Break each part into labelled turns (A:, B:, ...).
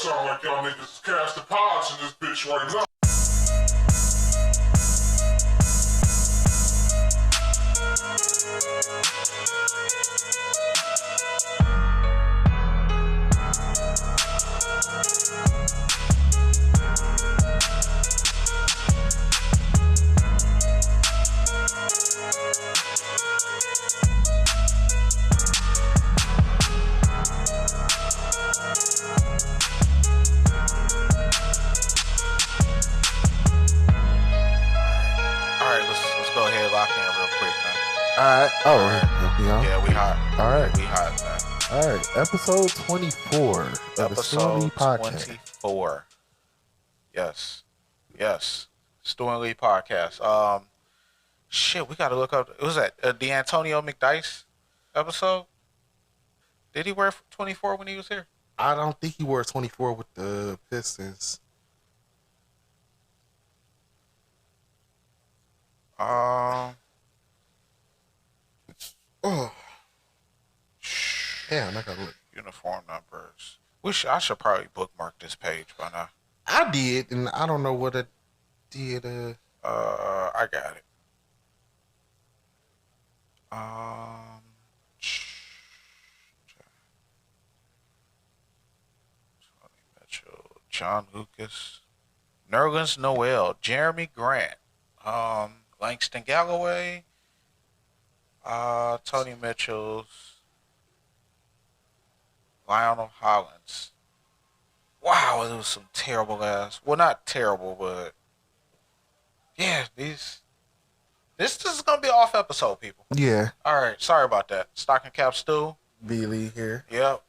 A: sound like y'all niggas casting pods in this bitch right now.
B: Alright. Oh,
C: yeah, we hot.
B: Alright.
C: We hot, man.
B: Alright. Episode 24 of the Stu Lee podcast.
C: 24. Yes. Stu Lee podcast. Shit, we gotta look up. It was that the Antonio McDyess episode? Did he wear 24 when he was here?
B: I don't think he wore 24 with the Pistons. Oh. Damn, I gotta look.
C: Uniform numbers. I should probably bookmark this page by now.
B: I did, and I don't know what it did.
C: I got it. Tony Mitchell, John Lucas, Nerlens Noel, Jeremy Grant, Langston Galloway, Tony Mitchell's, Lionel Hollins. Wow, it was some terrible ass. Well, not terrible, but yeah, this is gonna be an off episode, people.
B: Yeah.
C: All right, sorry about that. Stocking Cap Stu.
B: B. Lee here.
C: Yep.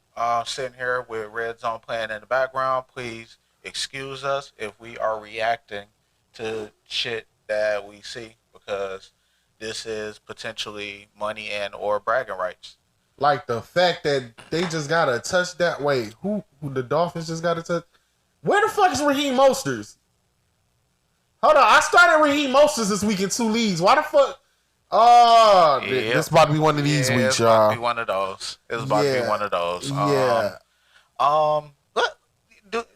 C: Sitting here with Red Zone playing in the background. Please excuse us if we are reacting to shit that we see, because this is potentially money and or bragging rights.
B: Like the fact that they just got a touchdown. Wait, who the Dolphins just got a touch? Where the fuck is Raheem Mostert? Hold on, I started Raheem Mostert this week in 2 leagues. Why the fuck? Oh,
C: Yep.
B: This about to be one of these weeks, y'all.
C: It's about to be one of those. It's about to be one of those.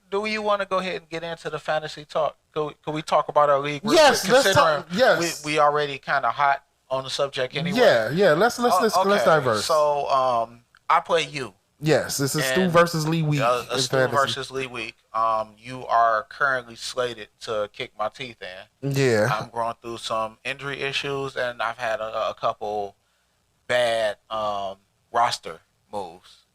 C: Do you want to go ahead and get into the fantasy talk? Could we talk about our league?
B: Yes, let's talk. Yes,
C: we already kind of hot on the subject anyway.
B: Yeah. Let's diverse.
C: So I play you.
B: Yes, this is Stu versus Lee week.
C: Stu versus Lee week. You are currently slated to kick my teeth in.
B: Yeah.
C: I'm going through some injury issues, and I've had a couple bad roster moves.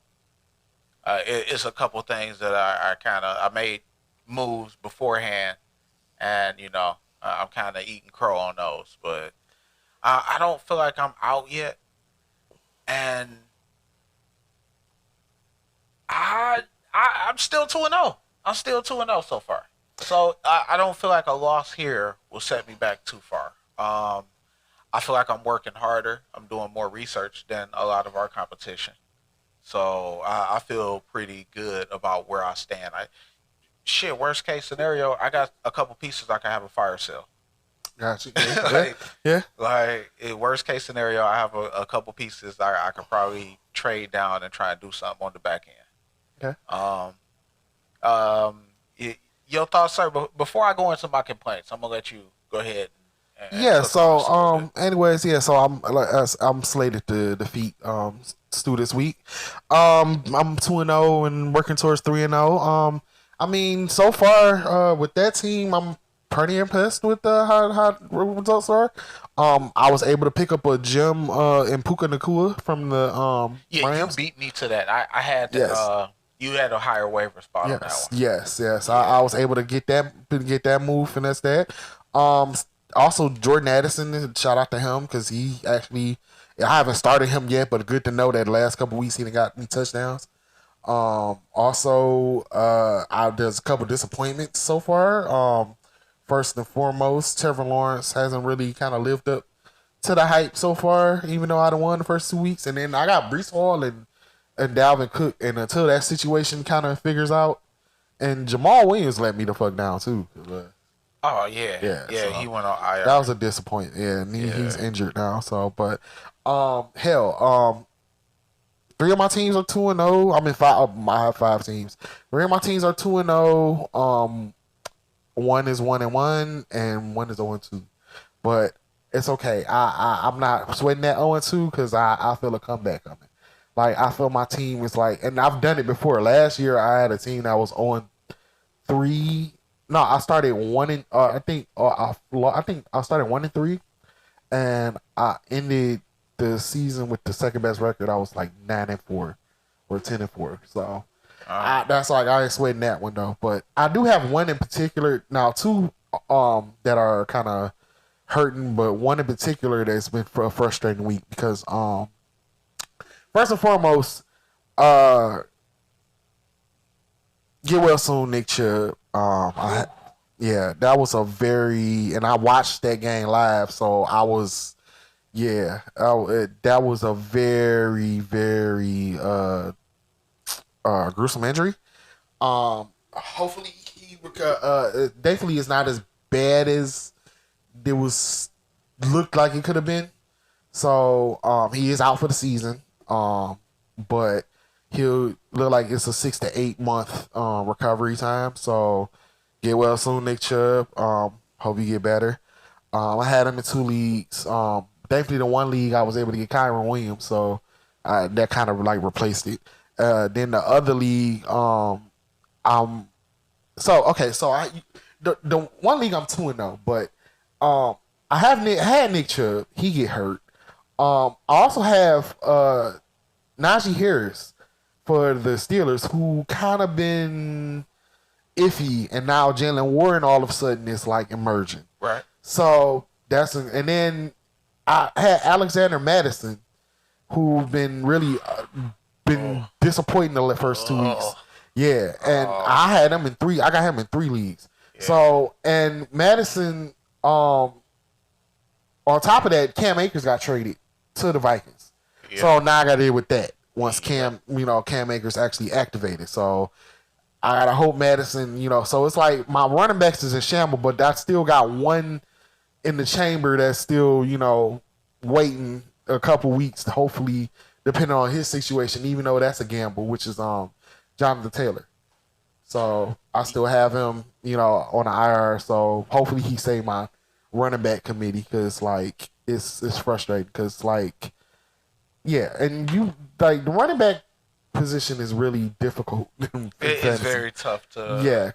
C: It's a couple things that I made moves beforehand, and I'm kind of eating crow on those. But I don't feel like I'm out yet, and I'm still 2-0. I'm still 2-0 so far. So I don't feel like a loss here will set me back too far. I feel like I'm working harder. I'm doing more research than a lot of our competition. So I feel pretty good about where I stand. Worst case scenario, I got a couple pieces I can have a fire sale.
B: Gotcha.
C: Yeah. Worst case scenario, I have a couple pieces I could probably trade down and try and do something on the back end.
B: Okay.
C: Your thoughts, sir? Before I go into my complaints, I'm gonna let you go ahead.
B: So I'm slated to defeat Stu this week. I'm 2-0 and working towards 3-0. I mean, so far with that team, I'm pretty impressed with how results are. I was able to pick up a gem in Puka Nacua from the Rams.
C: You beat me to that. I had you had a higher waiver spot on that one.
B: Yes. Yeah. I was able to get that move, finesse that. Also, Jordan Addison, shout out to him because he actually, I haven't started him yet, but good to know that the last couple weeks he got me touchdowns. Also, there's a couple disappointments so far. First and foremost, Trevor Lawrence hasn't really kind of lived up to the hype so far, even though I won the first 2 weeks. And then I got Breece Hall and Dalvin Cook, and until that situation kind of figures out, and Jamal Williams let me the fuck down too.
C: Oh yeah. So he went on IR.
B: That was a disappointment. Yeah, and he's injured now. So, but Three of my teams are 2-0. I'm in five. I have 5 teams. Three of my teams are 2-0. One is 1-1, and one is 0-2. But it's okay. I'm not sweating that 0-2 because I feel a comeback coming. Like I feel my team is like, and I've done it before. Last year I had a team that was 0-3. No, I started I think I started 1-3, and I ended the season with the second best record. I was like 9-4 or 10-4. So that's like I ain't sweating that one though. But I do have one in particular now, two that are kind of hurting, but one in particular that's been for a frustrating week because first and foremost, get well soon, Nick Chubb. That was a very, and I watched that game live, so I was, that was a very, very gruesome injury. Hopefully he thankfully it's not as bad as it was looked like it could have been. So he is out for the season. But he'll look like it's a 6 to 8 month recovery time. So get well soon, Nick Chubb. Hope you get better. I had him in 2 leagues. Thankfully, the one league I was able to get Kyron Williams, so that kind of like replaced it. Then the other league, the one league I'm 2-0, but I had Nick Chubb. He get hurt. I also have Najee Harris for the Steelers, who kind of been iffy, and now Jalen Warren all of a sudden is like emerging.
C: Right.
B: So and then I had Alexander Madison, who's been really disappointing the first 2 weeks. Yeah, and I had him in 3. I got him in 3 leagues. Yeah. So and Madison, on top of that, Cam Akers got traded to the Vikings. Yeah. So now I got to deal with that once Cam Akers actually activated. So I gotta hope Madison, so it's like my running backs is in shambles, but I still got one in the chamber that's still, waiting a couple weeks to hopefully, depending on his situation, even though that's a gamble, which is Jonathan Taylor. So I still have him, on the IR. So hopefully he saved my running back committee because like it's frustrating because and the running back position is really difficult.
C: It is very tough to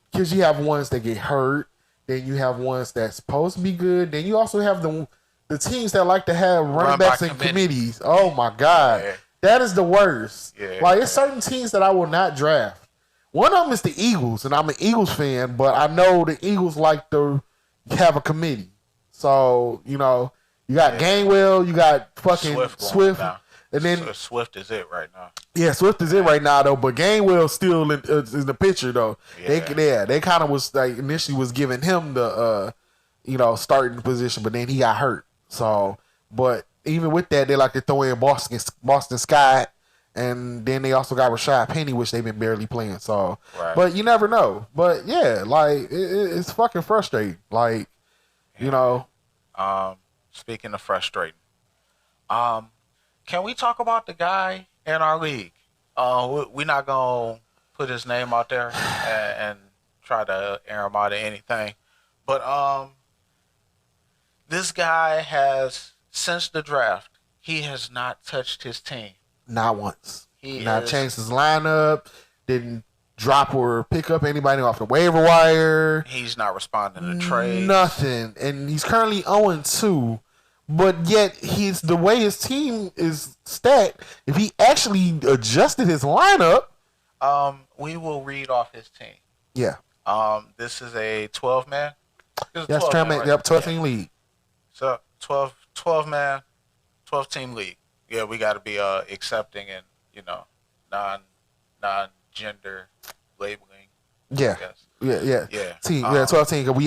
B: because you have ones that get hurt, then you have ones that's supposed to be good, then you also have the teams that like to have running backs in committees. Oh my God, that is the worst. Yeah. Like it's certain teams that I will not draft. One of them is the Eagles, and I'm an Eagles fan, but I know the Eagles like to have a committee. So you got Gainwell, you got fucking Swift. And then
C: Swift is it right now.
B: Yeah, Swift is it right now though. But Gainwell still in the picture though. Yeah. They kind of was like initially was giving him the starting position, but then he got hurt. So, but even with that, they like to throw in Boston Scott, and then they also got Rashad Penny, which they've been barely playing. So, but you never know. But yeah, like it's fucking frustrating. Like,
C: Speaking of frustrating, can we talk about the guy in our league? We're not going to put his name out there and try to air him out of anything. But this guy has, since the draft, he has not touched his team.
B: Not once. Not changed his lineup, didn't drop or pick up anybody off the waiver wire.
C: He's not responding to trades.
B: Nothing. And he's currently 0-2. But yet, the way his team is stacked, if he actually adjusted his lineup,
C: we will read off his team.
B: Yeah.
C: This is a 12-man.
B: Yes, 12-team league.
C: So 12-man, 12-team league. Yeah, we got to be accepting and non-gender labeling.
B: Yeah. Yeah. Team, 12 team. We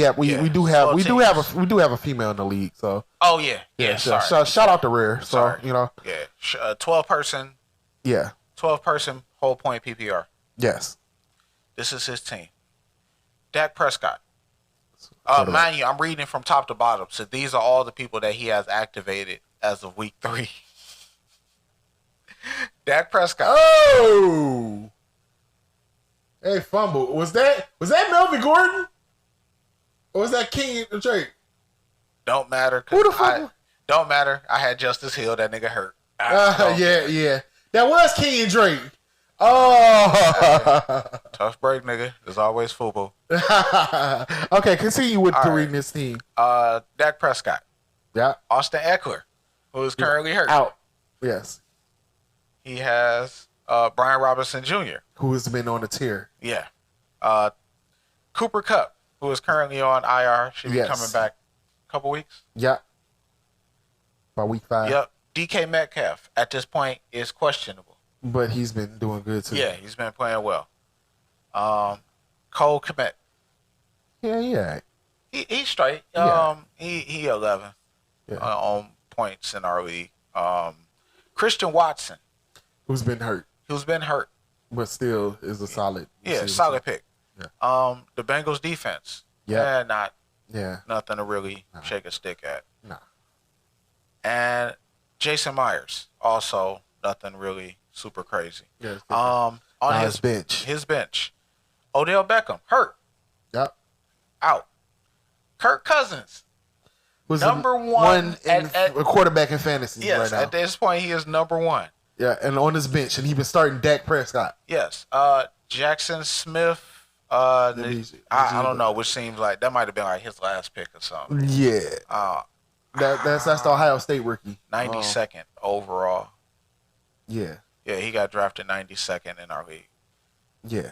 B: do have a female in the league. So.
C: Oh yeah.
B: Shout out to Rare. So
C: Yeah. 12-person.
B: Yeah.
C: 12-person whole point PPR.
B: Yes.
C: This is his team. Dak Prescott. Mind you, I'm reading from top to bottom. So these are all the people that he has activated as of week 3. Dak Prescott.
B: Oh. Hey, fumble. Was that Melvin Gordon? Or was that King Drake?
C: Don't matter.
B: Who the fuck?
C: Don't matter. I had Justice Hill. That nigga hurt.
B: Yeah. That was King and Drake. Oh.
C: Tough break, nigga. There's always football.
B: Okay, continue with reading this team.
C: Dak Prescott.
B: Yeah.
C: Austin Eckler, who is currently hurt.
B: Out. Yes.
C: He has Brian Robinson Jr.,
B: who has been on a tear.
C: Yeah. Cooper Kupp, who is currently on IR, should be coming back a couple weeks.
B: Yeah. By week 5.
C: Yep. DK Metcalf at this point is questionable.
B: But he's been doing good too.
C: Yeah, he's been playing well. Cole Kmet.
B: Yeah.
C: He's straight.
B: Yeah.
C: He 11 on points in our league. Christian Watson,
B: who's been hurt, but still is a solid.
C: Solid pick.
B: Yeah.
C: The Bengals defense. Nothing to really shake a stick at.
B: Nah.
C: And Jason Myers, also nothing really super crazy.
B: Yeah,
C: on his bench. Odell Beckham hurt.
B: Yep.
C: Out. Kirk Cousins,
B: who's
C: number one
B: in a quarterback in fantasy right now.
C: At this point he is number 1.
B: Yeah, and on his bench, and he's been starting Dak Prescott.
C: Yes. Jackson Smith. I don't know, which seems like that might have been like his last pick or something.
B: Yeah. That's the Ohio State rookie.
C: 92nd overall.
B: Yeah.
C: Yeah, he got drafted 92nd in our league.
B: Yeah.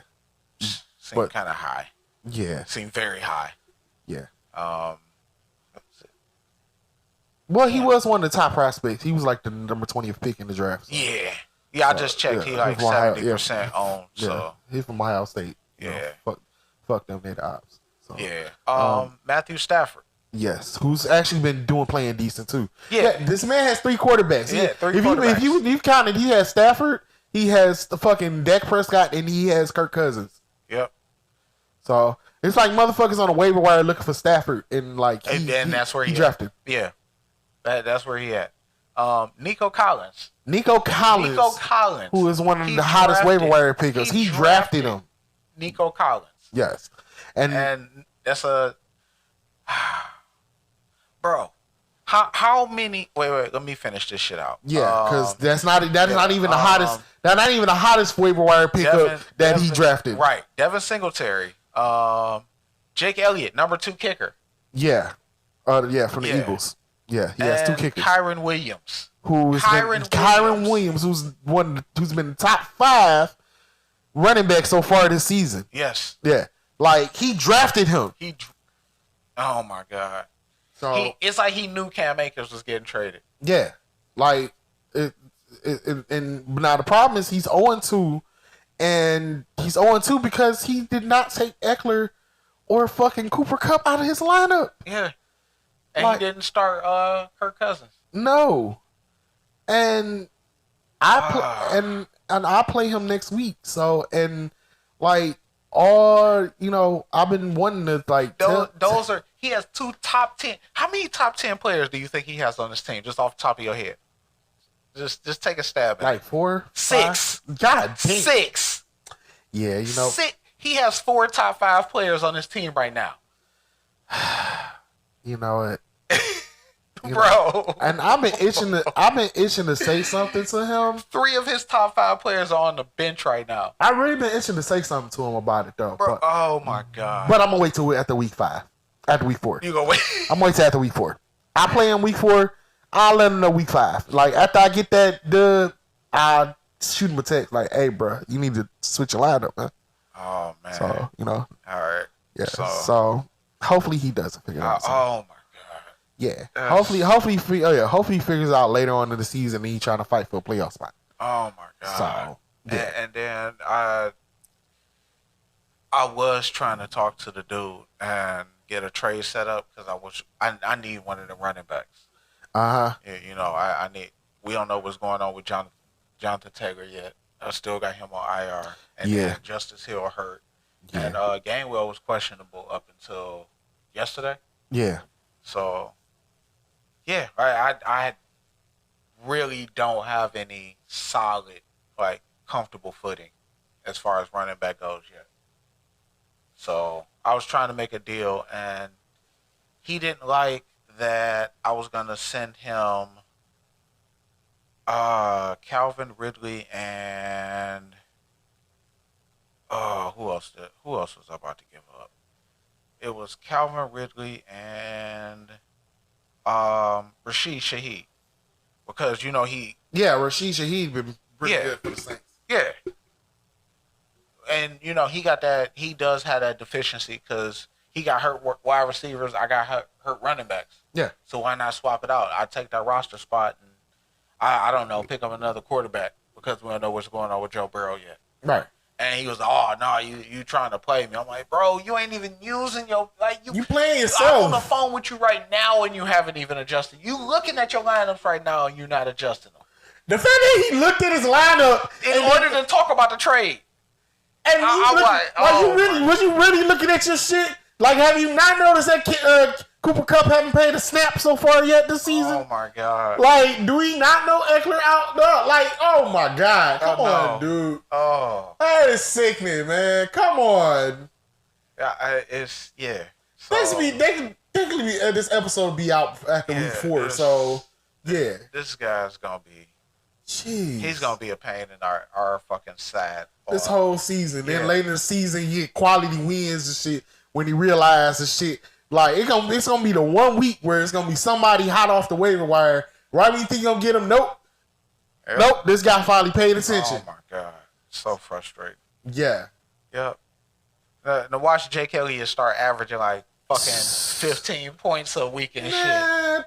C: Seemed kind of high.
B: Yeah.
C: Seemed very high.
B: Yeah. Well, he was one of the top prospects. He was like the number 20th pick in the draft. So.
C: Yeah. I just checked. He like 70% owned. So
B: he's from Ohio State.
C: Yeah.
B: Fuck them, they're the ops. So.
C: Yeah. Matthew Stafford.
B: Yes, who's actually been playing decent too. Yeah, this man has 3 quarterbacks. If you counted, he has Stafford, he has the fucking Dak Prescott, and he has Kirk Cousins.
C: Yep.
B: So it's like motherfuckers on the waiver wire looking for Stafford, and like
C: that's where he
B: drafted.
C: Yeah, that's where he at. Nico Collins,
B: who is one of the hottest waiver wire pickers. He drafted him.
C: Nico Collins.
B: Yes, and
C: that's a. Bro, how many? Wait. Let me finish this shit out.
B: Yeah, because that's not even the hottest. That's not even the hottest waiver wire pickup that he drafted.
C: Right, Devin Singletary, Jake Elliott, number 2 kicker.
B: Yeah, from the Eagles. Yeah, he has 2 kickers.
C: Kyron Williams,
B: who's been top 5 running back so far this season.
C: Yes.
B: Yeah, like he drafted him.
C: Oh my God.
B: So
C: it's like he knew Cam Akers was getting traded.
B: Yeah, like and now the problem is he's 0-2, and he's 0-2 because he did not take Eckler or fucking Cooper Kupp out of his lineup.
C: Yeah, and he didn't start Kirk Cousins.
B: No, and I play him next week. So I've been wanting to
C: he has 2 top 10. How many top 10 players do you think he has on his team, just off the top of your head? Just take a stab at it.
B: 4?
C: 6.
B: 5? God damn.
C: 6.
B: Yeah,
C: 6. He has 4 top 5 players on his team right now.
B: You know it.
C: Bro.
B: And I've been itching to say something to him.
C: 3 of his top 5 players are on the bench right now.
B: I've really been itching to say something to him about it though.
C: Bro, oh my God.
B: But I'm gonna wait till after week 5. After week 4.
C: You gonna wait?
B: I'm gonna wait till after week 4. I play in week 4. I'll let him know week 5. Like after I get that dub, I'll shoot him a text like, "Hey, bro, you need to switch your lineup, man."
C: Oh man.
B: So
C: All right.
B: Yeah. So hopefully he doesn't figure it out.
C: Oh my God.
B: Yeah. Hopefully he figures out later on in the season and he's trying to fight for a playoff spot.
C: Oh my God.
B: So yeah.
C: And then I was trying to talk to the dude and get a trade set up because I need one of the running backs. I need. We don't know what's going on with Jonathan Taylor yet. I still got him on IR, and then Justice Hill hurt, and Gainwell was questionable up until yesterday.
B: Yeah.
C: So, yeah, I really don't have any solid, like comfortable footing as far as running back goes yet. So I was trying to make a deal, and he didn't like that I was gonna send him Calvin Ridley and who else was I about to give up? It was Calvin Ridley and Rashid Shaheed, because he
B: Rashid Shaheed been pretty good for the Saints.
C: Yeah. And he does have that deficiency because he got hurt wide receivers. I got hurt running backs.
B: Yeah.
C: So why not swap it out? I take that roster spot and I don't know, pick up another quarterback because we don't know what's going on with Joe Burrow yet.
B: Right.
C: And he was like, "Oh no, you trying to play me?" I'm like, "Bro, you ain't even using you
B: playing yourself.
C: I'm on the phone with you right now and you haven't even adjusted. You looking at your lineups right now and you're not adjusting them.
B: The fact that he looked at his lineup
C: in order to talk about the trade.
B: And was you really looking at your shit? Like, have you not noticed that Cooper Kupp haven't played a snap so far yet this season?
C: Oh my god!
B: Like, do we not know Eckler out there? Like, oh my god! Come on, dude.
C: Oh,
B: that is sickening, man. Come on.
C: Yeah.
B: So, this episode will be out after week 4. So yeah,
C: this guy's gonna be.
B: Jeez.
C: He's gonna be a pain in our fucking side
B: this whole season. Then later in the season, he get quality wins and shit. When he realizes shit, like it's gonna be the 1 week where it's gonna be somebody hot off the waiver wire. Right when you think you're gonna get him, nope. This guy finally paid attention.
C: Oh my god, so frustrating.
B: Yeah.
C: Yep. Now watch Jake Elliott start averaging like fucking 15 points a week and shit.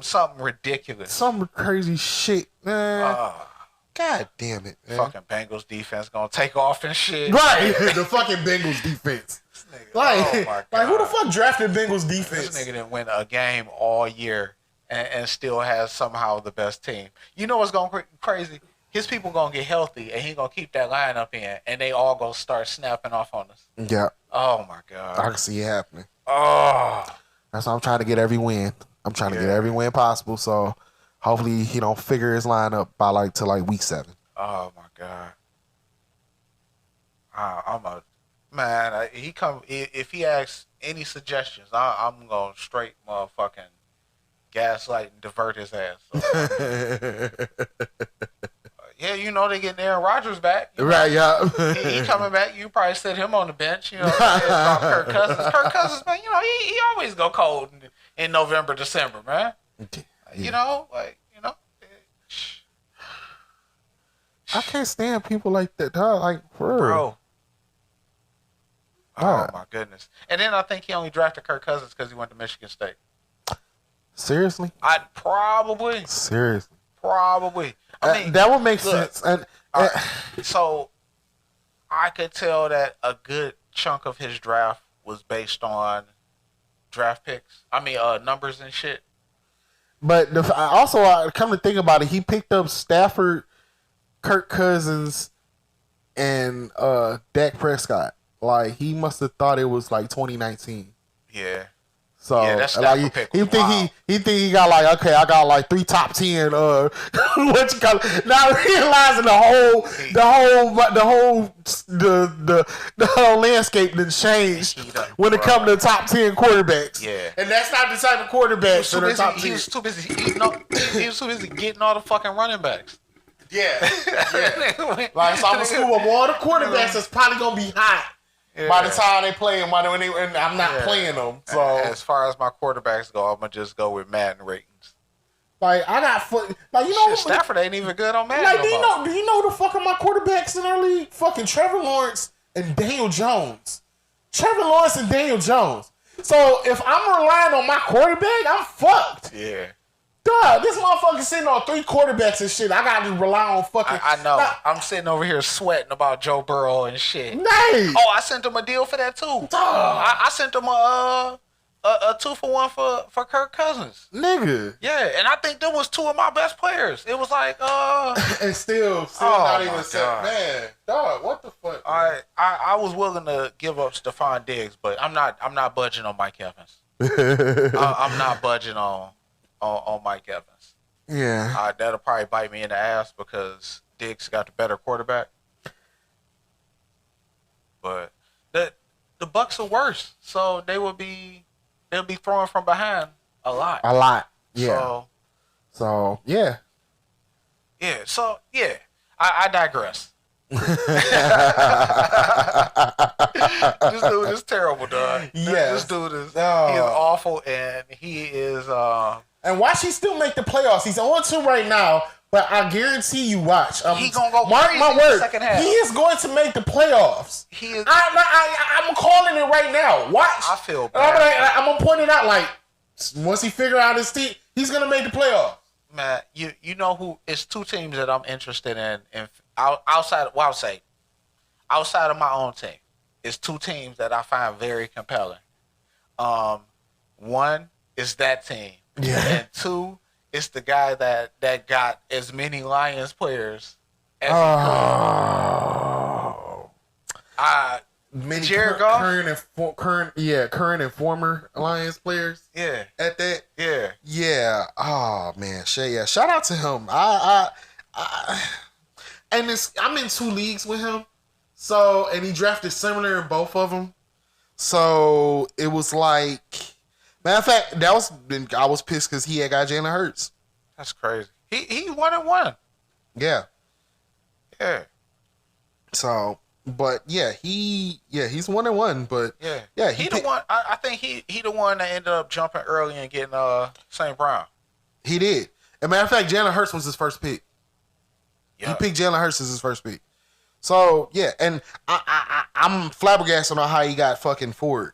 C: Something ridiculous.
B: Some crazy shit, man. God damn it, man.
C: Fucking Bengals defense gonna take off and shit.
B: Right. The fucking Bengals defense. Like who the fuck drafted Bengals defense?
C: This nigga didn't win a game all year and still has somehow the best team. You know what's going crazy? His people gonna get healthy and he gonna keep that lineup in and they all gonna start snapping off on us.
B: Yeah.
C: Oh my god.
B: I can see it happening.
C: Oh.
B: That's why I'm trying to get every win. I'm trying to get every win possible. So hopefully he don't figure his lineup by till week 7.
C: Oh my god. If he asks any suggestions, I'm gonna straight motherfucking gaslight and divert his ass. So, yeah, they getting Aaron Rodgers back.
B: Right, yeah.
C: he coming back. You probably set him on the bench. About Kirk Cousins. Kirk Cousins, man, he always go cold in November, December, man.
B: Yeah. I can't stand people like that, dog. Like, for real.
C: Bro. Oh, my goodness. And then I think he only drafted Kirk Cousins because he went to Michigan State.
B: Seriously?
C: Probably.
B: Seriously.
C: Probably. I mean,
B: that would make sense. And
C: so I could tell that a good chunk of his draft was based on draft picks. I mean, numbers and shit.
B: But I come to think about it, he picked up Stafford, Kirk Cousins, and Dak Prescott. Like, he must have thought it was 2019.
C: Yeah.
B: So
C: that's
B: pick. He think he got okay, I got 3 top 10 what you call it. Now realizing the whole landscape didn't change when it comes to the top 10 quarterbacks.
C: Yeah.
B: And that's not the type of quarterbacks that are top 10.
C: He was too busy getting all the fucking running backs.
B: Yeah. So I'm gonna scoop up all the quarterbacks that's probably gonna be hot. Yeah. By the time they play them, and I'm not playing them. So
C: as far as my quarterbacks go, I'm gonna just go with Madden ratings.
B: I got
C: Stafford ain't even good on Madden.
B: Do you know the fuck are my quarterbacks in our league? Fucking Trevor Lawrence and Daniel Jones. Trevor Lawrence and Daniel Jones. So if I'm relying on my quarterback, I'm fucked.
C: Yeah.
B: God, this motherfucker sitting on 3 quarterbacks and shit. I gotta rely on fucking.
C: I know. I'm sitting over here sweating about Joe Burrow and shit.
B: Nice.
C: Oh, I sent him a deal for that too. I sent him a 2-for-1 for Kirk Cousins.
B: Nigga.
C: Yeah, and I think that was 2 of my best players. It was
B: and still not even set. Man, dog, what the fuck?
C: I was willing to give up Stephon Diggs, but I'm not budging on Mike Evans. I'm not budging on Mike Evans.
B: Yeah.
C: That'll probably bite me in the ass because Diggs got the better quarterback. But the Bucks are worse, so they'll be throwing from behind a lot.
B: Yeah. So yeah.
C: Yeah. So yeah, I digress. This dude is terrible, dog.
B: Yes.
C: This dude is he is awful, and he is.
B: And watch, he still make the playoffs. He's on 2 right now, but I guarantee you, watch.
C: He gonna go
B: mark
C: crazy
B: my
C: in the
B: word.
C: second half.
B: He is going to make the playoffs.
C: He is.
B: I'm calling it right now. Watch.
C: I feel bad.
B: I'm gonna point it out. Like once he figure out his team, he's gonna make the playoffs.
C: Man, you know who? It's 2 teams that I'm interested in outside. Well, I'll say outside of my own team. It's 2 teams that I find very compelling. One is that team, and 2 is the guy that got as many Lions players as he could.
B: Many
C: Jared Goff?
B: current and former Lions players.
C: Yeah.
B: At that.
C: Yeah.
B: Yeah. Oh man, yeah. Shout out to him. And I'm in 2 leagues with him. So, and he drafted similar in both of them. So it was like, matter of fact, I was pissed because he had got Jalen Hurts.
C: That's crazy. He 1-1.
B: Yeah.
C: Yeah.
B: So, but yeah, he's 1-1. But yeah,
C: he the one. I think he the one that ended up jumping early and getting St. Brown.
B: He did. As a matter of fact, Jalen Hurts was his first pick. He picked Jalen Hurts as his first pick. So yeah, and I'm flabbergasted on how he got fucking Ford.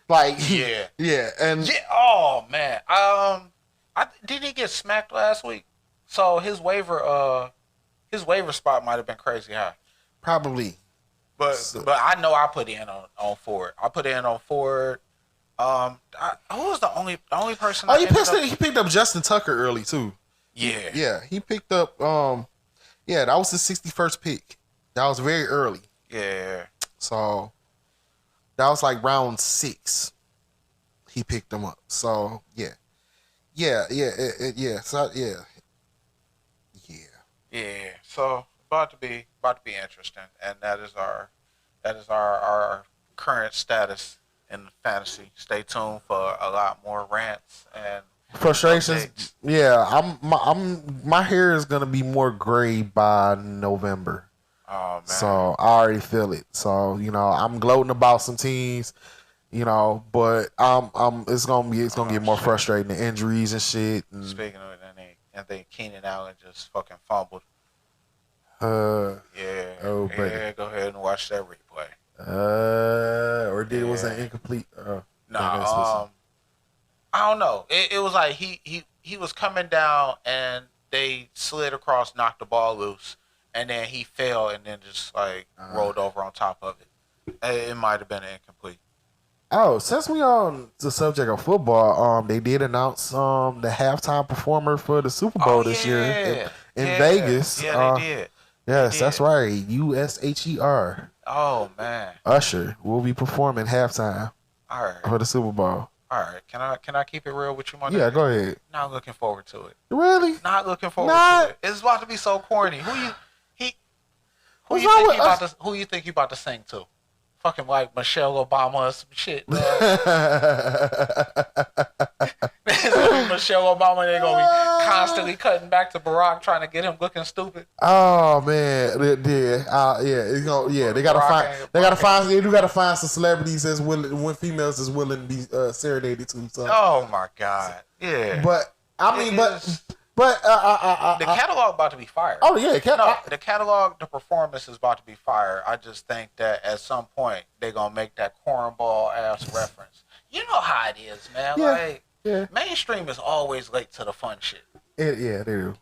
B: Like yeah, and
C: oh man, didn't he get smacked last week? So his waiver spot might have been crazy high.
B: Probably,
C: but I know I put in on Ford. I put in on Ford. Who was the only person?
B: He picked up Justin Tucker early too. Yeah, he picked up. Yeah, that was his 61st pick. That was very early.
C: Yeah.
B: So that was like round 6. He picked them up. So yeah. So yeah.
C: So about to be interesting, and that is our current status in fantasy. Stay tuned for a lot more rants and
B: frustrations.
C: updates.
B: Yeah, my hair is gonna be more gray by November.
C: Oh man!
B: So I already feel it. So I'm gloating about some teams, but it's gonna get more frustrating. The injuries and shit. And,
C: speaking of it, I think Keenan Allen just fucking fumbled. Yeah.
B: Oh, buddy.
C: Yeah. Go ahead and watch that replay.
B: Was an incomplete?
C: I don't know. It was like he was coming down and they slid across, knocked the ball loose, and then he fell and then just like rolled over on top of it. It might have been incomplete.
B: Oh, since we on the subject of football, they did announce the halftime performer for the Super Bowl this year in Vegas.
C: Yeah, they did.
B: Yes, that's right. USHER.
C: Oh man.
B: Usher will be performing halftime.
C: All right.
B: For the Super Bowl.
C: All right. Can I keep it real with you, my
B: Yeah,
C: nigga?
B: go ahead.
C: Not looking forward to it.
B: Really?
C: Not looking forward to it. It's about to be so corny. Who you think you about to sing to? Fucking like Michelle Obama or some shit. Michelle Obama, they're gonna be constantly cutting back to Barack, trying to get him looking stupid.
B: Oh man, they gotta find some celebrities as willing, when females is willing to be serenaded to. So.
C: Oh my god, yeah.
B: But I mean,
C: the catalog about to be fired.
B: Oh yeah,
C: the catalog, the performance is about to be fired. I just think that at some point they're gonna make that cornball ass reference. You know how it is, man.
B: Yeah.
C: Mainstream is always late to the fun shit.
B: They do.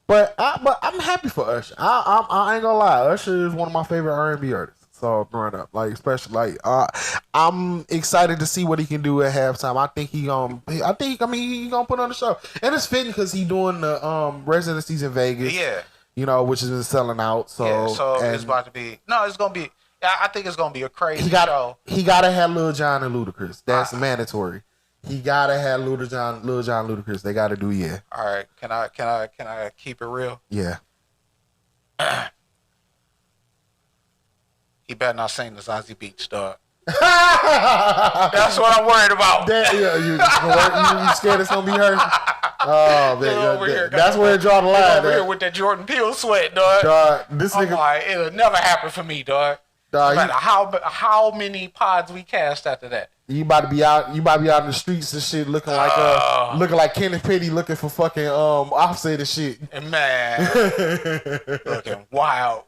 B: But I'm happy for Usher. I ain't gonna lie. Usher is one of my favorite R&B artists. So growing up, especially I'm excited to see what he can do at halftime. I think he gonna put on the show, and it's fitting because he doing the residencies in Vegas.
C: Yeah,
B: which has been selling out. So
C: it's about to be. No, it's gonna be. I think it's gonna be a crazy show.
B: He gotta have Lil Jon and Ludacris. That's mandatory. He gotta have Lil Jon Ludacris. They gotta do
C: All right, can I keep it real?
B: Yeah.
C: He better not sing the Zazie Beats, dog. That's what I'm worried about.
B: You scared it's gonna be her? Oh man, that's where it draw the line.
C: Over here with that Jordan Peele sweat, dog.
B: This
C: I'm
B: nigga,
C: like, it'll never happen for me, dog. No matter how many pods we cast after that.
B: You about to be out in the streets and shit, looking like Kenneth Petty, looking for fucking Offset and shit.
C: Man, looking wild.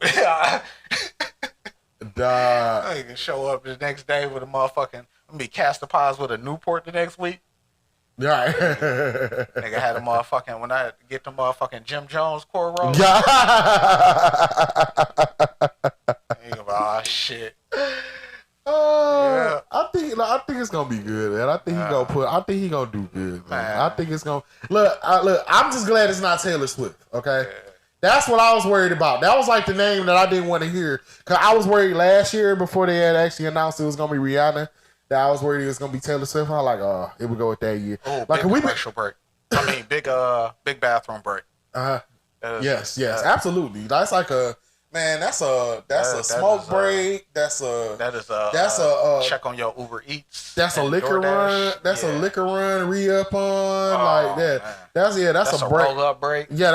B: Dog.
C: I can show up the next day with a motherfucking. I'm gonna be cast the pods with a Newport the next week.
B: Right.
C: Nigga had a motherfucking when I get the motherfucking Jim Jones cornrows. Oh shit.
B: Yeah. I think it's gonna be good, man. I think he gonna do good, man. I think it's gonna look. I'm just glad it's not Taylor Swift. Okay, that's what I was worried about. That was like the name that I didn't want to hear because I was worried last year before they had actually announced it was gonna be Rihanna. That I was worried it was gonna be Taylor Swift. I'm like, oh, it would go with that year.
C: Oh, like big commercial break. I mean, big bathroom break.
B: Yes, absolutely. That's like a. Man, that's a smoke break. That's a
C: check on your Uber Eats.
B: That's a liquor run. That's a liquor run. Re-up on like that.
C: Man.
B: That's a break.
C: Roll up break.
B: Yeah,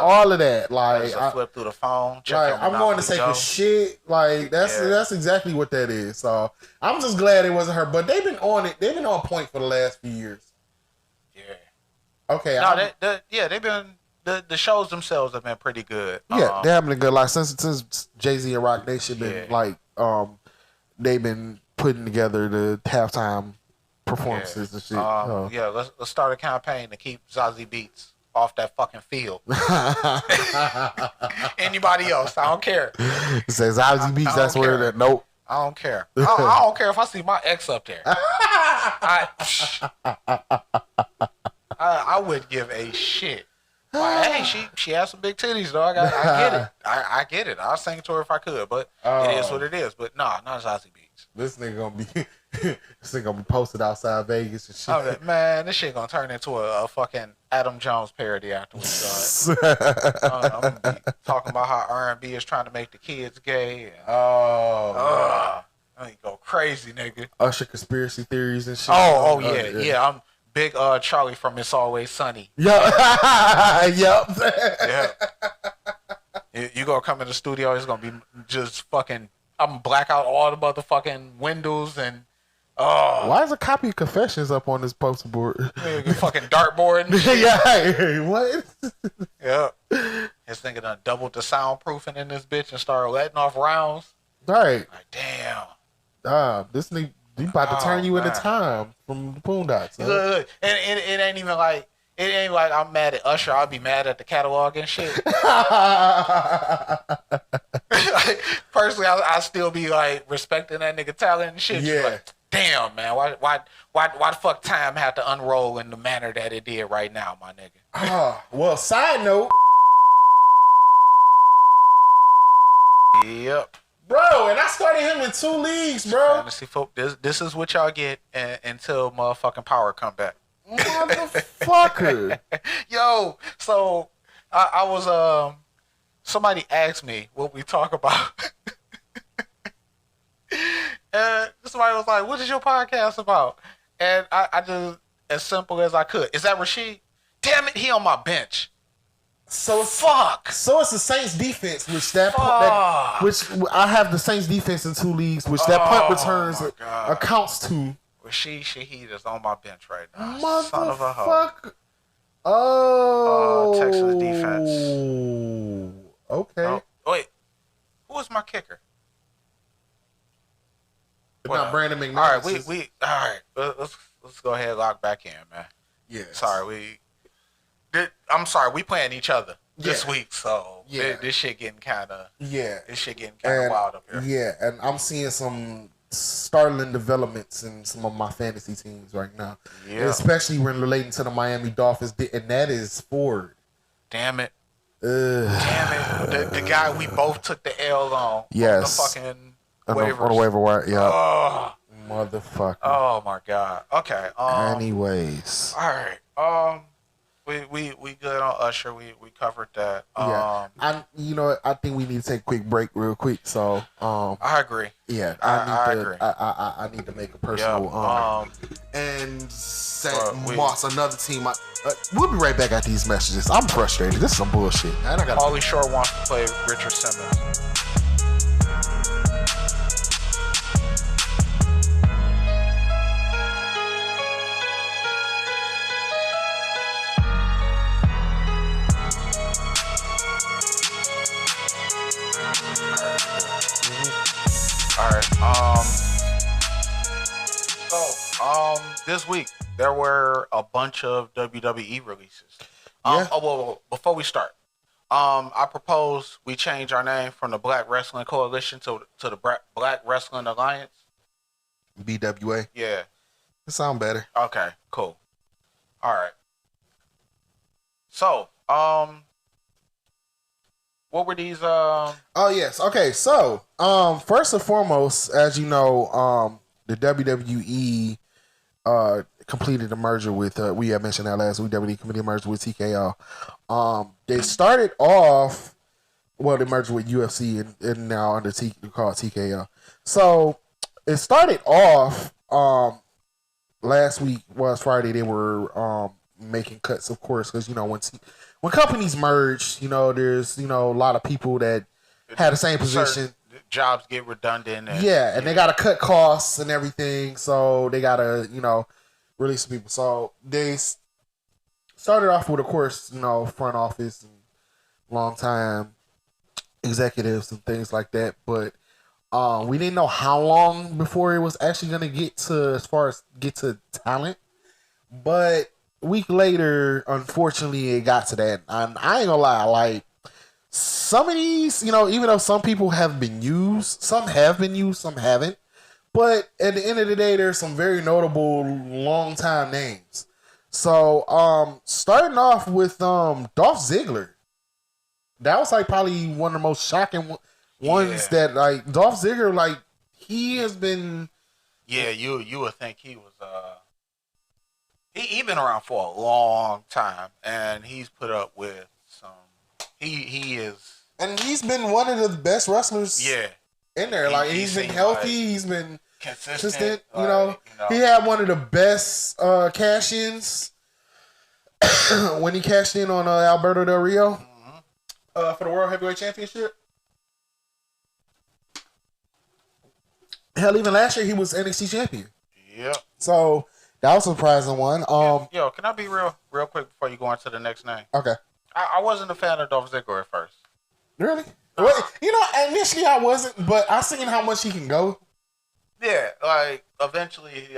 B: all of that. Like
C: I flip through the phone.
B: Like I'm going to take a shit. Like that's exactly what that is. So I'm just glad it wasn't her. But they've been on it. They've been on point for the last few years.
C: Yeah.
B: Okay.
C: No, they've been. The shows themselves have been pretty good.
B: Yeah, they have been good. Like since Jay-Z and Rock Nation been they've been putting together the halftime performances and shit.
C: Let's start a campaign to keep Zazie Beats off that fucking field. Anybody else? I don't care.
B: It says Zazie Beats. That's where that. Nope.
C: I don't care. I don't care if I see my ex up there. I wouldn't give a shit. Like, hey, she has some big titties, dog. I get it. I get it. I'll sing to her if I could, but it is what it is. But not Zazie Beats.
B: This nigga gonna be posted outside Vegas and shit.
C: Man, this shit gonna turn into a fucking Adam Jones parody afterwards, dog. I'm gonna be talking about how R&B is trying to make the kids gay. And, I go crazy, nigga.
B: Usher conspiracy theories and shit.
C: Yeah. I'm big Charlie from It's Always Sunny.
B: Yep.
C: Yeah. You gonna come in the studio, it's gonna be just fucking I'm black out all the motherfucking windows and
B: why is a copy of Confessions up on this poster board?
C: Fucking dartboard and shit.
B: Yeah, what?
C: Yeah. This nigga done doubled the soundproofing in this bitch and started letting off rounds.
B: Right.
C: Like, damn.
B: This nigga he about to turn you into Time from the Boondocks.
C: Look. And it ain't even like I'm mad at Usher. I'll be mad at the catalog and shit. Personally, I still be like respecting that nigga talent and shit.
B: Yeah.
C: Like, damn, man. Why the fuck Time had to unroll in the manner that it did right now, my nigga?
B: Well, side note.
C: Yep.
B: Bro, and I started him in 2 leagues, bro.
C: Fantasy football. This is what y'all get until motherfucking Power come back.
B: Motherfucker.
C: Yo, so I was somebody asked me what we talk about. And somebody was like, what is your podcast about? And I just, as simple as I could. Is that Rasheed? Damn it, he on my bench.
B: So
C: fuck.
B: So it's the Saints defense, which which I have the Saints defense in 2 leagues, which that punt returns accounts to.
C: Rashid Shaheed is on my bench right now.
B: Motherfucker.
C: Son of a hoe. Texas defense.
B: Okay.
C: Oh, wait. Who was my kicker?
B: Not Brandon McNair.
C: All right, all right. Let's go ahead and lock back in, man.
B: Yeah.
C: Sorry, I'm sorry. We playing each other this week, so this shit getting kind of wild up here.
B: Yeah, and I'm seeing some startling developments in some of my fantasy teams right now. Yeah. Especially when relating to the Miami Dolphins, and that is Ford.
C: Damn it. Damn it. The guy we both took the L on.
B: Yes.
C: On the fucking waivers.
B: On the waiver wire, yeah. motherfucker.
C: Oh my god. Okay.
B: Anyways.
C: All right. We good on Usher. We covered that.
B: Yeah. I think we need to take a quick break real quick. So
C: I agree.
B: Yeah,
C: I agree.
B: I need to make a personal and set Moss another team. We'll be right back at these messages. I'm frustrated. This is some bullshit.
C: Pauly Shore wants to play Richard Simmons. Alright, this week there were a bunch of WWE releases. Well, before we start, I propose we change our name from the Black Wrestling Coalition to the Black Wrestling Alliance.
B: BWA.
C: Yeah.
B: It sound better.
C: Okay, cool. Alright. So, what were these?
B: Oh yes. Okay. So, first and foremost, as you know, the WWE completed a merger with. We had mentioned that last week. WWE completed a merger with TKO. They started off. Well, they merged with UFC and now under called TKO. So it started off. Last week was Friday. They were making cuts, of course, because when companies merge, there's a lot of people that had the same position.
C: Jobs get redundant. And
B: they got to cut costs and everything, so they got to release people. So they started off with, of course, front office and long time executives and things like that. But we didn't know how long before it was actually going to get to talent. But a week later, unfortunately, it got to that. And I ain't gonna lie, like, some of these, even though some people have been used, some haven't. But at the end of the day, there's some very notable long-time names. So, starting off with Dolph Ziggler. That was, like, probably one of the most shocking ones that, like, Dolph Ziggler, like, he has been...
C: Yeah, you would think he was... He been around for a long time, and he's put up with some. He is,
B: and he's been one of the best wrestlers.
C: Yeah,
B: in there. Like he's been healthy. He's been consistent. He had one of the best cash-ins when he cashed in on Alberto Del Rio for the World Heavyweight Championship. Hell, even last year he was NXT champion.
C: Yep.
B: So. That was a surprising one.
C: Yo, can I be real quick before you go on to the next name?
B: Okay.
C: I wasn't a fan of Dolph Ziggler at first.
B: Really? Well, initially I wasn't, but I seen how much he can go.
C: Yeah, like eventually,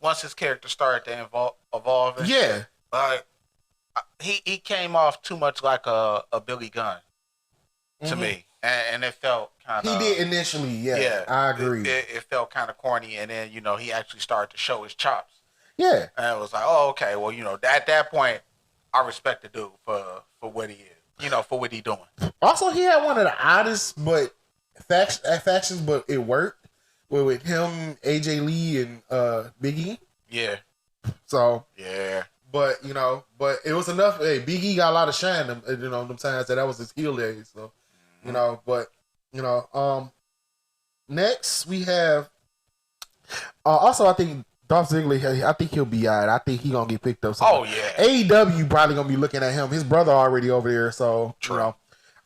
C: once his character started to evolve. And
B: shit,
C: like he came off too much like a Billy Gunn to me, and it felt kind of.
B: He did initially, yeah. I agree.
C: It felt kind of corny, and then he actually started to show his chops.
B: Yeah,
C: and it was like, oh, okay, well, at that point, I respect the dude for what he is, for what he doing.
B: Also, he had one of the oddest but factions, but it worked with him, AJ Lee, and Big E.
C: Yeah.
B: So
C: yeah.
B: But it was enough. Hey, Big E got a lot of shine. Them times that was his heel days. So, next we have. Also, I think Dolph Ziggler. I think he'll be alright. I think he gonna get picked up.
C: Oh yeah.
B: AEW probably gonna be looking at him. His brother already over there. So
C: true.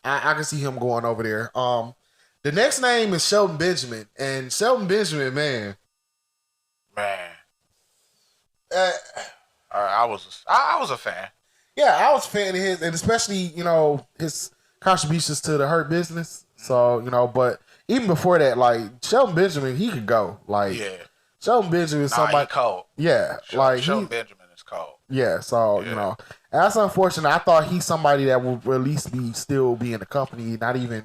B: I can see him going over there. The next name is Shelton Benjamin, and Shelton Benjamin, man.
C: I was a fan.
B: Yeah, I was a fan of his, and especially his contributions to the Hurt Business. So but even before that, like Shelton Benjamin, he could go. Like Shelton Benjamin is somebody
C: cold.
B: Yeah,
C: Shelton Benjamin is cold.
B: Yeah, so and that's unfortunate. I thought he's somebody that would at least still be in the company. Not even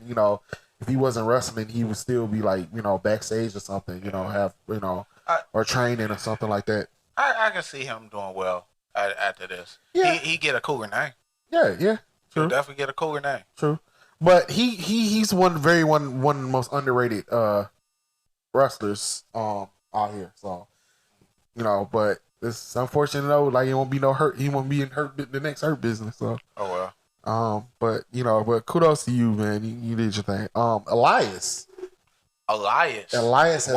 B: if he wasn't wrestling, he would still be like backstage or something. Have or training or something like that.
C: I can see him doing well after this.
B: Yeah.
C: He get a cooler name.
B: Yeah. True.
C: He'll definitely get a cooler name.
B: True. But he's one of the most underrated wrestlers out here. So, but it's unfortunate though. Like it won't be no hurt. He won't be in the next hurt business. So,
C: Oh well.
B: but kudos to you, man. You did your thing. Elias has been,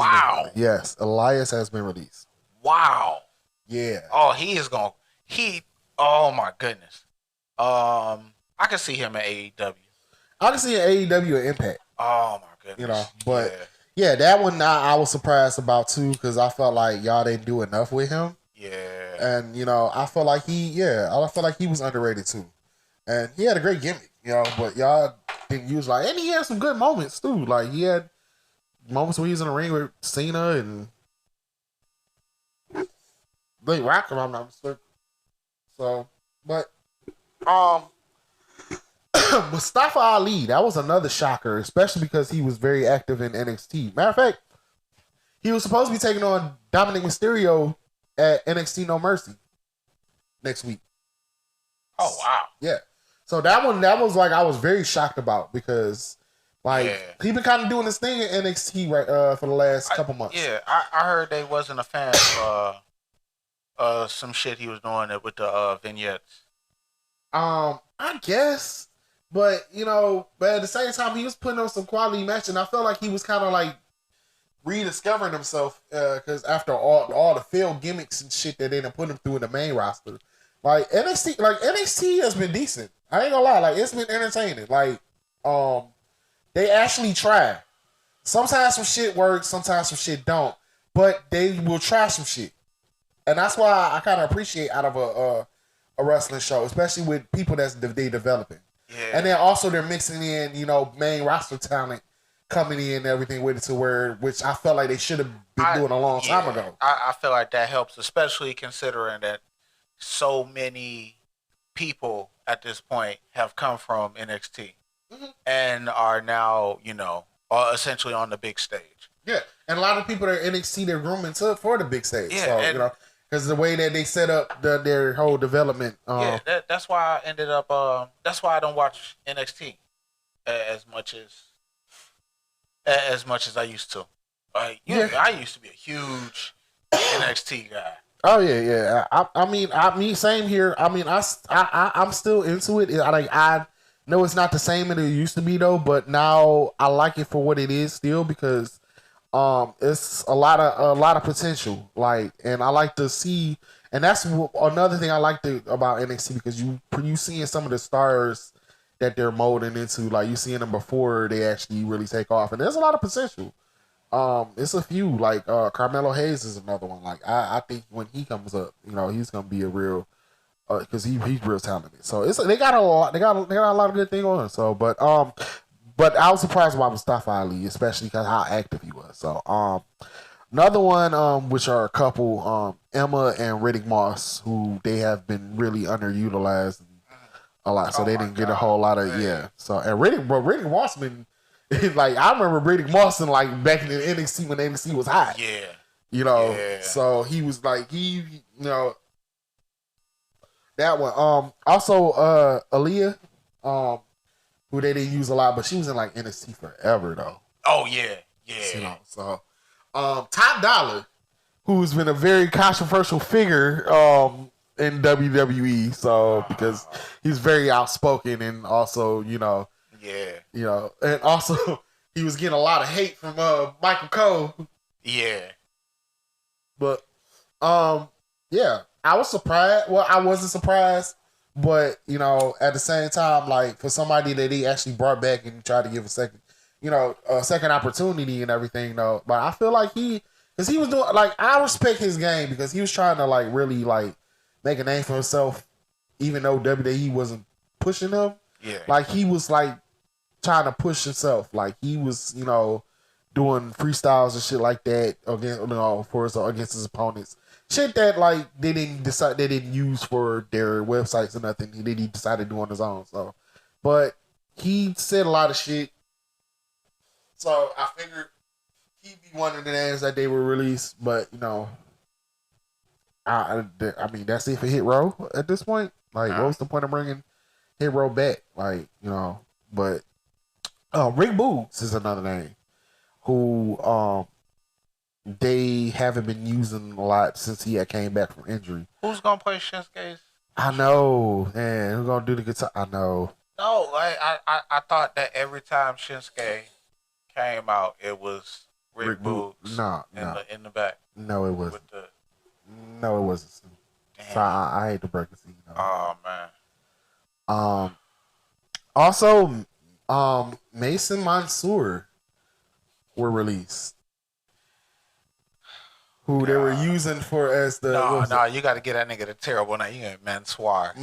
B: yes, Elias has been released.
C: Wow.
B: Yeah.
C: Oh, oh my goodness. I can see him at AEW.
B: I can see an AEW and Impact.
C: Oh my goodness.
B: But yeah, that one I was surprised about too because I felt like y'all didn't do enough with him.
C: Yeah.
B: And I felt like he was underrated too, and he had a great gimmick. But y'all didn't use and he had some good moments too. Like he had moments where he was in the ring with Cena and they rock him. I'm not mistaken. So, but Mustafa Ali, that was another shocker, especially because he was very active in NXT. Matter of fact, he was supposed to be taking on Dominic Mysterio at NXT No Mercy next week.
C: Oh wow!
B: Yeah, so that was I was very shocked about because he been kind of doing this thing in NXT for the last couple months.
C: Yeah, I heard they wasn't a fan of some shit he was doing with the vignettes.
B: I guess, but at the same time he was putting on some quality match, and I felt like he was kind of rediscovering himself because after all the failed gimmicks and shit that they done put him through in the main roster, NXT has been decent. I ain't gonna lie, it's been entertaining. They actually try. Sometimes some shit works, sometimes some shit don't, but they will try some shit, and that's why I kind of appreciate out of a wrestling show, especially with people they developing. Yeah. And then also they're mixing in main roster talent coming in and everything with it to which I felt like they should have been doing a long time ago.
C: I feel like that helps, especially considering that so many people at this point have come from NXT and are now, essentially on the big stage.
B: Yeah, and a lot of people that are NXT, they're grooming for the big stage.
C: Yeah,
B: so, because the way that they set up their whole development.
C: That's why I ended up. That's why I don't watch NXT as much as I used to. I used to be a huge NXT guy.
B: Oh yeah. I mean, same here. I mean, I'm still into it. I know it's not the same as it used to be though, but now I like it for what it is still because it's a lot of potential. And I like to see, and that's another thing I like about NXT because you seeing some of the stars that they're molding into, you seeing them before they actually really take off, and there's a lot of potential. It's a few Carmelo Hayes is another one. I think when he comes up, he's gonna be a real because he's real talented. So they got a lot of good things on. So, but I was surprised about Mustafa Ali, especially because how active he was. So another one which are a couple Emma and Riddick Moss, who they have been really underutilized a lot, so they didn't get a whole lot of So and Riddick Moss been I remember Riddick Moss back in the NXT when NXT was hot. Yeah. So he was that one. Also Aaliyah, who they didn't use a lot, but she was in NXT forever though.
C: Oh yeah.
B: So Top Dollar, who's been a very controversial figure in WWE, so because he's very outspoken and also, and also he was getting a lot of hate from Michael Cole.
C: Yeah.
B: But I was surprised. Well, I wasn't surprised, but at the same time, for somebody that he actually brought back and tried to give a second opportunity and everything, though. But I feel like because he was doing I respect his game because he was trying to really make a name for himself, even though WWE wasn't pushing him. Yeah. He was trying to push himself. He was doing freestyles and shit like that against his opponents. Shit that they didn't use for their websites or nothing. He decided to do on his own. So, but he said a lot of shit. So I figured he'd be one of the names that they would release. But I mean that's it for Hit Row at this point. What's the point of bringing Hit Row back? But Rick Boogs is another name who they haven't been using a lot since he had came back from injury.
C: Who's gonna play Shinsuke's?
B: I know, man. Who's gonna do the guitar? I know.
C: No, I thought that every time Shinsuke came out, it was Rick Boogs in the back.
B: No, it wasn't.
C: With the,
B: no, it wasn't.
C: damn.
B: So I hate to break it to you.
C: Oh man.
B: Also, Mason Mansoor were released. Who they were using for as the
C: No, you got to get that nigga the terrible name. You ain't Mansoir.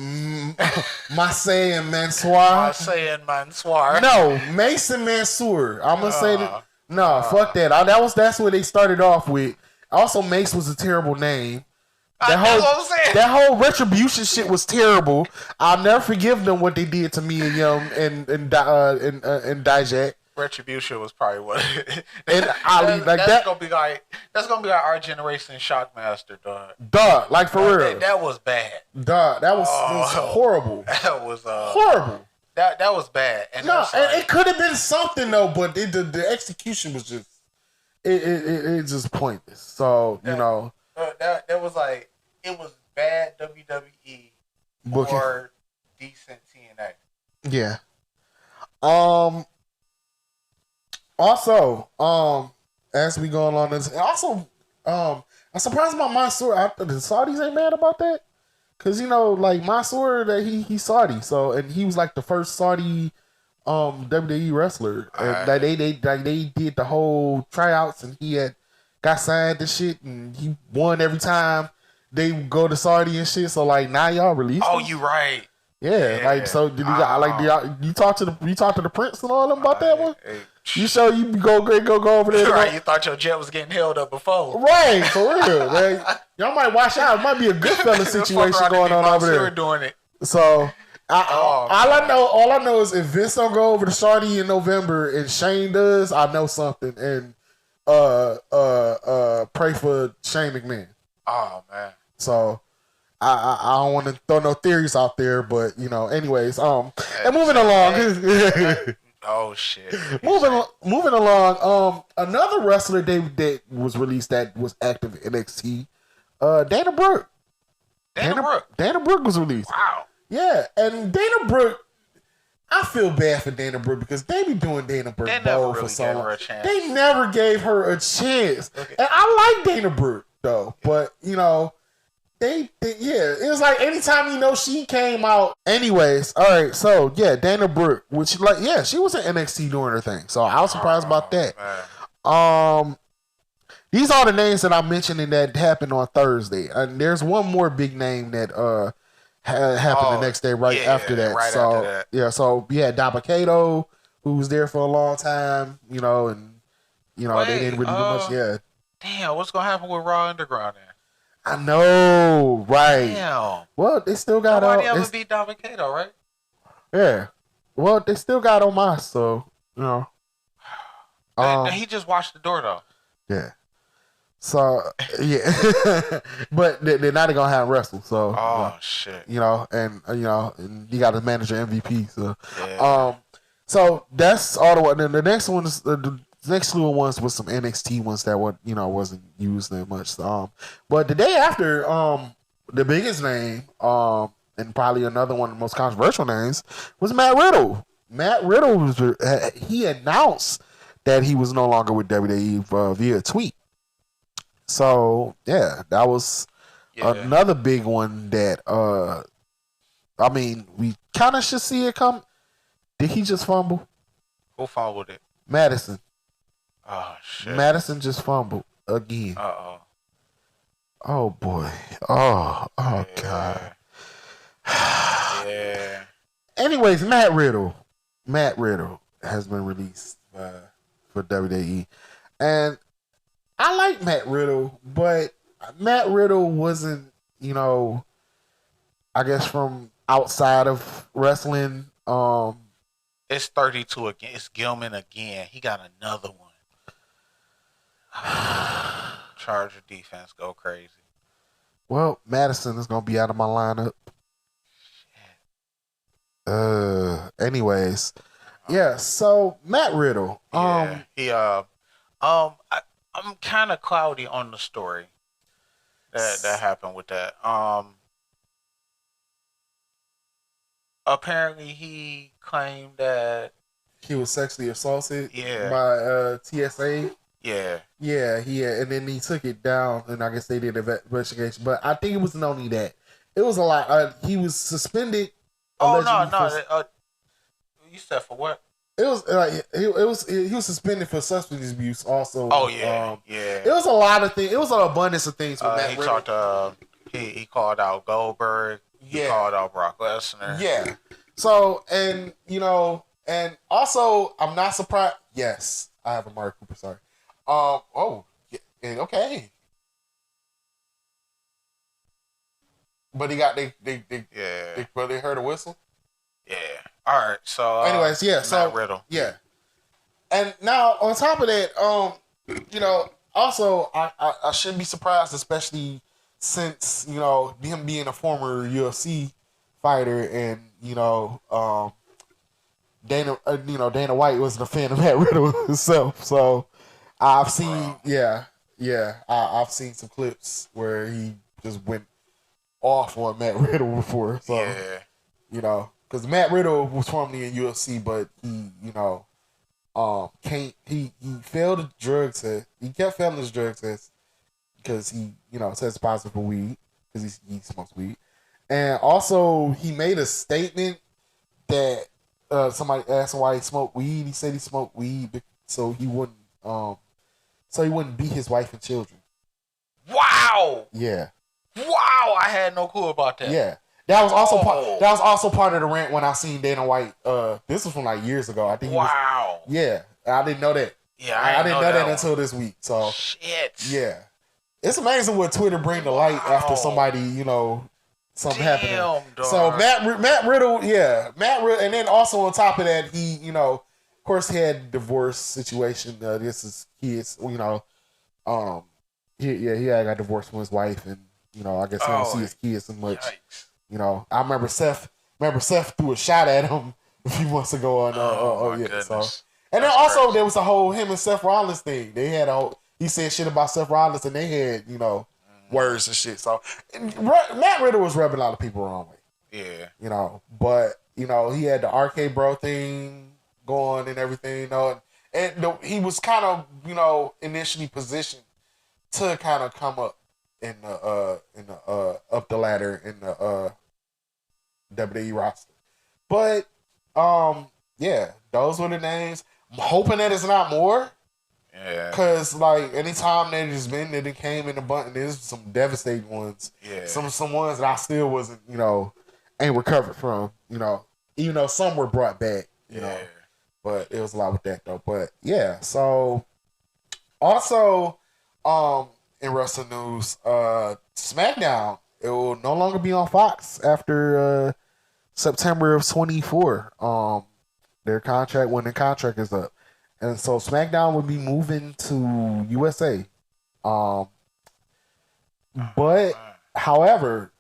B: Masay and Mansoir.
C: Masay and Mansoir.
B: No, Mason Mansoor. I'm gonna say that. No, fuck that. That's what they started off with. Also, Mace was a terrible name. That whole retribution shit was terrible. I'll never forgive them what they did to me and Young and Dijak.
C: Retribution was probably what.
B: And Ali,
C: that's gonna be like our generation Shockmaster, dog.
B: Dog, like for real.
C: That was bad.
B: Dog, that was horrible.
C: That was
B: horrible.
C: That was bad. And
B: it could have been something though, but the execution was just it just pointless. So you know.
C: That was like, it was bad WWE
B: booking.
C: Or decent TNA.
B: Yeah. Also, as we go along this, also, I'm surprised about Mansoor. The Saudis ain't mad about that, cause you know, like Mansoor, that he's Saudi, so and he was like the first Saudi WWE wrestler, and they did the whole tryouts, and he got signed and shit, and he won every time they go to Saudi and shit. So like now y'all released.
C: Oh,
B: him?
C: you right.
B: Yeah, like so. Did you got you talk to the Prince and all them about that one? You sure you go over there?
C: Right, you thought your jet was getting held up before.
B: Right, for real, man. Y'all might watch out. It might be a Goodfellas situation going on over there.
C: Doing it.
B: So all I know is if Vince don't go over to Saudi in November and Shane does, I know something. And pray for Shane McMahon.
C: Oh man.
B: So I don't want to throw no theories out there, but you know, anyways, and moving along.
C: Oh shit.
B: Moving along. Another wrestler that was released that was active in NXT, Dana Brooke. Dana Brooke was released.
C: Wow.
B: Yeah, and Dana Brooke, I feel bad for Dana Brooke because they be doing Dana Brooke for so long. They never gave her a chance. Okay. And I like Dana Brooke though, but you know, they it was like anytime you know she came out. Anyways, all right, so yeah, Dana Brooke, which she was in NXT doing her thing, so I was surprised about that. Man. These are the names that I'm mentioning that happened on Thursday, and there's one more big name that happened the next day after that. After that. Yeah, so we had Dabba-Kato, who was there for a long time, you know, and you know they didn't really do much. Yeah.
C: Damn, what's gonna happen with Raw Underground then?
B: I know, right?
C: Damn.
B: Well, they still got
C: nobody ever beat Dabba-Kato, right?
B: Yeah. Well, they still got Omos, so you know.
C: He just watched the door though.
B: Yeah. So yeah, but they're not gonna have wrestle. So
C: shit.
B: You know, and and you got to manage your MVP. So so that's all the one. Then the next one is the next slew of ones was some NXT ones that wasn't used that much. But the day after, the biggest name, and probably another one of the most controversial names was Matt Riddle. Matt Riddle he announced that he was no longer with WWE via tweet. So yeah, that was another big one that I mean, we kind of should see it come. Did he just fumble?
C: Who fumbled it?
B: Madison.
C: Oh shit!
B: Madison just fumbled again. Oh boy. Oh god.
C: Yeah.
B: Anyways, Matt Riddle has been released for WWE, and I like Matt Riddle, but Matt Riddle wasn't, you know, I guess from outside of wrestling.
C: It's 32 again. It's Gilman again. He got another one. Charger defense go crazy.
B: Well, Madison is gonna be out of my lineup. Anyways, yeah. So Matt Riddle.
C: I'm I'm kind of cloudy on the story that happened with that. Apparently he claimed that
B: he was sexually assaulted
C: Yeah.
B: by TSA.
C: yeah,
B: And then he took it down, and I guess they did an investigation. But I think it wasn't only that; it was a lot. He was suspended.
C: Oh
B: allegedly
C: no. You said for what?
B: It was like he was suspended for substance abuse. Also,
C: Oh yeah, yeah.
B: It was a lot of things. It was an abundance of things. With Matt
C: He
B: Riddle.
C: talked. He called out Goldberg. He called out Brock Lesnar.
B: Yeah. So and also I'm not surprised. Yes, I have a Mark Cooper. Sorry. Oh. Yeah, okay. But he got they heard a whistle.
C: Yeah. All right. So.
B: Anyways, yeah.
C: Matt Riddle.
B: Yeah. And now on top of that, also I shouldn't be surprised, especially since him being a former UFC fighter, and Dana White wasn't a fan of Matt Riddle himself. So I've seen I've seen some clips where he just went off on Matt Riddle before. So because Matt Riddle was formerly in UFC, but he he failed a drug test. He kept failing his drug test because he tested positive for weed because he smokes weed, and also he made a statement that somebody asked him why he smoked weed. He said he smoked weed so he wouldn't beat his wife and children.
C: Wow.
B: Yeah.
C: Wow, I had no clue about that.
B: Yeah. That was also part of the rant when I seen Dana White. This was from like years ago. I think.
C: Wow.
B: I didn't know that.
C: Yeah,
B: I didn't know that until this week. So
C: shit.
B: Yeah, it's amazing what Twitter bring to light after somebody something happening.
C: Dog.
B: So Matt Riddle, and then also on top of that, he of course he had a divorce situation. This is kids, he had got divorced from his wife, and I guess he don't see his kids so much.
C: Yikes.
B: I remember Seth threw a shot at him a few months ago on
C: goodness.
B: So. And then also there was a whole him and Seth Rollins thing. They had he said shit about Seth Rollins, and they had words and shit. So Matt Riddle was rubbing a lot of people the wrong way.
C: Yeah.
B: But he had the RK Bro thing going and everything. And he was kind of initially positioned to kind of come up in the up the ladder in the WWE roster. But those were the names. I'm hoping that it's not more.
C: Yeah.
B: Cause like anytime they came in the button, there's some devastating ones.
C: Yeah.
B: Some ones that I still wasn't, ain't recovered from, even though some were brought back, you know. But it was a lot with that though. But yeah, so also in wrestling news, SmackDown, it will no longer be on Fox after September of 2024. Their contract is up. And so SmackDown will be moving to USA. But however,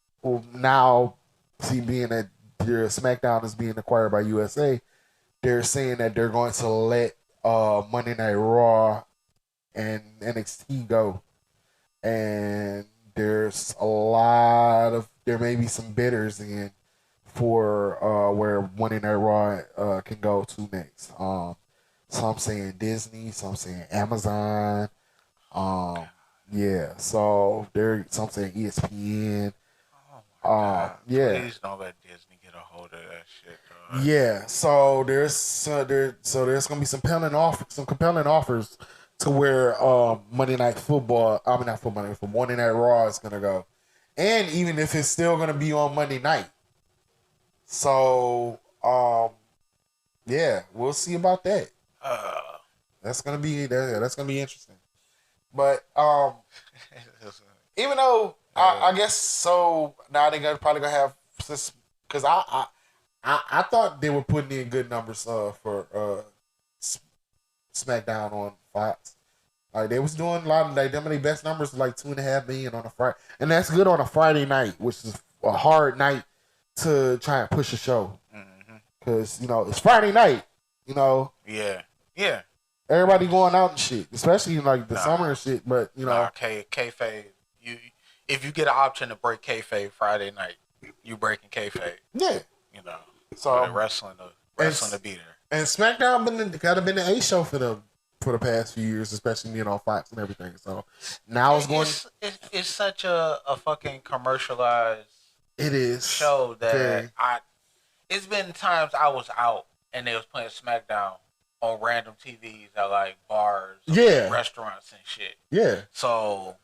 B: now being that their SmackDown is being acquired by USA, they're saying that they're going to let Monday Night Raw and NXT go. And there may be some bidders in for where Monday Night Raw can go to next. Some saying Disney, some saying Amazon. So some saying ESPN.
C: Oh my God.
B: Yeah.
C: Please don't let Disney get a hold of that shit, dog.
B: Yeah. So there's gonna be some compelling offers to where Monday Night Football. I mean not football, for Monday Night Raw is gonna go, and even if it's still gonna be on Monday night. So we'll see about that. That's gonna be interesting. But even though I guess so, now they're probably gonna have, because I thought they were putting in good numbers for SmackDown on Fox. Like they was doing a lot of them of their best numbers, like 2.5 million on a Friday, and that's good on a Friday night, which is a hard night to try and push a show, because it's Friday night,
C: Yeah.
B: Everybody going out and shit, especially in like the summer and shit. But you know,
C: kayfabe. If you get an option to break kayfabe Friday night, you breaking kayfabe.
B: Yeah.
C: You know,
B: So
C: wrestling to be there.
B: And SmackDown gotta been the A show for the past few years, especially being on Fox and everything. So now
C: it's such a fucking commercialized.
B: It is
C: show that it's been times I was out and they was playing SmackDown on random TVs at like bars, restaurants and shit.
B: Yeah.
C: So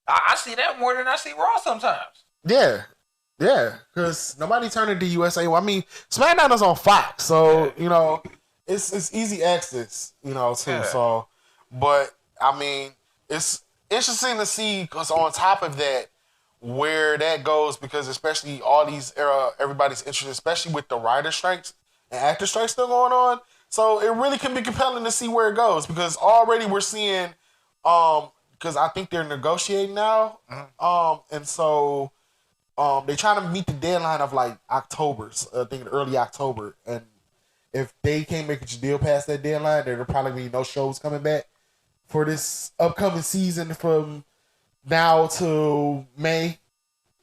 C: I see that more than I see Raw sometimes.
B: Yeah. Yeah, because nobody turning to USA. Well, I mean, SmackDown is on Fox, so you know it's easy access, you know, too. Yeah. So, but I mean, it's interesting to see because on top of that, where that goes, because especially all these everybody's interested, especially with the writer strikes and actor strikes still going on. So it really can be compelling to see where it goes because already we're seeing, because I think they're negotiating now, and so. They trying to meet the deadline of like October, I think early October, and if they can't make a deal past that deadline, there'll probably be no shows coming back for this upcoming season from now to May.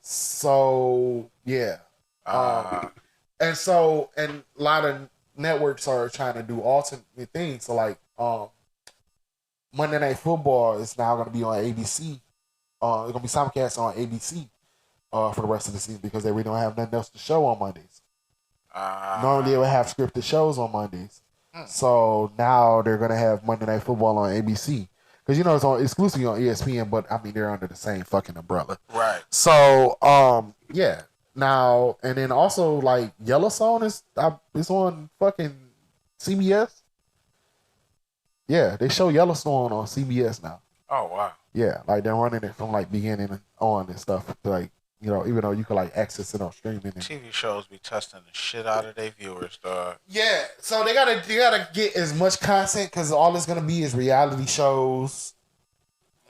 B: So yeah, and a lot of networks are trying to do alternate things. So like Monday Night Football is now going to be on ABC. It's going to be simulcast on ABC. For the rest of the season because they really don't have nothing else to show on Mondays. Normally they would have scripted shows on Mondays. So now they're going to have Monday Night Football on ABC. Because, you know, it's exclusively on ESPN, but, I mean, they're under the same fucking umbrella.
C: Right.
B: So, yeah. Now, and then also, like, Yellowstone is on fucking CBS. Yeah, they show Yellowstone on CBS now.
C: Oh, wow.
B: Yeah, like, they're running it from, like, beginning on and stuff. Like, you know, even though you can like access it on streaming. And
C: TV shows be testing the shit out of their viewers, dog.
B: Yeah, so they gotta get as much content because all it's gonna be is reality shows,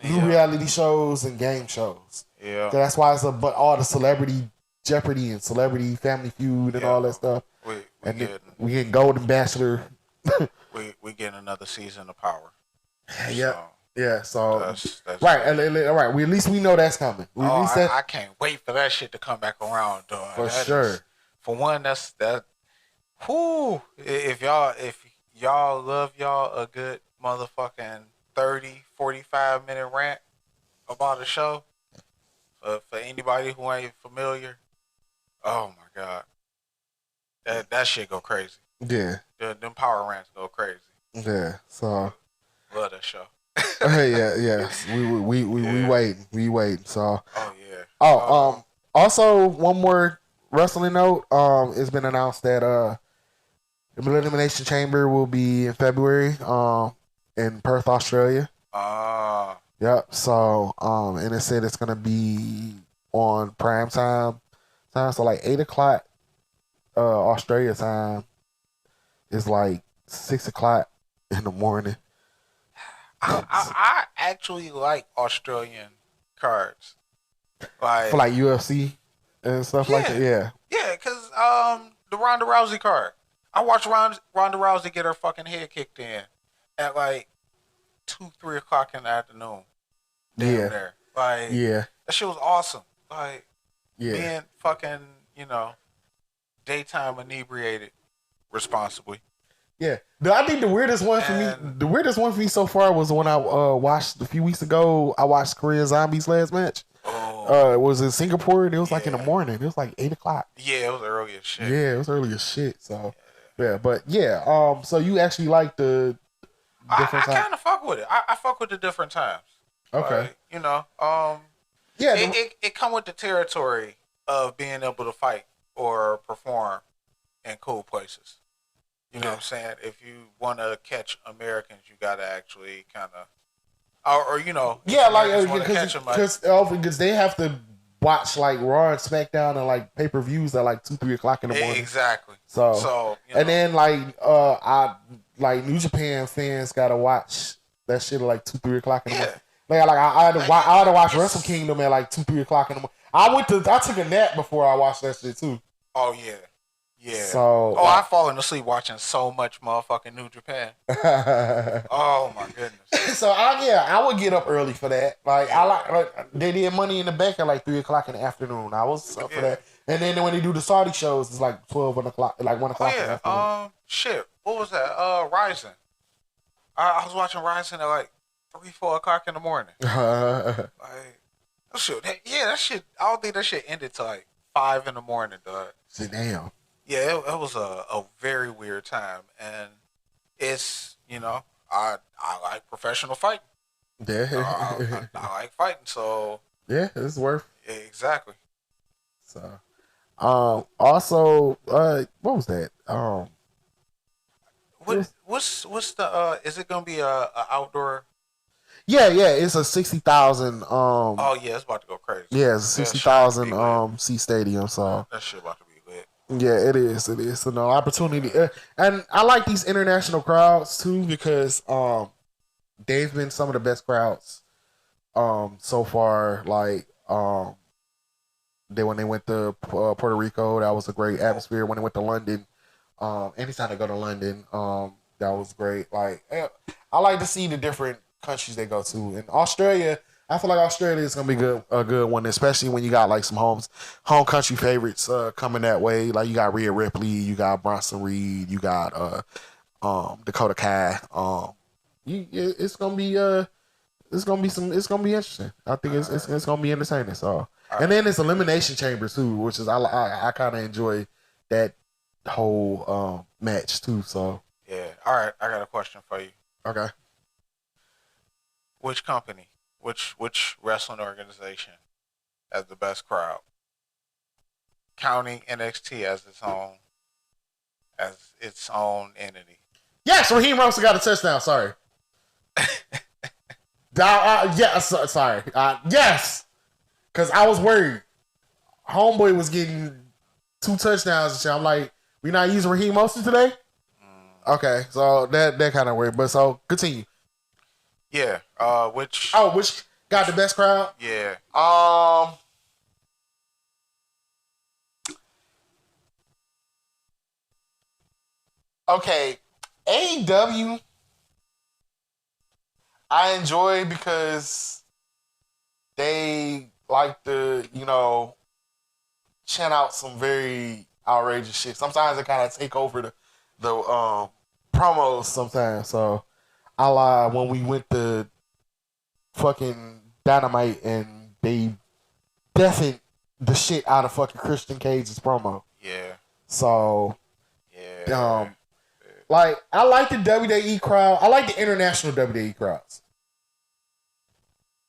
B: new reality shows, and game shows.
C: Yeah,
B: so that's why but all the Celebrity Jeopardy and Celebrity Family Feud and all that stuff. We get Golden Bachelor.
C: we get another season of Power.
B: Yeah.
C: So.
B: Yeah, so
C: that's
B: right, all right. At least we know that's coming.
C: I can't wait for that shit to come back around, dog.
B: For sure.
C: For one, that's that. Whoo! If y'all love y'all a good motherfucking 30, 45-minute rant about a show, for anybody who ain't familiar, oh my god, that shit go crazy.
B: Yeah.
C: Them power rants go crazy.
B: Yeah. So
C: love that show.
B: yeah. We waiting. So.
C: Oh yeah.
B: Also one more wrestling note. It's been announced that the Elimination Chamber will be in February. In Perth, Australia. Yep. So and it said it's gonna be on prime time. So like 8:00 Australia time is like 6:00 in the morning.
C: I actually like Australian cards, like
B: for like UFC and stuff like that. Yeah,
C: because the Ronda Rousey card, I watched Ronda Rousey get her fucking head kicked in at like 2-3 o'clock in the afternoon. There, like that shit was awesome. Like being fucking daytime inebriated responsibly.
B: Yeah, I think the weirdest one for me so far was when I watched a few weeks ago. I watched Korea Zombies last match. It was in Singapore and it was like in the morning. It was like 8:00.
C: Yeah, it was early as shit.
B: Yeah, it was early as shit. So so you actually like the different times?
C: I kind of fuck with it. I fuck with the different times.
B: Okay,
C: it come with the territory of being able to fight or perform in cool places. You know what I'm saying? If you want to catch Americans, you got to actually kind of,
B: because they have to watch like Raw and SmackDown and like pay-per-views at like 2-3 o'clock in the morning.
C: Exactly.
B: So and then like New Japan fans got to watch that shit at like 2-3 o'clock in the morning. I had to watch Wrestle Kingdom at like 2-3 o'clock in the morning. I took a nap before I watched that shit too.
C: Oh yeah. Yeah.
B: So
C: I've fallen asleep watching so much motherfucking New Japan. Oh my goodness.
B: So I would get up early for that. Like I like they did Money in the Bank at like 3:00 in the afternoon. I was up for that. And then when they do the Saudi shows, it's like 12:00, like 1:00 in the afternoon.
C: Shit. What was that? Rising. I was watching Rising at like 3-4 o'clock in the morning. Like that shit. That shit. I don't think that shit ended till like 5 in the morning, dog.
B: Damn.
C: Yeah, it was a very weird time, and it's I like professional fighting.
B: Yeah.
C: I like fighting, so
B: yeah, it's worth.
C: Exactly.
B: So, also, what was that?
C: What's the is it gonna be a outdoor?
B: Yeah, it's a 60,000.
C: Oh yeah, it's about to go crazy.
B: Yeah, it's a 60,000 seat stadium. So
C: that shit about to be lit.
B: Yeah, it is. So no opportunity, and I like these international crowds too because they've been some of the best crowds so far. Like when they went to Puerto Rico, that was a great atmosphere. When they went to London, anytime they go to London, that was great. Like I like to see the different countries they go to. In Australia, I feel like Australia is gonna be a good one, especially when you got like some home country favorites coming that way. Like you got Rhea Ripley, you got Bronson Reed, you got Dakota Kai. It's gonna be interesting. I think it's gonna be entertaining. So and then it's elimination chamber too, which is I kind of enjoy that whole match too. So
C: yeah. All right, I got a question for you.
B: Okay.
C: Which company? Which wrestling organization has the best crowd? Counting NXT as its own entity.
B: Yes, Raheem Russell got a touchdown. Sorry. Sorry. Yes, because I was worried. Homeboy was getting 2 touchdowns and shit. I'm like, we not using Raheem Mostert today? Okay, so that kind of weird. But so continue.
C: Yeah. Which
B: got the best crowd?
C: Yeah.
B: Okay. AEW I enjoy because they like to, chant out some very outrageous shit. Sometimes they kind of take over the promos sometimes. So I lied when we went to fucking Dynamite and they deafened the shit out of fucking Christian Cage's promo.
C: Yeah.
B: So
C: yeah.
B: Like I like the WWE crowd. I like the international WWE crowds.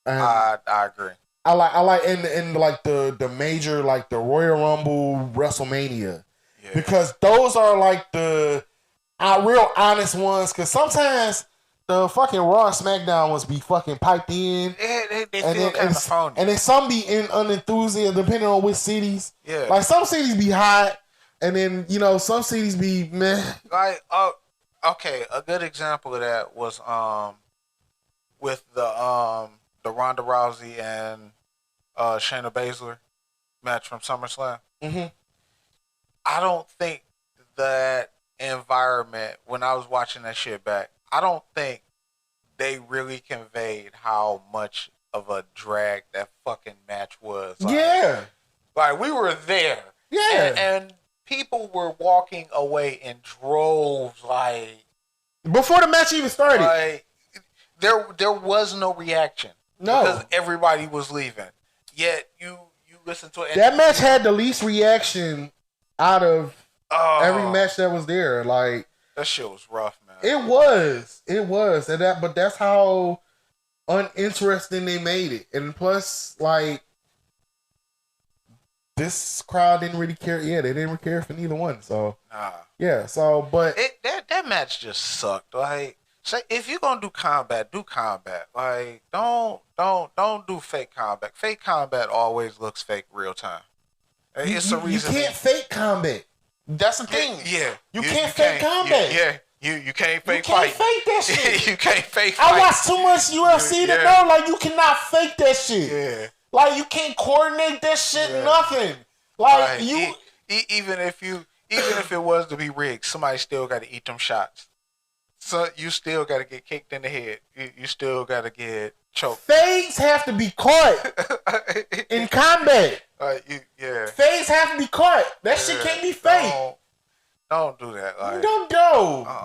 B: And
C: I agree.
B: I like in like the major like the Royal Rumble, WrestleMania, because those are like the real honest ones. Because sometimes the fucking Raw and SmackDown ones be fucking piped in.
C: They feel kind of phony.
B: And then some be unenthusiastic depending on which cities.
C: Yeah.
B: Like some cities be hot, and then some cities be meh.
C: Like okay, a good example of that was with the Ronda Rousey and Shayna Baszler match from SummerSlam.
B: Mm-hmm.
C: I don't think that environment, when I was watching that shit back, I don't think they really conveyed how much of a drag that fucking match was. Like we were there.
B: Yeah.
C: And people were walking away in droves, like
B: before the match even started.
C: Like there was no reaction.
B: No,
C: because everybody was leaving. Yet you listen to it.
B: That match had the least reaction out of every match that was there. Like
C: that shit was rough, man.
B: It was, but that's how uninteresting they made it. And plus, like this crowd didn't really care. Yeah, they didn't really care for neither one. So yeah. So, but
C: that match just sucked. Like. Say if you're gonna do combat, do combat. Like don't do fake combat. Fake combat always looks fake real time. It's a reason
B: you can't fake combat. That's the thing.
C: Yeah,
B: you can't fake combat.
C: You can't fake
B: fight. You can't
C: fight.
B: fake that shit.
C: You can't fake fight.
B: I watch too much UFC to know like you cannot fake that shit.
C: Yeah. Like
B: you can't coordinate that shit. Nothing. Like you.
C: Even if even if it was to be rigged, somebody still got to eat them shots. So you still got to get kicked in the head. You still got to get choked.
B: Fades have to be caught in combat.
C: Yeah.
B: Fades have to be caught. That shit can't be fake.
C: Don't do that. Like,
B: Don't.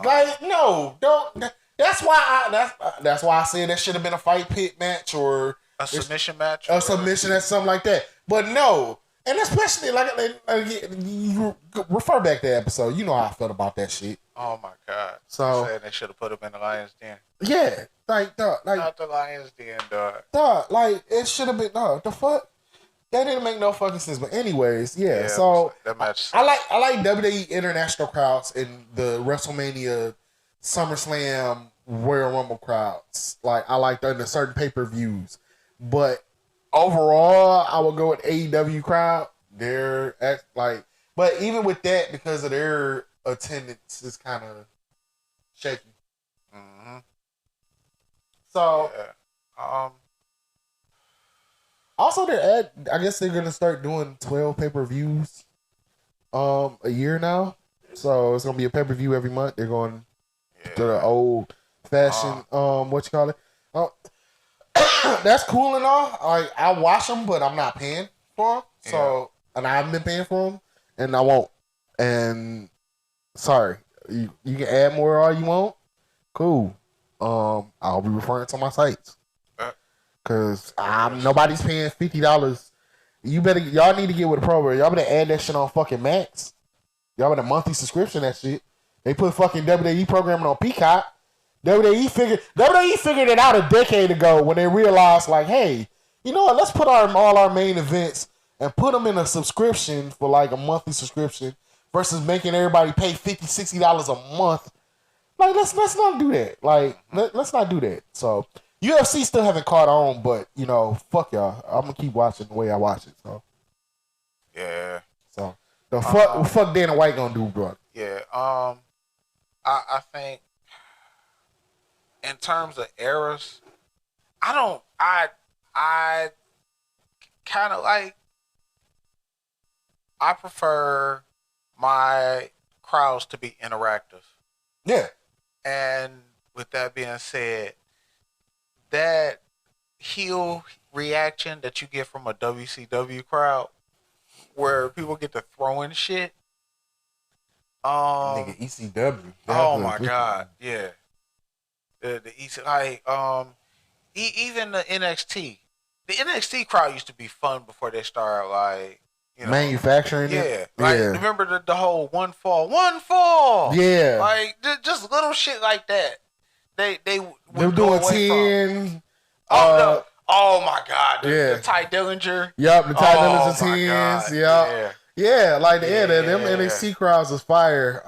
B: Like, no, don't. That's why that's why I said that should have been a fight pit match or
C: a submission match.
B: A submission or something like that. But no. And especially, like you refer back to the episode. You know how I felt about that shit.
C: Oh, my God.
B: So
C: they should have put him in the Lion's Den.
B: Yeah. Like,
C: not the Lion's Den, dog.
B: Like, it should have been, the fuck? That didn't make no fucking sense. But anyways, yeah. So
C: that match.
B: I like WWE international crowds and the WrestleMania, SummerSlam, Royal Rumble crowds. Like, I like them in certain pay-per-views. But overall, I would go with AEW crowd. But even with that, because of their attendance, is kind of shaky.
C: Mm-hmm.
B: So, also I guess they're gonna start doing 12 pay-per-views, a year now. So it's gonna be a pay-per-view every month. They're going to the old fashioned, what you call it? That's cool and all. I watch them, but I'm not paying for them. So, and I haven't been paying for them, and I won't. And sorry, you can add more all you want. Cool. I'll be referring to my sites because nobody's paying $50. Y'all need to get with the program. Y'all better add that shit on fucking Max. Y'all better monthly subscription that shit. They put fucking WWE programming on Peacock. WWE figured it out a decade ago when they realized, like, hey, you know what? Let's put all our main events and put them in a subscription for like a monthly subscription versus making everybody pay $50, $60 a month. Like, let's not do that. Like, let's not do that. So UFC still haven't caught on, but fuck y'all. I'm gonna keep watching the way I watch it. So
C: yeah.
B: So the fuck Dana White gonna do, bro?
C: Yeah. I think. In terms of eras, I kind of like, I prefer my crowds to be interactive.
B: Yeah.
C: And with that being said, that heel reaction that you get from a WCW crowd where people get to throw in shit.
B: Nigga, ECW.
C: Oh my God. Yeah. The even the NXT. The NXT crowd used to be fun before they started
B: manufacturing
C: it. Remember the whole one fall.
B: Yeah.
C: Like just little shit like that. They
B: were doing 10.
C: Oh my God. The Ty Dillinger.
B: Yep, the Ty Dillinger 10s. Yep. Yeah, like them NXT crowds was fire.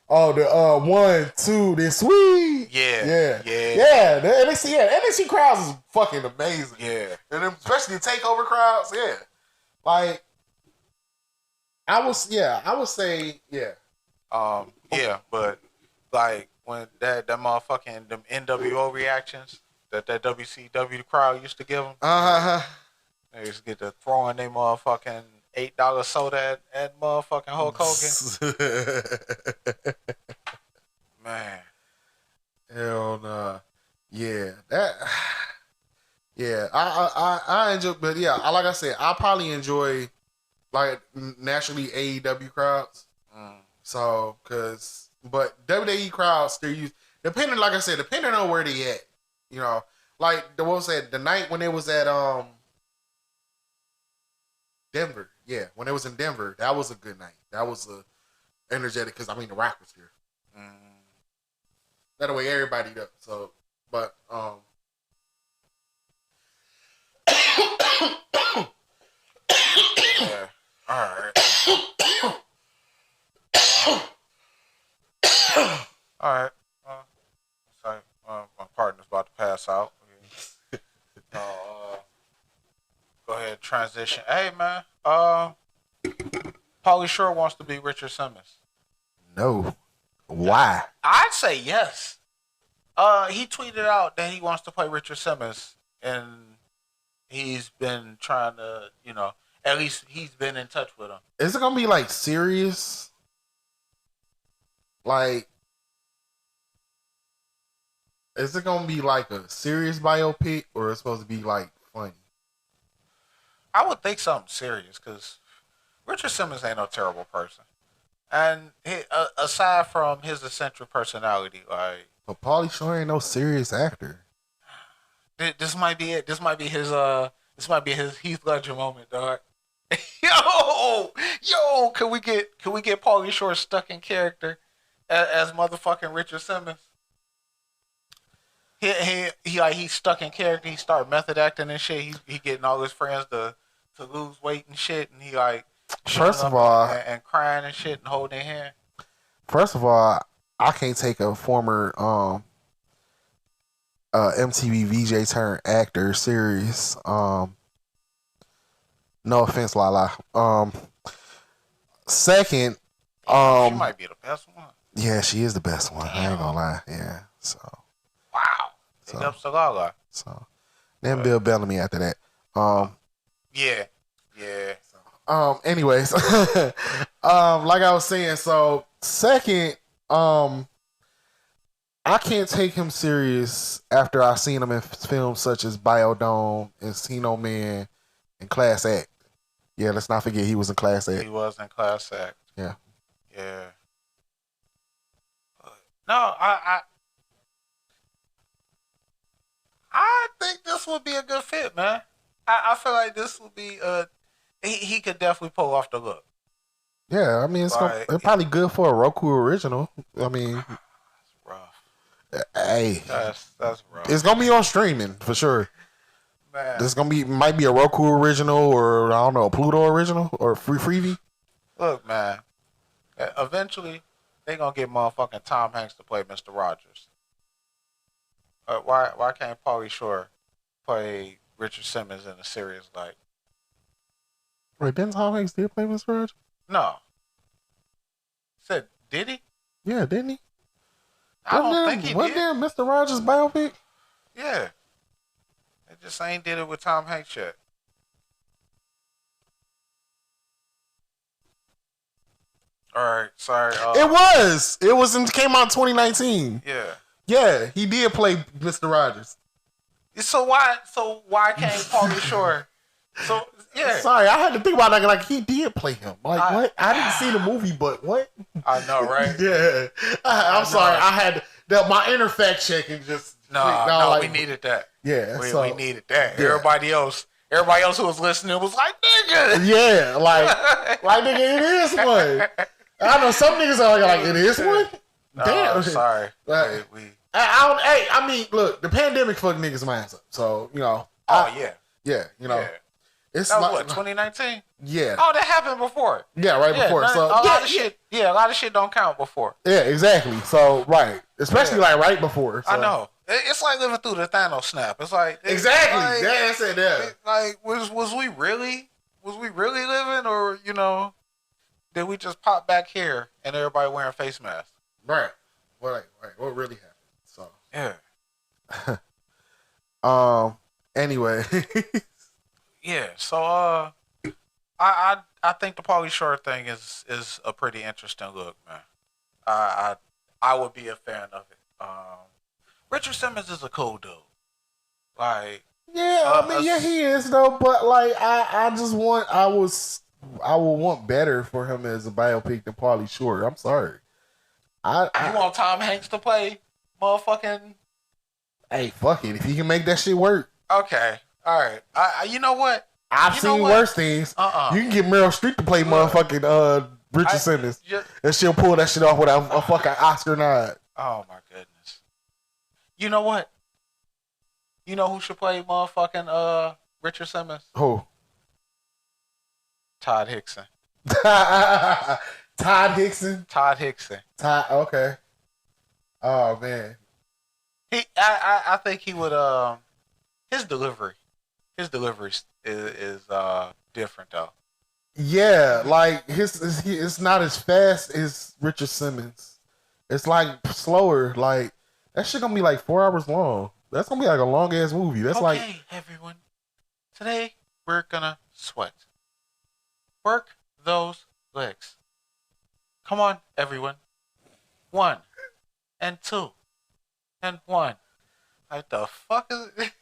B: The 1, 2, then sweet.
C: Yeah.
B: The NXT crowds is fucking amazing.
C: Yeah.
B: And then especially the takeover crowds, yeah. Like I would say, yeah.
C: But like when that motherfucking them NWO reactions that WCW crowd used to give them. They used to get to throwing their motherfucking $8 soda at motherfucking Hulk Hogan. Man.
B: Hell nah. Yeah. I enjoy, but yeah, like I said, I probably enjoy like naturally AEW crowds. So, but WWE crowds still use, depending on where they at, like the night when it was at Denver. Yeah, when it was in Denver, that was a good night. That was energetic because the Rock was here. That way everybody up. So, but
C: yeah. All right. All right. Sorry, my partner's about to pass out. Go ahead, transition. Hey, man. Pauly Shore wants to be Richard Simmons.
B: No. Why?
C: I'd say yes. He tweeted out that he wants to play Richard Simmons, and he's been trying to, At least he's been in touch with him.
B: Is it gonna be like serious? Like, is it gonna be like a serious biopic, or it's supposed to be like funny?
C: I would think something serious because Richard Simmons ain't no terrible person, and aside from his eccentric personality, like,
B: But Pauly Shore ain't no serious actor.
C: this might be it. This might be his Heath Ledger moment, dog. yo, can we get Pauly Shore stuck in character as motherfucking Richard Simmons? He's stuck in character. He started method acting and shit. He getting all his friends to lose weight and shit, and he like
B: First of all,
C: and crying and shit and holding their hand.
B: First of all, I can't take a former MTV VJ turned actor serious. No offense, Lala. Second,
C: she might be the best one.
B: Yeah, she is the best one.
C: Damn.
B: I ain't gonna lie. Yeah. So.
C: Wow. Big ups to Lala.
B: So. Then Bill Bellamy after that.
C: Yeah.
B: Anyways, like I was saying, so second, I can't take him serious after I seen him in films such as Biodome, Encino Man, and Class Act. Yeah, let's not forget he was in Class Act.
C: He was in Class Act.
B: Yeah.
C: No, I think this would be a good fit, man. I feel like this would be he could definitely pull off the look.
B: Yeah, I mean it's probably good for a Roku original. I mean,
C: that's rough.
B: Hey,
C: that's rough.
B: It's gonna be on streaming for sure.
C: Man,
B: this might be a Roku original, or I don't know, a Pluto original, or freebie.
C: Look, man. Eventually, they gonna get motherfucking Tom Hanks to play Mr. Rogers. Why can't Pauly Shore play Richard Simmons in a series like?
B: Wait, didn't Tom Hanks did play Mr. Rogers?
C: No. Said, did he?
B: Yeah, didn't he?
C: I don't think he did.
B: Wasn't there Mr. Rogers biopic?
C: Yeah. They just ain't did it with Tom Hanks yet. All right, sorry.
B: It came out in 2019.
C: Yeah.
B: Yeah, he did play Mr. Rogers.
C: So why can't Pauly Shore? So yeah.
B: Sorry, I had to think about that. Like he did play him. Like what? I didn't see the movie, but what?
C: I know, right?
B: Yeah. I'm sorry. I had my inner fact checking just.
C: No, we needed that.
B: Yeah,
C: we needed that. Yeah. Everybody else who was listening was like, nigga.
B: Yeah, like nigga, it is one. I know some niggas are like it is one.
C: No,
B: damn.
C: Sorry.
B: I mean, look, the pandemic fucked niggas' minds up. So you know.
C: Yeah,
B: you know.
C: Yeah.
B: It's
C: that was what, 2019?
B: Yeah.
C: Oh, that happened before.
B: Yeah, right before.
C: A lot of shit don't count before.
B: Yeah, exactly. So right, especially like right before. So.
C: I know. It's like living through the Thanos snap. It's like
B: exactly.
C: Like,
B: that's it. Yeah.
C: Like was we really living, or did we just pop back here and everybody wearing face masks?
B: Right. What really happened? So
C: yeah.
B: Anyway.
C: Yeah. So I think the Pauly Shore thing is a pretty interesting look, man. I would be a fan of it. Richard Simmons is a cool dude. Like
B: yeah, he is though. But like I would want better for him as a biopic than Pauly Shore. I'm sorry.
C: You want Tom Hanks to play motherfucking?
B: Hey, fuck it. If you can make that shit work.
C: Okay. All right. You know what?
B: I've seen worse things. You can get Meryl Streep to play motherfucking Richard Simmons, and she'll pull that shit off with a fucking Oscar nod.
C: Oh my goodness. You know what? You know who should play motherfucking Richard Simmons?
B: Who?
C: Todd Hickson.
B: Todd Hickson. Okay. Oh man.
C: I think he would. His delivery is different though.
B: Yeah, like it's not as fast as Richard Simmons. It's like slower. Like that shit gonna be like 4 hours long. That's gonna be like a long ass movie. That's
C: okay, everyone. Today we're gonna sweat. Work those legs. Come on, everyone. 1 and 2 and 1. Like the fuck is it?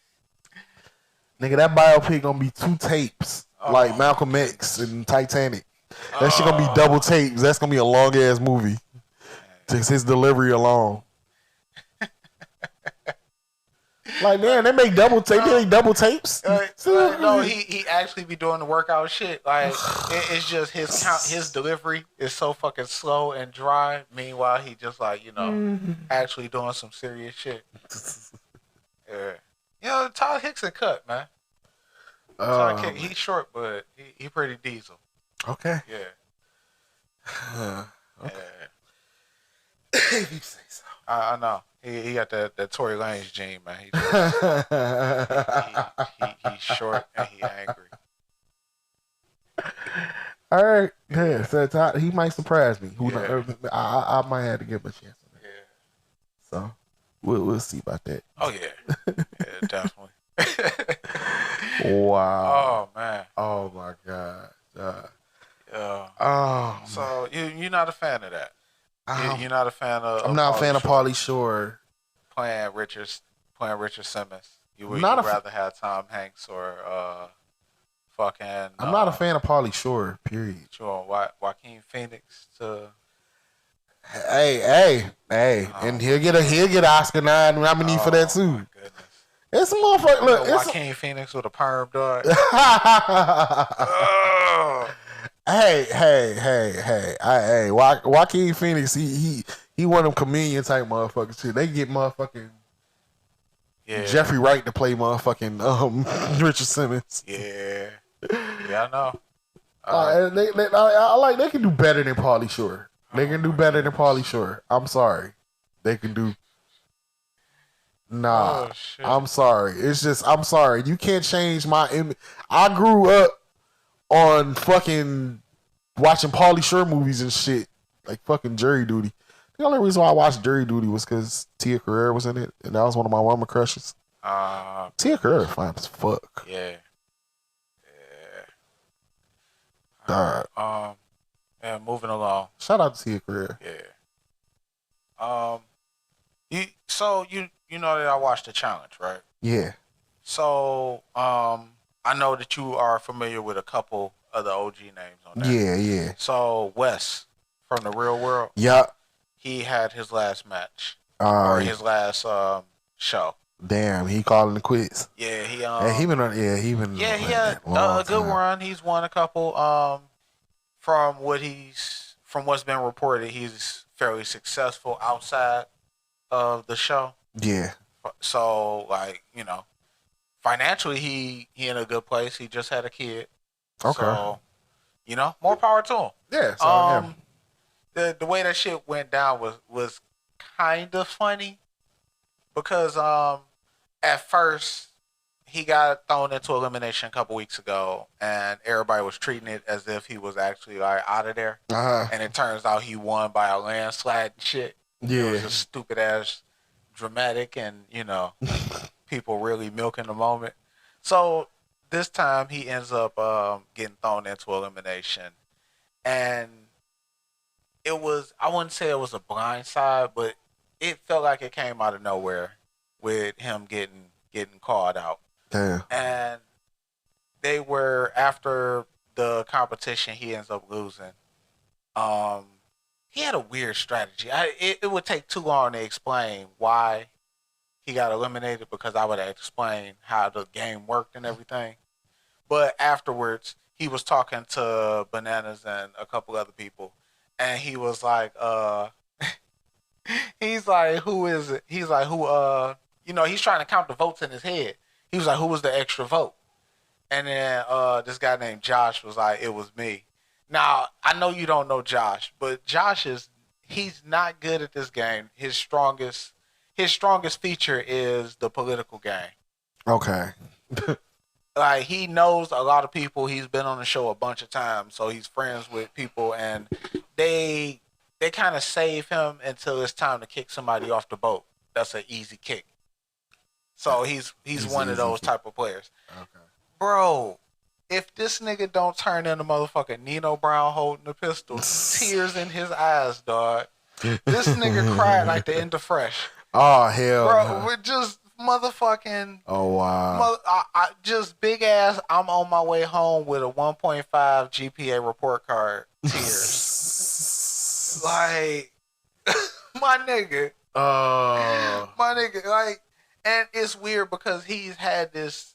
B: Nigga, that biopic gonna be 2 tapes. Like Malcolm X and Titanic. That shit gonna be double tapes. That's gonna be a long ass movie. Just his delivery alone. Like, man, they make double tape. They make double tapes.
C: No, he actually be doing the workout shit. Like, it's just his delivery is so fucking slow and dry. Meanwhile, he just like, actually doing some serious shit. Yeah. Todd Hickson cut, man. He's short, but he pretty diesel.
B: Okay.
C: Yeah.
B: Okay.
C: If you say so. I know. He got that Tory Lanez gene, man. He's short and he angry.
B: All right. Yeah. So he might surprise me. I might have to give him a chance.
C: Yeah.
B: So we'll see about that.
C: Oh yeah. Yeah, definitely.
B: Wow.
C: Oh man.
B: Oh my God.
C: Yeah.
B: Oh.
C: So you're not a fan of that. You're not a fan of.
B: I'm not a fan of Pauly Shore
C: playing Richard Simmons. You would rather have Tom Hanks or fucking.
B: I'm not a fan of Pauly Shore. Period.
C: Sure. Joaquin Phoenix to.
B: Hey, and he'll get an Oscar nominee for that too.
C: My goodness.
B: It's a motherfucker. Look,
C: Joaquin Phoenix with a perm dog.
B: Hey, Joaquin Phoenix, he one of them comedian type motherfuckers too. They get motherfucking Jeffrey Wright to play motherfucking Richard Simmons.
C: Yeah, I know.
B: They can do better than Pauly Shore. They can do better than Pauly Shore. I'm sorry, they can do. Nah, I'm sorry. It's just I'm sorry. You can't change my image. I grew up on fucking watching Pauly Shore movies and shit, like fucking Jury Duty. The only reason why I watched Jury Duty was because Tia Carrere was in it, and that was one of my mama crushes. Tia Carrere fine as fuck.
C: Yeah. And moving along.
B: Shout out to Tia Carrere.
C: Yeah. You know that I watched the challenge, right?
B: Yeah.
C: So I know that you are familiar with a couple of the OG names on that.
B: Yeah.
C: So Wes from the Real World.
B: Yup.
C: He had his last match or his last show.
B: Damn, he calling the quits.
C: Yeah, he
B: been
C: he had a good run. He's won a couple. From what's been reported, he's fairly successful outside of the show.
B: Yeah.
C: So financially he in a good place. He just had a kid.
B: Okay.
C: So, more power to him.
B: Yeah. So
C: the way that shit went down was kind of funny because at first he got thrown into elimination a couple weeks ago, and everybody was treating it as if he was actually like out of there. And it turns out he won by a landslide and shit.
B: Yeah.
C: It was just stupid ass dramatic, and people really milking the moment. So this time he ends up getting thrown into elimination, and it was, I wouldn't say it was a blindside, but it felt like it came out of nowhere with him getting called out.
B: Damn.
C: And they were, after the competition, he ends up losing. He had a weird strategy. It would take too long to explain why he got eliminated, because I would have explained how the game worked and everything. But afterwards, he was talking to Bananas and a couple other people, and he was like, he's like, who is it? He's like, he's trying to count the votes in his head. He was like, who was the extra vote? And then this guy named Josh was like, it was me. Now, I know you don't know Josh, but he's not good at this game. His strongest feature is the political game.
B: Okay.
C: Like, he knows a lot of people. He's been on the show a bunch of times, so he's friends with people, and they kind of save him until it's time to kick somebody off the boat. That's an easy kick. So he's one of those type of players.
B: Okay.
C: Bro, if this nigga don't turn into motherfucking Nino Brown holding the pistol, tears in his eyes, dog. This nigga cried like the end of Fresh.
B: Oh hell,
C: Bro,
B: no.
C: we're just motherfucking.
B: Oh wow.
C: I just big ass. I'm on my way home with a 1.5 GPA report card. Tears. Like, my nigga. My nigga. Like, and it's weird because he's had this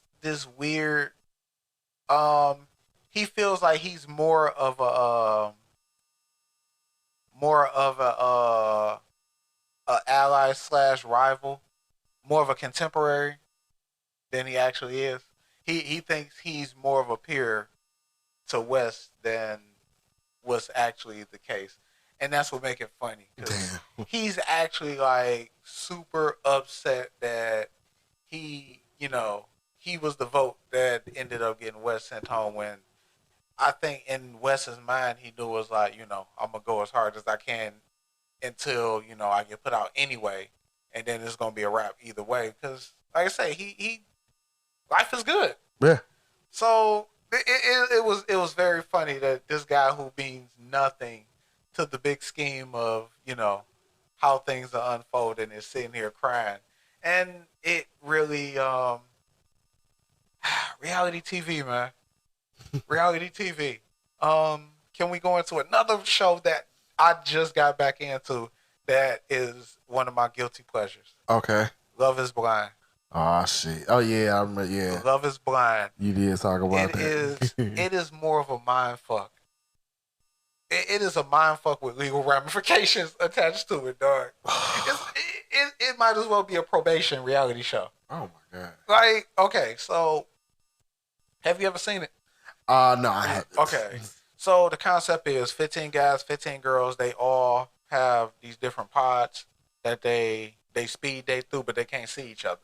C: weird. He feels like he's more of a ally / rival, more of a contemporary than he actually is. He thinks he's more of a peer to West than was actually the case, and that's what makes it funny. Cause he's actually like super upset that he was the vote that ended up getting West sent home. When I think in West's mind he knew it was like, I'm gonna go as hard as I can until I get put out anyway, and then it's gonna be a wrap either way. Because like I say, he life is good.
B: Yeah.
C: So it was very funny that this guy who means nothing to the big scheme of how things are unfolding is sitting here crying, and it really reality TV, man. Reality TV. Can we go into another show that I just got back into that is one of my guilty pleasures?
B: Okay.
C: Love is Blind.
B: Oh shit. Oh yeah, I remember. Yeah.
C: Love is Blind.
B: You did talk about that.
C: It is more of a mind fuck. It is a mind fuck with legal ramifications attached to it, dog. It might as well be a probation reality show.
B: Oh my god.
C: Like, okay, so have you ever seen it?
B: No, I haven't.
C: Okay. So the concept is 15 guys, 15 girls. They all have these different pods that they speed date through, but they can't see each other.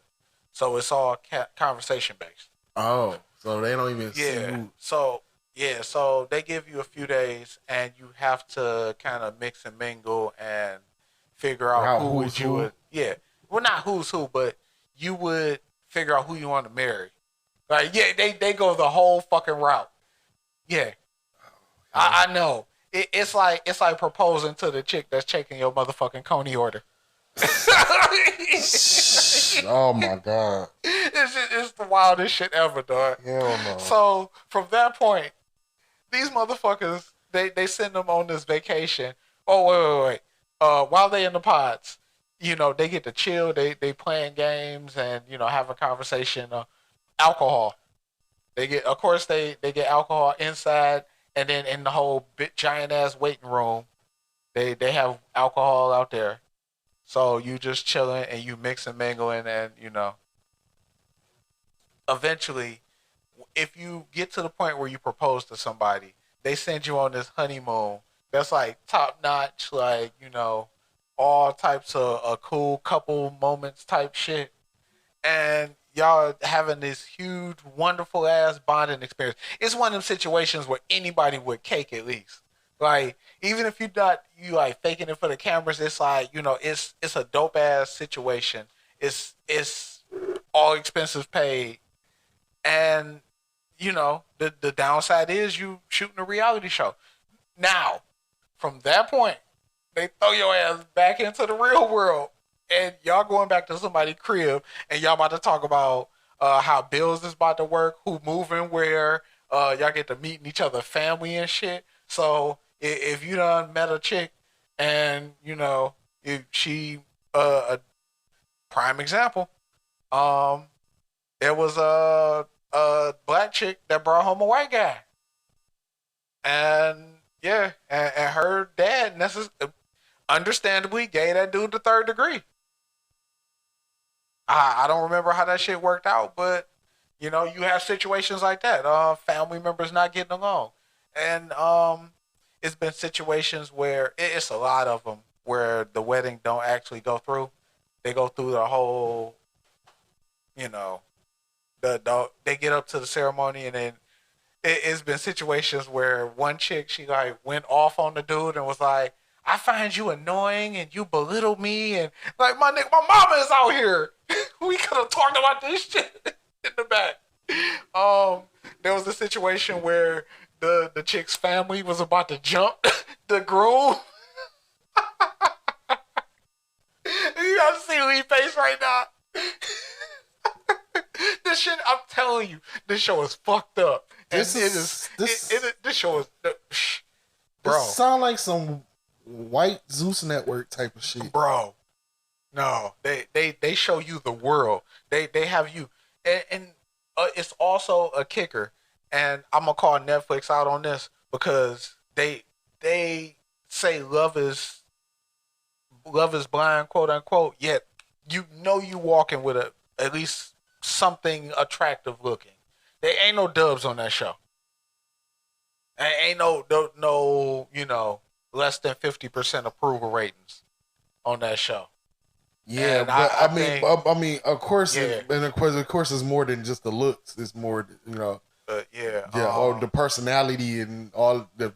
C: So it's all conversation based.
B: Oh, so they don't even see who.
C: So they give you a few days, and you have to kind of mix and mingle and figure out who you would. Yeah, well, not who's who, but you would figure out who you want to marry. Like, yeah, they go the whole fucking route. Yeah, I know. It's like proposing to the chick that's checking your motherfucking Coney order.
B: Oh my god.
C: It's the wildest shit ever, dog.
B: Hell no.
C: So from that point, these motherfuckers, they send them on this vacation. Oh wait. While they in the pods, they get to chill. They playing games and have a conversation. Alcohol. They get alcohol inside, and then in the whole giant ass waiting room, they have alcohol out there. So you just chilling and you mix and mingling, and eventually, if you get to the point where you propose to somebody, they send you on this honeymoon that's like top notch, like all types of cool couple moments type shit, and y'all having this huge, wonderful ass bonding experience. It's one of them situations where anybody would cake at least. Like, even if you like faking it for the cameras, it's like, it's a dope ass situation. It's all expenses paid. And, the downside is you shooting a reality show. Now, from that point, they throw your ass back into the real world. And y'all going back to somebody's crib, and y'all about to talk about how bills is about to work, who moving where, y'all get to meeting each other's family and shit. So if you done met a chick and, if she, a prime example, there was a black chick that brought home a white guy. And yeah, and her dad understandably gave that dude the 3rd degree. I don't remember how that shit worked out, but you have situations like that. Family members not getting along, and it's been situations where it's a lot of them where the wedding don't actually go through. They go through the whole, they get up to the ceremony, and then it's been situations where one chick, she like went off on the dude and was like, I find you annoying and you belittle me, and like, my mama is out here. We could have talked about this shit in the back. there was a situation where the chick's family was about to jump the groom. You gotta see Lee's face right now. This shit, I'm telling you, this show is fucked up. And this show is, bro.
B: This sound like some white Zeus Network type of shit,
C: bro. No, they show you the world. They have you, and it's also a kicker. And I'm gonna call Netflix out on this because they say love is blind, quote unquote. Yet you walking with at least something attractive looking. There ain't no dubs on that show. Ain't no less than 50% approval ratings on that show.
B: Yeah,
C: and
B: but I mean, of course,
C: yeah.
B: And of course, it's more than just the looks. It's more, the personality and all the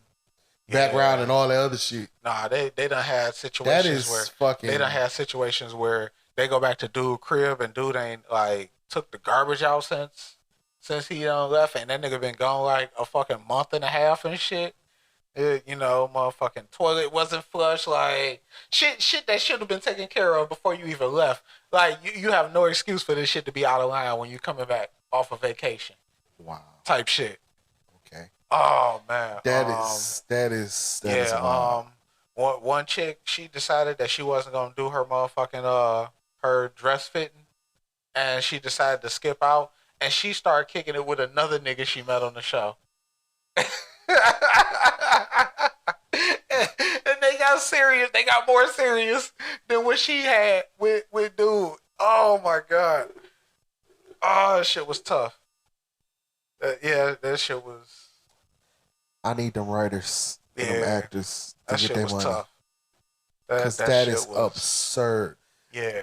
B: background and all that other shit.
C: Nah, they done had situations they done had situations where they go back to dude crib and dude ain't like took the garbage out since he done left, and that nigga been gone like a fucking month and a half and shit. Motherfucking toilet wasn't flushed, like shit that should have been taken care of before you even left. Like you have no excuse for this shit to be out of line when you coming back off of vacation.
B: Wow.
C: Type shit.
B: Okay.
C: Oh man.
B: That is wild.
C: One chick, she decided that she wasn't gonna do her motherfucking her dress fitting, and she decided to skip out, and she started kicking it with another nigga she met on the show. And they got serious. They got more serious than what she had with dude. Oh my god. Oh, that shit was tough. That shit was.
B: I need them writers, them actors to
C: that
B: get
C: shit
B: their
C: was
B: money.
C: Tough.
B: Because that is absurd.
C: Yeah.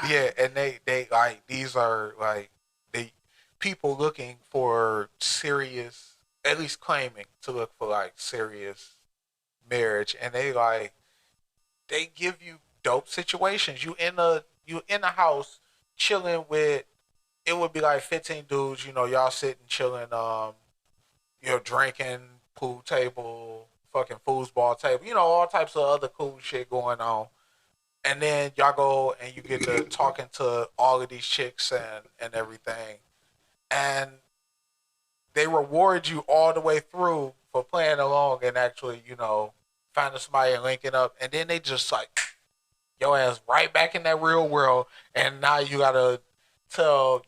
B: Yeah,
C: and they like these are like the people looking for serious, at least claiming to look for like serious marriage, and they give you dope situations. You in a house chilling with, it would be like 15 dudes, y'all sitting chilling, drinking, pool table, fucking foosball table, all types of other cool shit going on. And then y'all go and you get to talking to all of these chicks and everything. And they reward you all the way through for playing along and actually, finding somebody and linking up. And then they just like, your ass right back in that real world. And now you got to tell,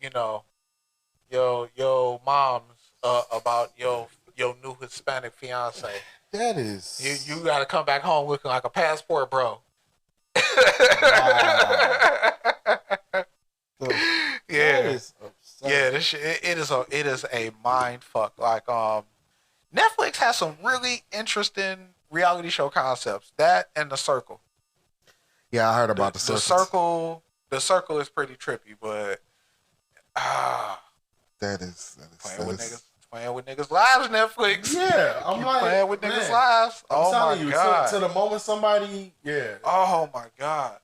C: your moms about your new Hispanic fiance.
B: That is...
C: You got to come back home looking like a passport bro.
B: Wow.
C: This shit, it is a mind fuck. Like Netflix has some really interesting reality show concepts. That and The Circle.
B: Yeah, I heard about The Circle.
C: The Circle is pretty trippy, but
B: that is
C: playing with niggas' lives. Netflix.
B: Yeah, I'm like
C: playing with niggas' lives.
B: I'm telling you, God. To the moment somebody,
C: Oh my God.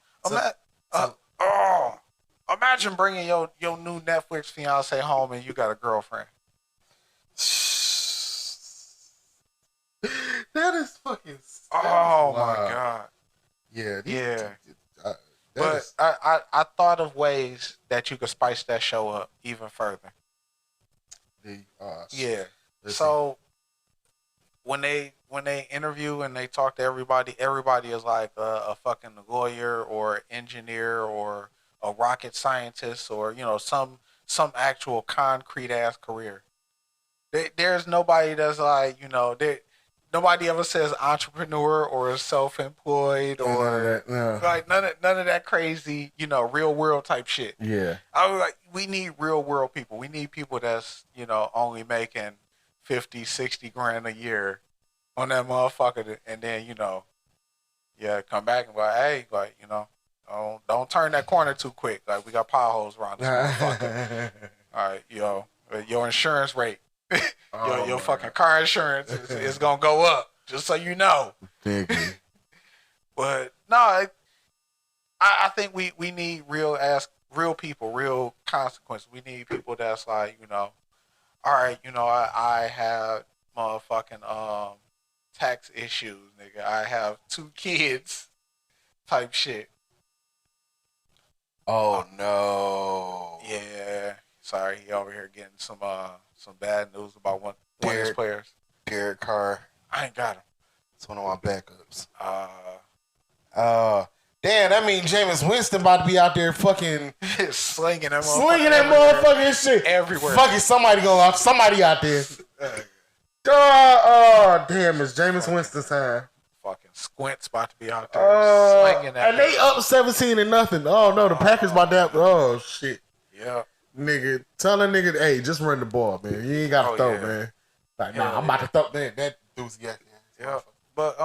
C: Imagine bringing your new Netflix fiance home and you got a girlfriend.
B: That is fucking.
C: Oh my God.
B: Yeah.
C: But I thought of ways that you could spice that show up even further. So when they interview and they talk to everybody is like a fucking lawyer or engineer or a rocket scientist or some actual concrete ass career. There's nobody that's like nobody ever says entrepreneur or self-employed or like none of that crazy real world type shit.
B: Yeah,
C: I was like, we need real world people. We need people that's only making 50, 60 grand a year on that motherfucker, and then come back and be like, hey, like don't turn that corner too quick. Like we got potholes around this motherfucker. All right, your insurance rate, your fucking car insurance is gonna go up. Just so you know. But no, I think we need real people, real consequences. We need people that's like all right, I have motherfucking tax issues, nigga. I have 2 kids, type shit.
B: Oh no.
C: Yeah, sorry, he over here getting some bad news about one of his players.
B: Derek Carr.
C: I ain't got him.
B: It's one of my backups. Damn, that means Jameis Winston about to be out there fucking
C: slinging that
B: motherfucking shit
C: everywhere.
B: Fucking somebody out there. Oh damn, it's Jameis Winston's time.
C: Fucking Squint's about to be out there slinging that.
B: And they up 17-0. Oh no, the Packers about that. Oh shit.
C: Yeah.
B: Nigga, tell that nigga, hey, just run the ball, man. You ain't got to throw, man. Like, I'm about to throw, man. That enthusiastic.
C: Yeah. But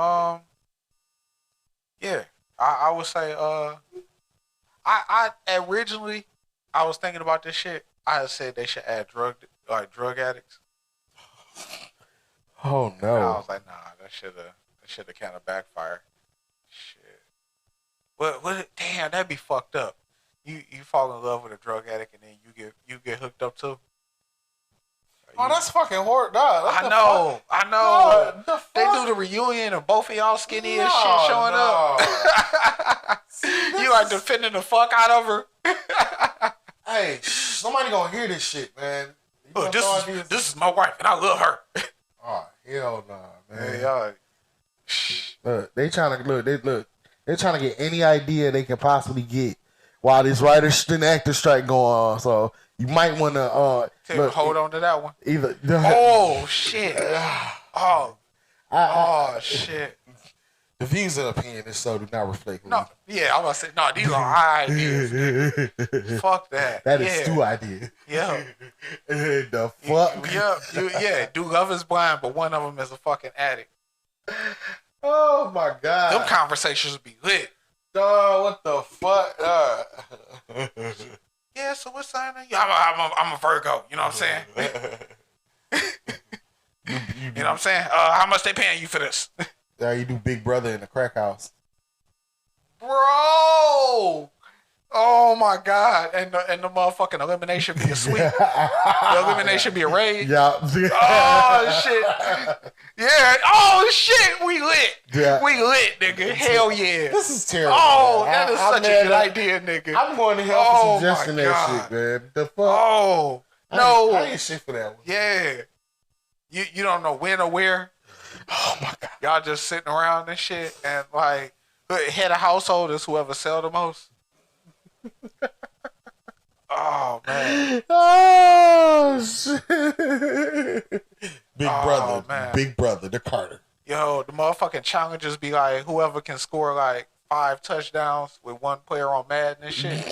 C: yeah, I would say I originally I was thinking about this shit. I had said they should add drug addicts.
B: Oh no!
C: And I was like, nah, that should have kind of backfired. Shit. What? Damn, that'd be fucked up. You fall in love with a drug addict and then you get hooked up too.
B: Oh, that's fucking horrible. I
C: know. They do the reunion and both of y'all skinny as shit showing up. See, you are defending the fuck out of her.
B: Hey, somebody gonna hear this shit, man.
C: Look, this is my wife and I love her.
B: Oh hell nah, man.
C: Hey, y'all.
B: Look, they're trying to get any idea they can possibly get while this writers and actor strike going on. So you might want to
C: hold on to that one.
B: Either.
C: Oh shit. Shit.
B: The views and opinion this show do not reflect.
C: No, yeah, I was about to say no. These are ideas. Fuck that.
B: That is Stu idea.
C: Yeah.
B: The fuck.
C: Yeah. Do Love Is Blind, but one of them is a fucking addict.
B: Oh my god.
C: Them conversations be lit.
B: Dog, what the fuck?
C: Yeah, so what's sign? I'm a Virgo. You know what I'm saying? You know what I'm saying? How much they paying you for this?
B: You do Big Brother in the crack house.
C: Bro! Oh my god. And the motherfucking elimination be a sweep. The elimination be a raid.
B: Yeah.
C: Oh shit. Yeah. Oh shit. We lit.
B: Yeah.
C: We lit, nigga. Hell yeah.
B: This is terrible.
C: Oh, that is such a good idea, nigga.
B: I'm going to hell for suggesting that shit, man. The fuck?
C: Oh. No.
B: I ain't shit for that one.
C: Yeah. You don't know when or where.
B: Oh my god.
C: Y'all just sitting around and shit and like head of household is whoever sell the most. Oh man.
B: Oh shit. Big brother, the Carter.
C: Yo, the motherfucking challenges be like whoever can score like 5 touchdowns with one player on Madden and shit. We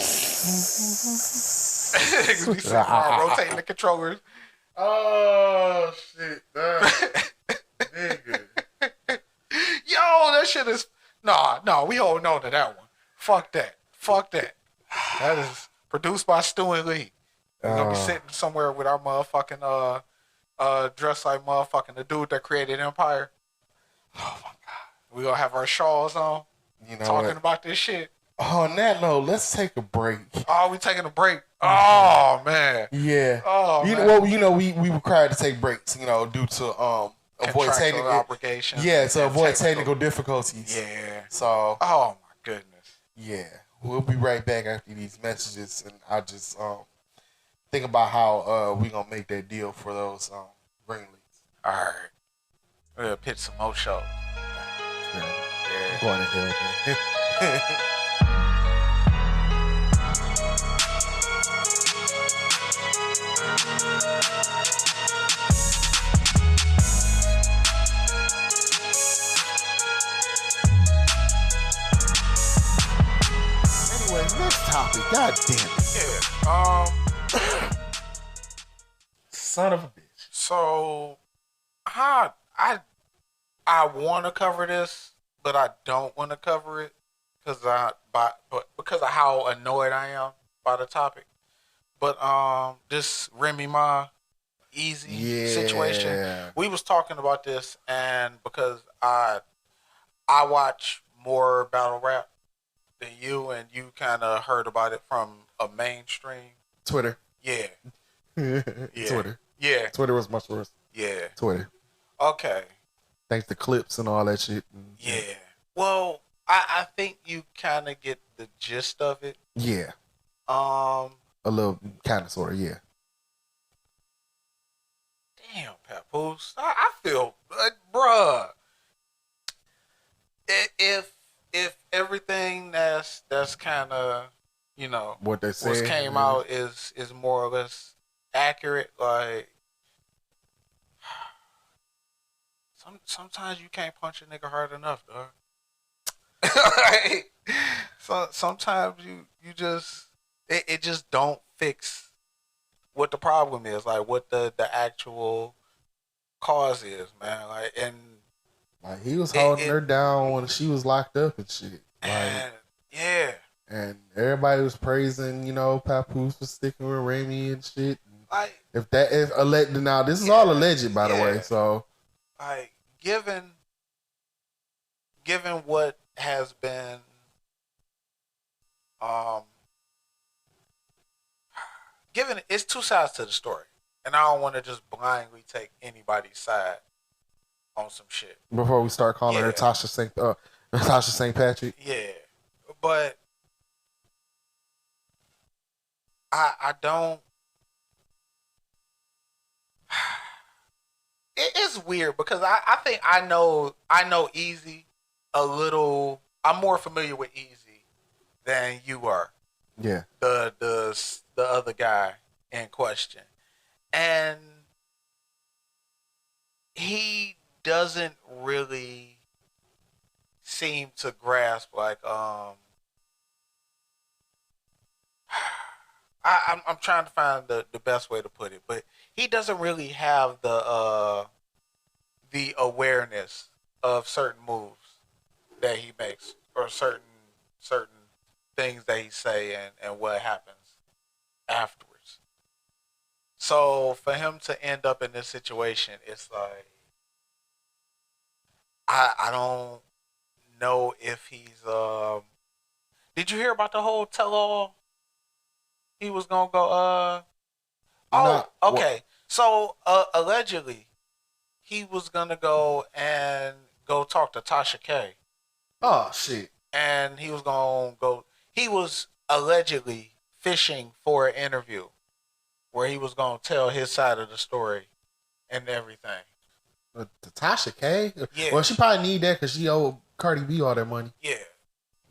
C: sitting around rotating the controllers.
B: Oh shit, nigga.
C: Yo, that shit is no, we hold on to that one. Fuck that. That is produced by Stu Lee. We're gonna be sitting somewhere with our motherfucking dressed like motherfucking the dude that created Empire. Oh my god. We gonna have our shawls on. Talking about this shit.
B: On that note, let's take a break.
C: Oh, we taking a break. Oh man.
B: Yeah.
C: Oh,
B: we required to take breaks, due to avoid technical
C: obligations.
B: Yeah, to avoid technical difficulties.
C: Yeah.
B: So.
C: Oh my goodness.
B: Yeah, we'll be right back after these messages, and I'll just think about how we gonna make that deal for those green leagues.
C: All right, we're gonna pitch some more shows.
B: Yeah. I'm going to hell, man. Next topic, god damn it.
C: Yeah.
B: Son of a bitch.
C: So, I want to cover this, but I don't want to cover it because of how annoyed I am by the topic. But this Remy Ma Easy situation, we was talking about this, and because I watch more battle rap than you, and you kind of heard about it from a mainstream
B: Twitter.
C: Yeah.
B: Twitter.
C: Yeah.
B: Twitter was much worse.
C: Yeah.
B: Twitter.
C: Okay.
B: Thanks to clips and all that shit.
C: Yeah. Well, I think you kind of get the gist of it.
B: Yeah.
C: Um.
B: A little kind of sort of, yeah.
C: Damn, Papoose. I feel, bruh. If everything that's kind of, you know,
B: What they said
C: came out is more or less accurate, like sometimes you can't punch a nigga hard enough, dog. Like, so sometimes you just it just don't fix what the problem is, like what the actual cause is, man. Like, and
B: like he was holding her down when she was locked up and shit. Like,
C: and yeah.
B: And everybody was praising, you know, Papoose for sticking with Remy and shit.
C: Like,
B: if that is alleged, now this is all alleged, by the way. So,
C: like, given what has been, given it's two sides to the story, and I don't want to just blindly take anybody's side on some shit.
B: Before we start calling her Tasha St. Patrick.
C: Yeah, but I don't. It's weird because I think I know Easy a little. I'm more familiar with Easy than you are.
B: Yeah.
C: The other guy in question, and he doesn't really seem to grasp like I'm trying to find the best way to put it, but he doesn't really have the awareness of certain moves that he makes or certain things that he say and what happens afterwards. So for him to end up in this situation, it's like I don't know if he's did you hear about the whole tell all? He was gonna go okay. So allegedly he was gonna go and go talk to Tasha K.
B: Oh shit.
C: And he was gonna go he was allegedly fishing for an interview where he was gonna tell his side of the story and everything.
B: Tasha K?
C: Yeah.
B: Well, she probably need that because she owed Cardi B all that money.
C: Yeah.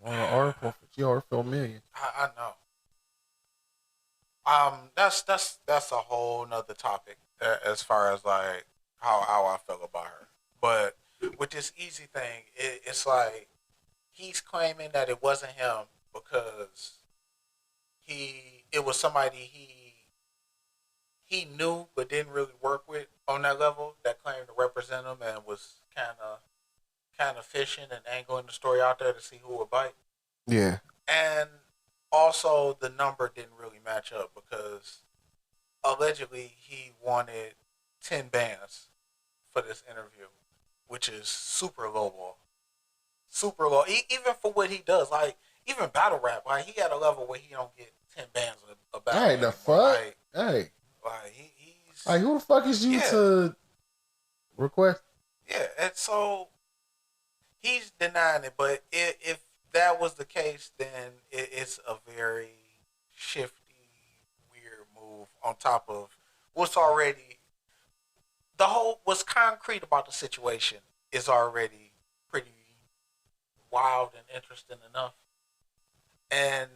B: Or she owed her $4 million.
C: I know. That's a whole nother topic as far as like how I feel about her. But with this Easy thing, it's like he's claiming that it wasn't him because it was somebody he knew but didn't really work with on that level that claimed to represent him and was kind of fishing and angling the story out there to see who would bite.
B: Yeah.
C: And also the number didn't really match up because allegedly he wanted 10 bands for this interview, which is super low ball. Super low. Even for what he does, like even battle rap, like he at a level where he don't get 10 bands a battle.
B: Hey, the fuck? Like
C: he's
B: like who the fuck is you to request?
C: Yeah, and so he's denying it, but if that was the case, then it's a very shifty, weird move on top of what's already what's concrete about the situation is already pretty wild and interesting enough. And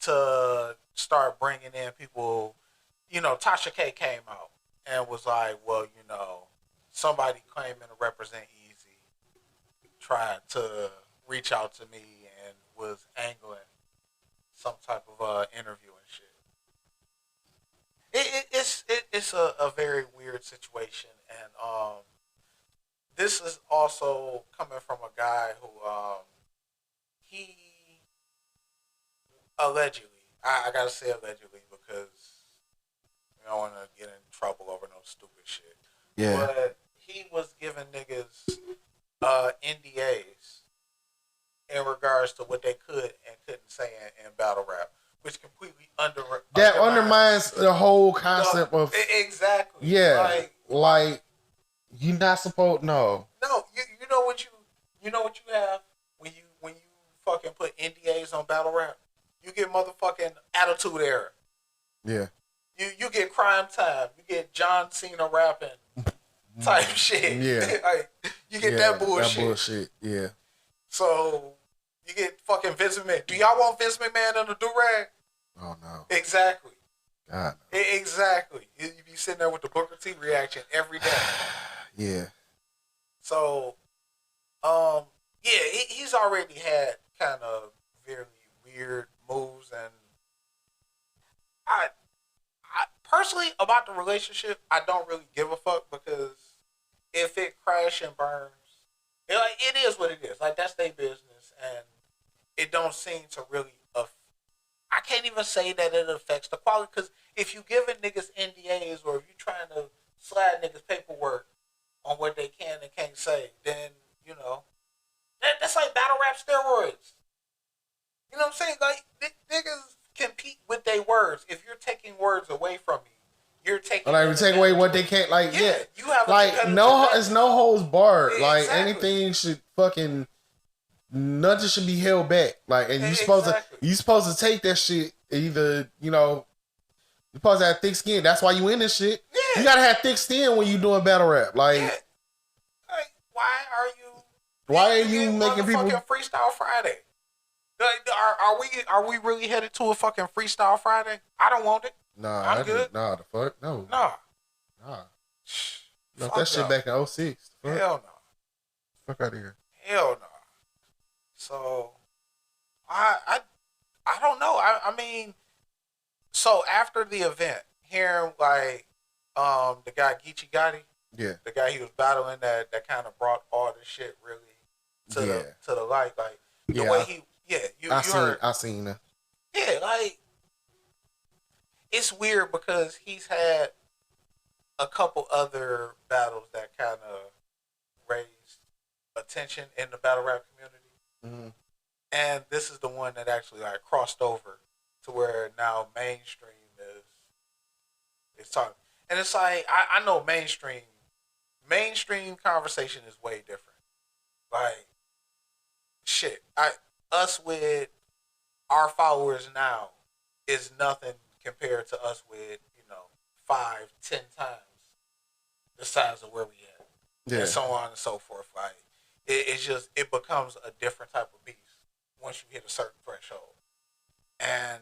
C: to start bringing in people, you know, Tasha K came out and was like, well, you know, somebody claiming to represent Easy tried to reach out to me and was angling some type of interview and shit. It's a very weird situation, and this is also coming from a guy who he allegedly, I gotta say allegedly because I don't want to get in trouble over no stupid shit.
B: Yeah.
C: But he was giving niggas NDAs in regards to what they could and couldn't say in battle rap, which completely
B: that undermines the whole concept of
C: exactly.
B: yeah, like you not supposed no.
C: No, you know what you have when you fucking put NDAs on battle rap. You get motherfucking Attitude Era.
B: Yeah.
C: You get Crime Time. You get John Cena rapping type shit.
B: Yeah.
C: Like, you get that bullshit.
B: That bullshit. Yeah.
C: So you get fucking Vince McMahon. Do y'all want Vince McMahon in a do-rag?
B: Oh no.
C: Exactly.
B: God. No.
C: Exactly. You be sitting there with the Booker T reaction every day.
B: Yeah.
C: So, yeah, he's already had kind of very weird moves, and I personally about the relationship, I don't really give a fuck because if it crash and burns, it is what it is. Like that's their business, and it don't seem to really. I can't even say that it affects the quality because if you giving niggas NDAs or if you trying to slide niggas paperwork on what they can and can't say, then you know that's like battle rap steroids. You know what I'm saying? Like niggas compete with their words. If you're taking words away from me, you're taking.
B: Like take away what they can't. Like yeah,
C: you have
B: like it's no holds barred.
C: Yeah,
B: like
C: exactly.
B: anything should fucking nothing should be held back. Like and you supposed to take that shit either you're supposed to have thick skin. That's why you in this shit. Yeah. You gotta have thick skin when you doing battle rap. Like,
C: like why are you
B: making people
C: Freestyle Friday? Like, are we really headed to a fucking Freestyle Friday? I don't want it.
B: Nah,
C: I'm good.
B: Nah, the fuck no.
C: Nah.
B: No, that shit back in 06.
C: Hell no.
B: Fuck out of here.
C: Hell no. So I don't know. I mean, so after the event, hearing like the guy Geechee Gotti, the guy he was battling that kind of brought all this shit really to the light, like the way he
B: I seen that.
C: Yeah, like it's weird because he's had a couple other battles that kind of raised attention in the battle rap community.
B: Mm-hmm.
C: And this is the one that actually like crossed over to where now mainstream is talking. And it's like I know mainstream conversation is way different. Like shit, us with our followers now is nothing compared to us with 5-10 times the size of where we at, and so on and so forth. Like it becomes a different type of beast once you hit a certain threshold, and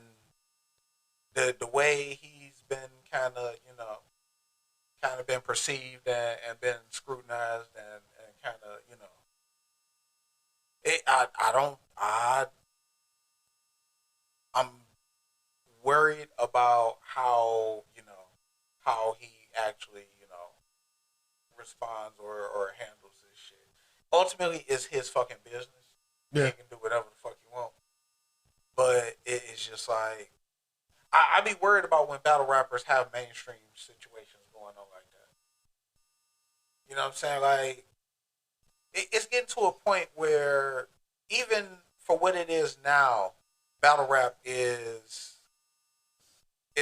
C: the way he's been kind of been perceived and been scrutinized and kind of I'm worried about how he actually responds or handles this shit. Ultimately, it's his fucking business. Yeah. He can do whatever the fuck he wants. But it's just like I be worried about when battle rappers have mainstream situations going on like that. You know what I'm saying? Like it's getting to a point where even for what it is now, battle rap is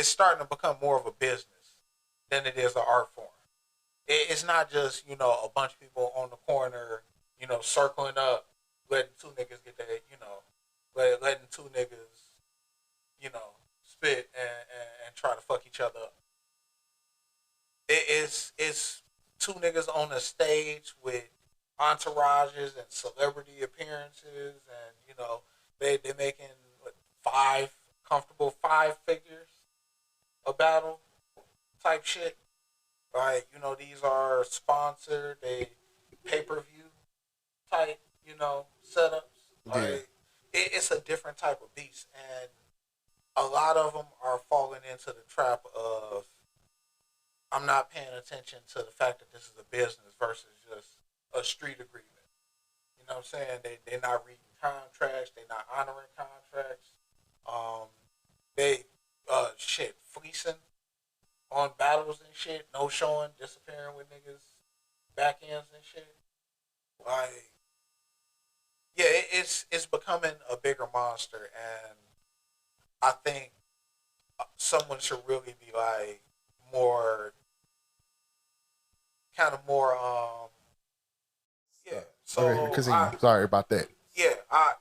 C: starting to become more of a business than it is an art form. It's not just a bunch of people on the corner, circling up, letting two niggas get their, letting two niggas, spit and try to fuck each other up. It's two niggas on a stage with entourages and celebrity appearances, and they making comfortable five figures a battle type shit. Like these are sponsored, they pay-per-view type setups. Like it's a different type of beast, and a lot of them are falling into the trap of I'm not paying attention to the fact that this is a business versus just a street agreement. You know what I'm saying? They're not reading contracts. They're not honoring contracts. Fleecing on battles and shit. No showing, disappearing with niggas, back ends and shit. Like, yeah, it's becoming a bigger monster, and I think someone should really be like more, kind of more. Yeah.
B: Okay,
C: So
B: continue. Sorry about that.
C: I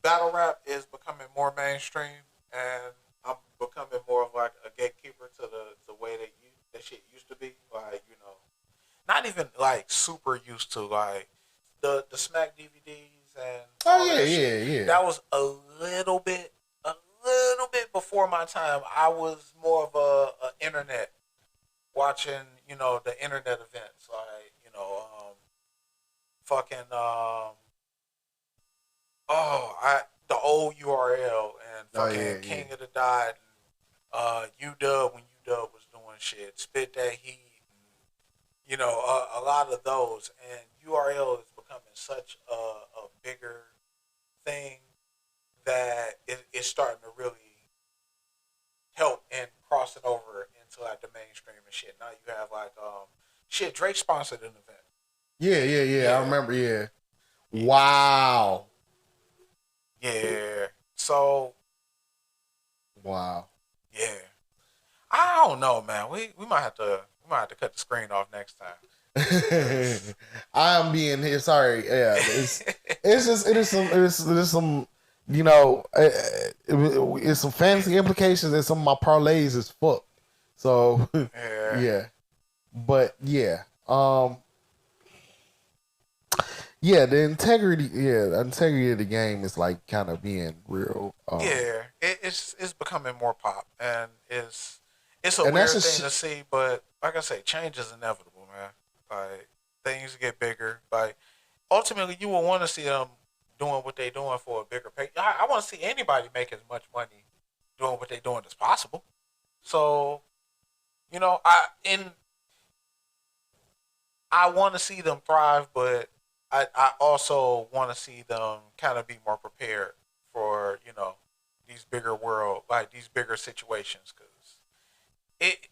C: battle rap is becoming more mainstream, and I'm becoming more of like a gatekeeper to the way that shit used to be. Like, not even like super used to like the Smack DVDs and
B: Oh
C: all
B: yeah,
C: that
B: yeah,
C: shit.
B: yeah.
C: That was a little bit before my time. I was more of a internet watching, the internet events, like, fucking the old URL and
B: Oh
C: fucking
B: yeah,
C: King
B: yeah.
C: of the Dot and UW when UW was doing shit, Spit That Heat, and, a lot of those. And URL is becoming such a bigger thing that it's starting to really help in crossing over into like the mainstream and shit. Now you have like shit, Drake sponsored an event.
B: Yeah, yeah, yeah.
C: Yeah.
B: I remember. Yeah. Wow.
C: Yeah. So
B: Wow.
C: yeah. I don't know, man. We might have to cut the screen off next time.
B: I'm being here. Sorry. Yeah. It is some. You know, it's some fancy implications, and some of my parlays is fucked. So
C: Yeah.
B: yeah. But yeah. Yeah, the integrity of the game is like kind of being real.
C: Yeah. It's becoming more pop, and it's a
B: And that's
C: weird
B: a
C: thing to see, but like I say, change is inevitable, man. Like, things get bigger. Like, ultimately, you will want to see them doing what they're doing for a bigger pay. I want to see anybody make as much money doing what they're doing as possible. So, I want to see them thrive, but I also want to see them kind of be more prepared for, these bigger these bigger situations, because it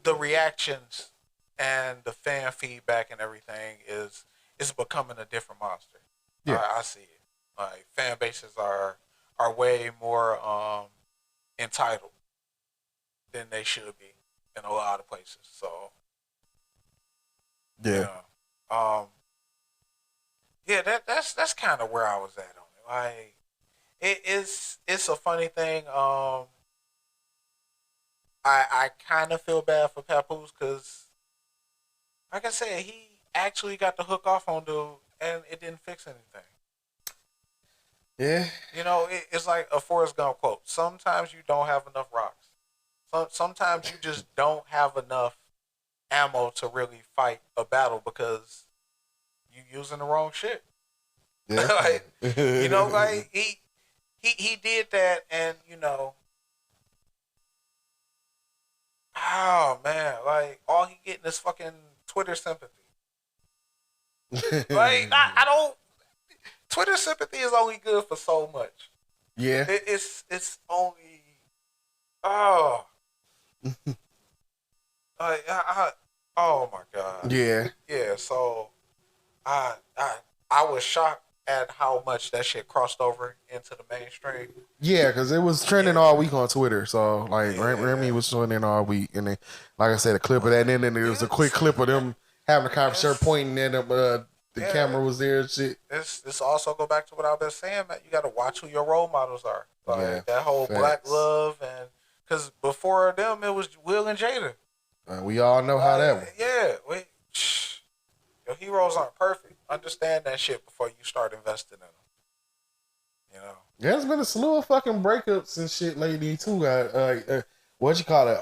C: the reactions and the fan feedback and everything is becoming a different monster.
B: Yeah.
C: I see it. Like, fan bases are way more entitled than they should be in a lot of places. So
B: yeah.
C: Yeah, that's kind of where I was at on it. Like, it's a funny thing. I kind of feel bad for Papoose because, like I said, he actually got the hook off on dude, and it didn't fix anything.
B: Yeah.
C: It's like a Forrest Gump quote. Sometimes you don't have enough rocks. Sometimes you just don't have enough ammo to really fight a battle because you using the wrong shit.
B: Yeah.
C: Like, like he did that, and oh man, like, all he getting is fucking Twitter sympathy. Like, I don't. Twitter sympathy is only good for so much.
B: Yeah.
C: It's only oh. Oh my god.
B: Yeah.
C: Yeah. So I was shocked at how much that shit crossed over into the mainstream.
B: Yeah, because it was trending all week on Twitter. So like
C: Yeah.
B: Remy was trending all week, and then, like I said, a clip of that, and then there was a quick clip of them having a conversation, pointing at them. The camera was there and shit.
C: This also go back to what I've been saying, man. You got to watch who your role models are. Like,
B: Yeah,
C: that whole
B: facts.
C: Black Love, and because before them it was Will and Jada.
B: We all know how that went.
C: Yeah, your heroes aren't perfect. Understand that shit before you start investing in them.
B: There's been a slew of fucking breakups and shit lately too. What you call it?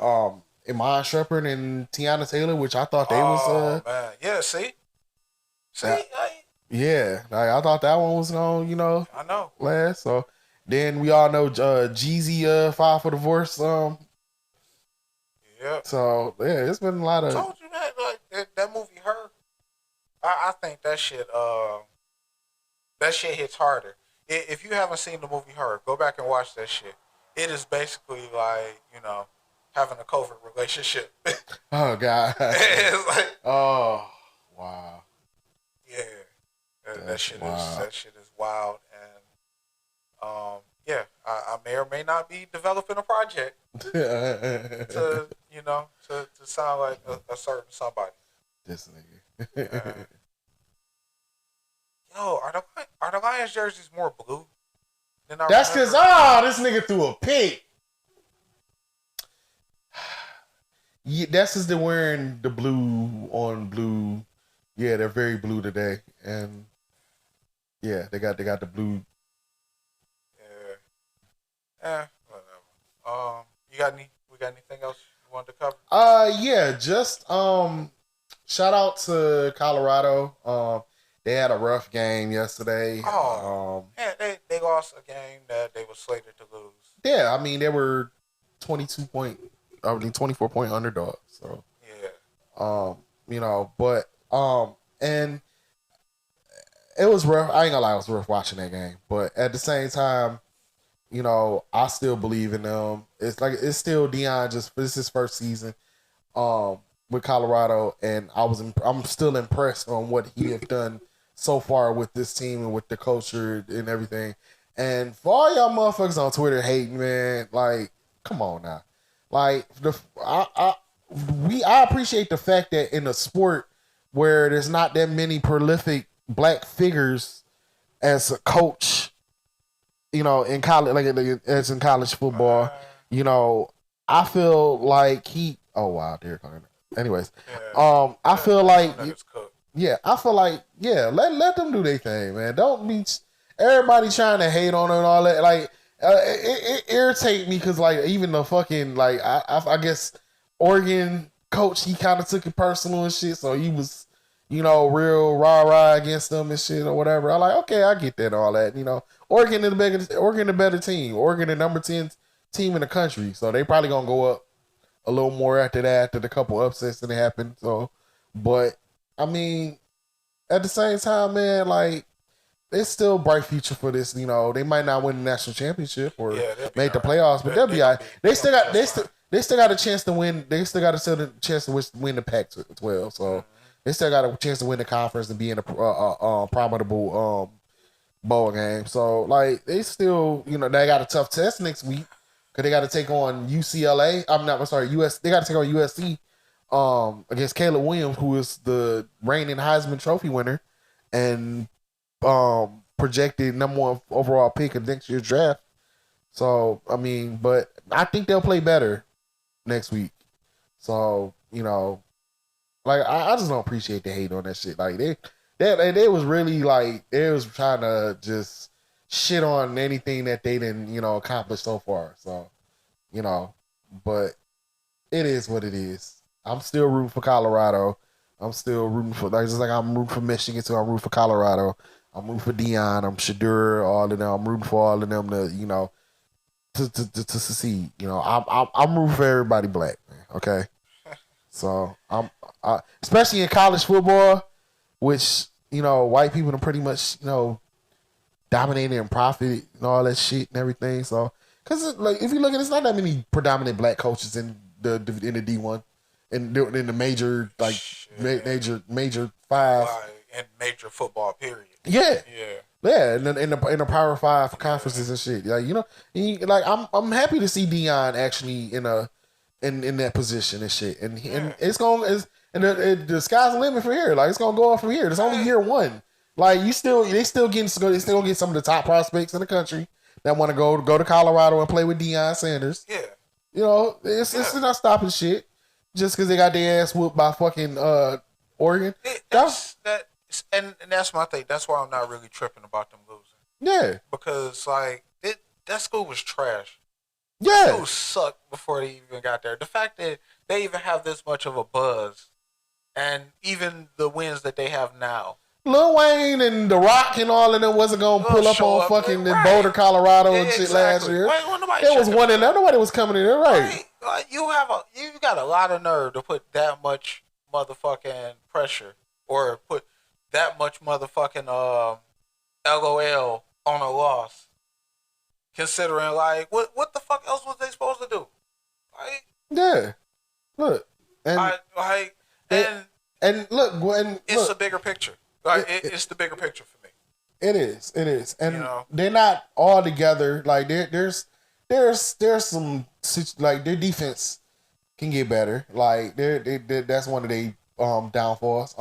B: Iman Shumpert and Tiana Taylor, which I thought they was.
C: Man, yeah. See,
B: yeah. Like, I thought that one was gonna,
C: I know.
B: last. So then we all know Jeezy filed for divorce.
C: Yeah.
B: So yeah, it's been a lot of.
C: I told you, man. Like, that movie, Her. I think that shit. That shit hits harder. If you haven't seen the movie Her, go back and watch that shit. It is basically like, having a covert relationship.
B: Oh god.
C: It's like,
B: oh wow.
C: yeah. That
B: That's
C: shit
B: wild.
C: is wild, and yeah, I may or may not be developing a project to sound like a certain somebody.
B: This nigga.
C: Yo, are the Lions jerseys more blue than I
B: That's
C: remember?
B: because this nigga threw a pick. Yeah, that's just they're wearing the blue on blue. Yeah, they're very blue today, and yeah, they got the blue.
C: Whatever. We got anything else you wanted to cover?
B: Yeah, just shout out to Colorado. They had a rough game yesterday.
C: Yeah, they lost a game that they were slated to lose.
B: Yeah, I mean they were 24 point underdogs. So
C: yeah,
B: but and it was rough. I ain't gonna lie, it was rough watching that game. But at the same time, I still believe in them. It's still Deion. This is his first season with Colorado, and I'm still impressed on what he have done so far with this team and with the culture and everything. And for all y'all motherfuckers on Twitter hating, man, like, come on now. Like I appreciate the fact that in a sport where there's not that many prolific black figures as a coach, in college, like as in college football, I feel like Derek Hunter. Anyways, I feel like let them do their thing, man. Don't be everybody trying to hate on it and all that. Like, it irritate me because like even the fucking like I guess Oregon coach, he kind of took it personal and shit, so he was real rah against them and shit or whatever. I like, okay, I get that and all that. Oregon the better team. Oregon the number 10 team in the country, so they probably gonna go up a little more after that, after the couple upsets that happened. So, but I mean, at the same time, man, like, it's still a bright future for this. They might not win the national championship or make the playoffs, but they'll be all right. They still got a chance to win. They still got a chance to win the Pac-12. So they still got a chance to win the conference and be in a profitable bowl game. So like they still, they got a tough test next week because they got to take on UCLA. US. They got to take on USC against Caleb Williams, who is the reigning Heisman Trophy winner and projected number 1 overall pick of next year's draft. So I mean, but I think they'll play better next week. So like I just don't appreciate the hate on that shit. Like they was really like they was trying to just shit on anything that they didn't accomplish so far. So but it is what it is. I'm still rooting for Colorado. I'm still rooting for just like I'm rooting for Michigan too. I'm rooting for Colorado. I'm rooting for Deion. I'm Shadur. All of them. I'm rooting for all of them to succeed. I'm rooting for everybody black, man. Okay, so I'm especially in college football, which white people are pretty much dominating and profit and all that shit and everything. So because like if you look at it, it's not that many predominant black coaches in the D1 and in the major major 5
C: and major football period.
B: Yeah. In the Power 5 conferences and shit. Like I'm happy to see Deion actually in that position and shit. And it's going the sky's the limit from here. Like it's gonna go on from here. It's only year 1. Like they still get some of the top prospects in the country that want to go to Colorado and play with Deion Sanders.
C: Yeah.
B: It's not stopping shit just because they got their ass whooped by fucking Oregon.
C: And that's my thing. That's why I'm not really tripping about them losing.
B: Yeah.
C: Because like that school was trash.
B: Yeah.
C: That school sucked before they even got there. The fact that they even have this much of a buzz, and even the wins that they have now.
B: Lil Wayne and The Rock and all of them wasn't gonna pull up on fucking in Boulder, Colorado and shit last year. It was one in there. Nobody was coming in there, right?
C: Like you got a lot of nerve to put that much motherfucking pressure or put that much motherfucking LOL on a loss. Considering like what the fuck else was they supposed to do? Like
B: yeah, look and
C: and
B: look when
C: it's a bigger picture. Like it's the bigger picture for me.
B: It is, and
C: You know?
B: they're not all together. Like there's some like their defense can get better. Like that's one of their downfalls.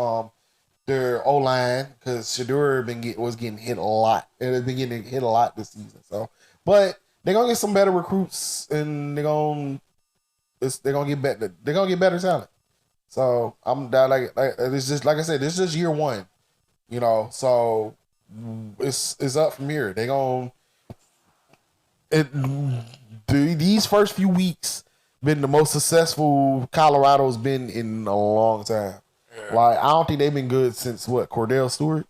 B: Their O line because Shador was getting hit a lot. It has been getting hit a lot this season. So, but they're gonna get some better recruits, and they're gonna get better. They're gonna get better talent. So I'm like it's just like I said, this is just year one. You know, so it's up from here. They gonna these first few weeks been the most successful Colorado's been in a long time. Yeah. Like I don't think they've been good since Cordell Stewart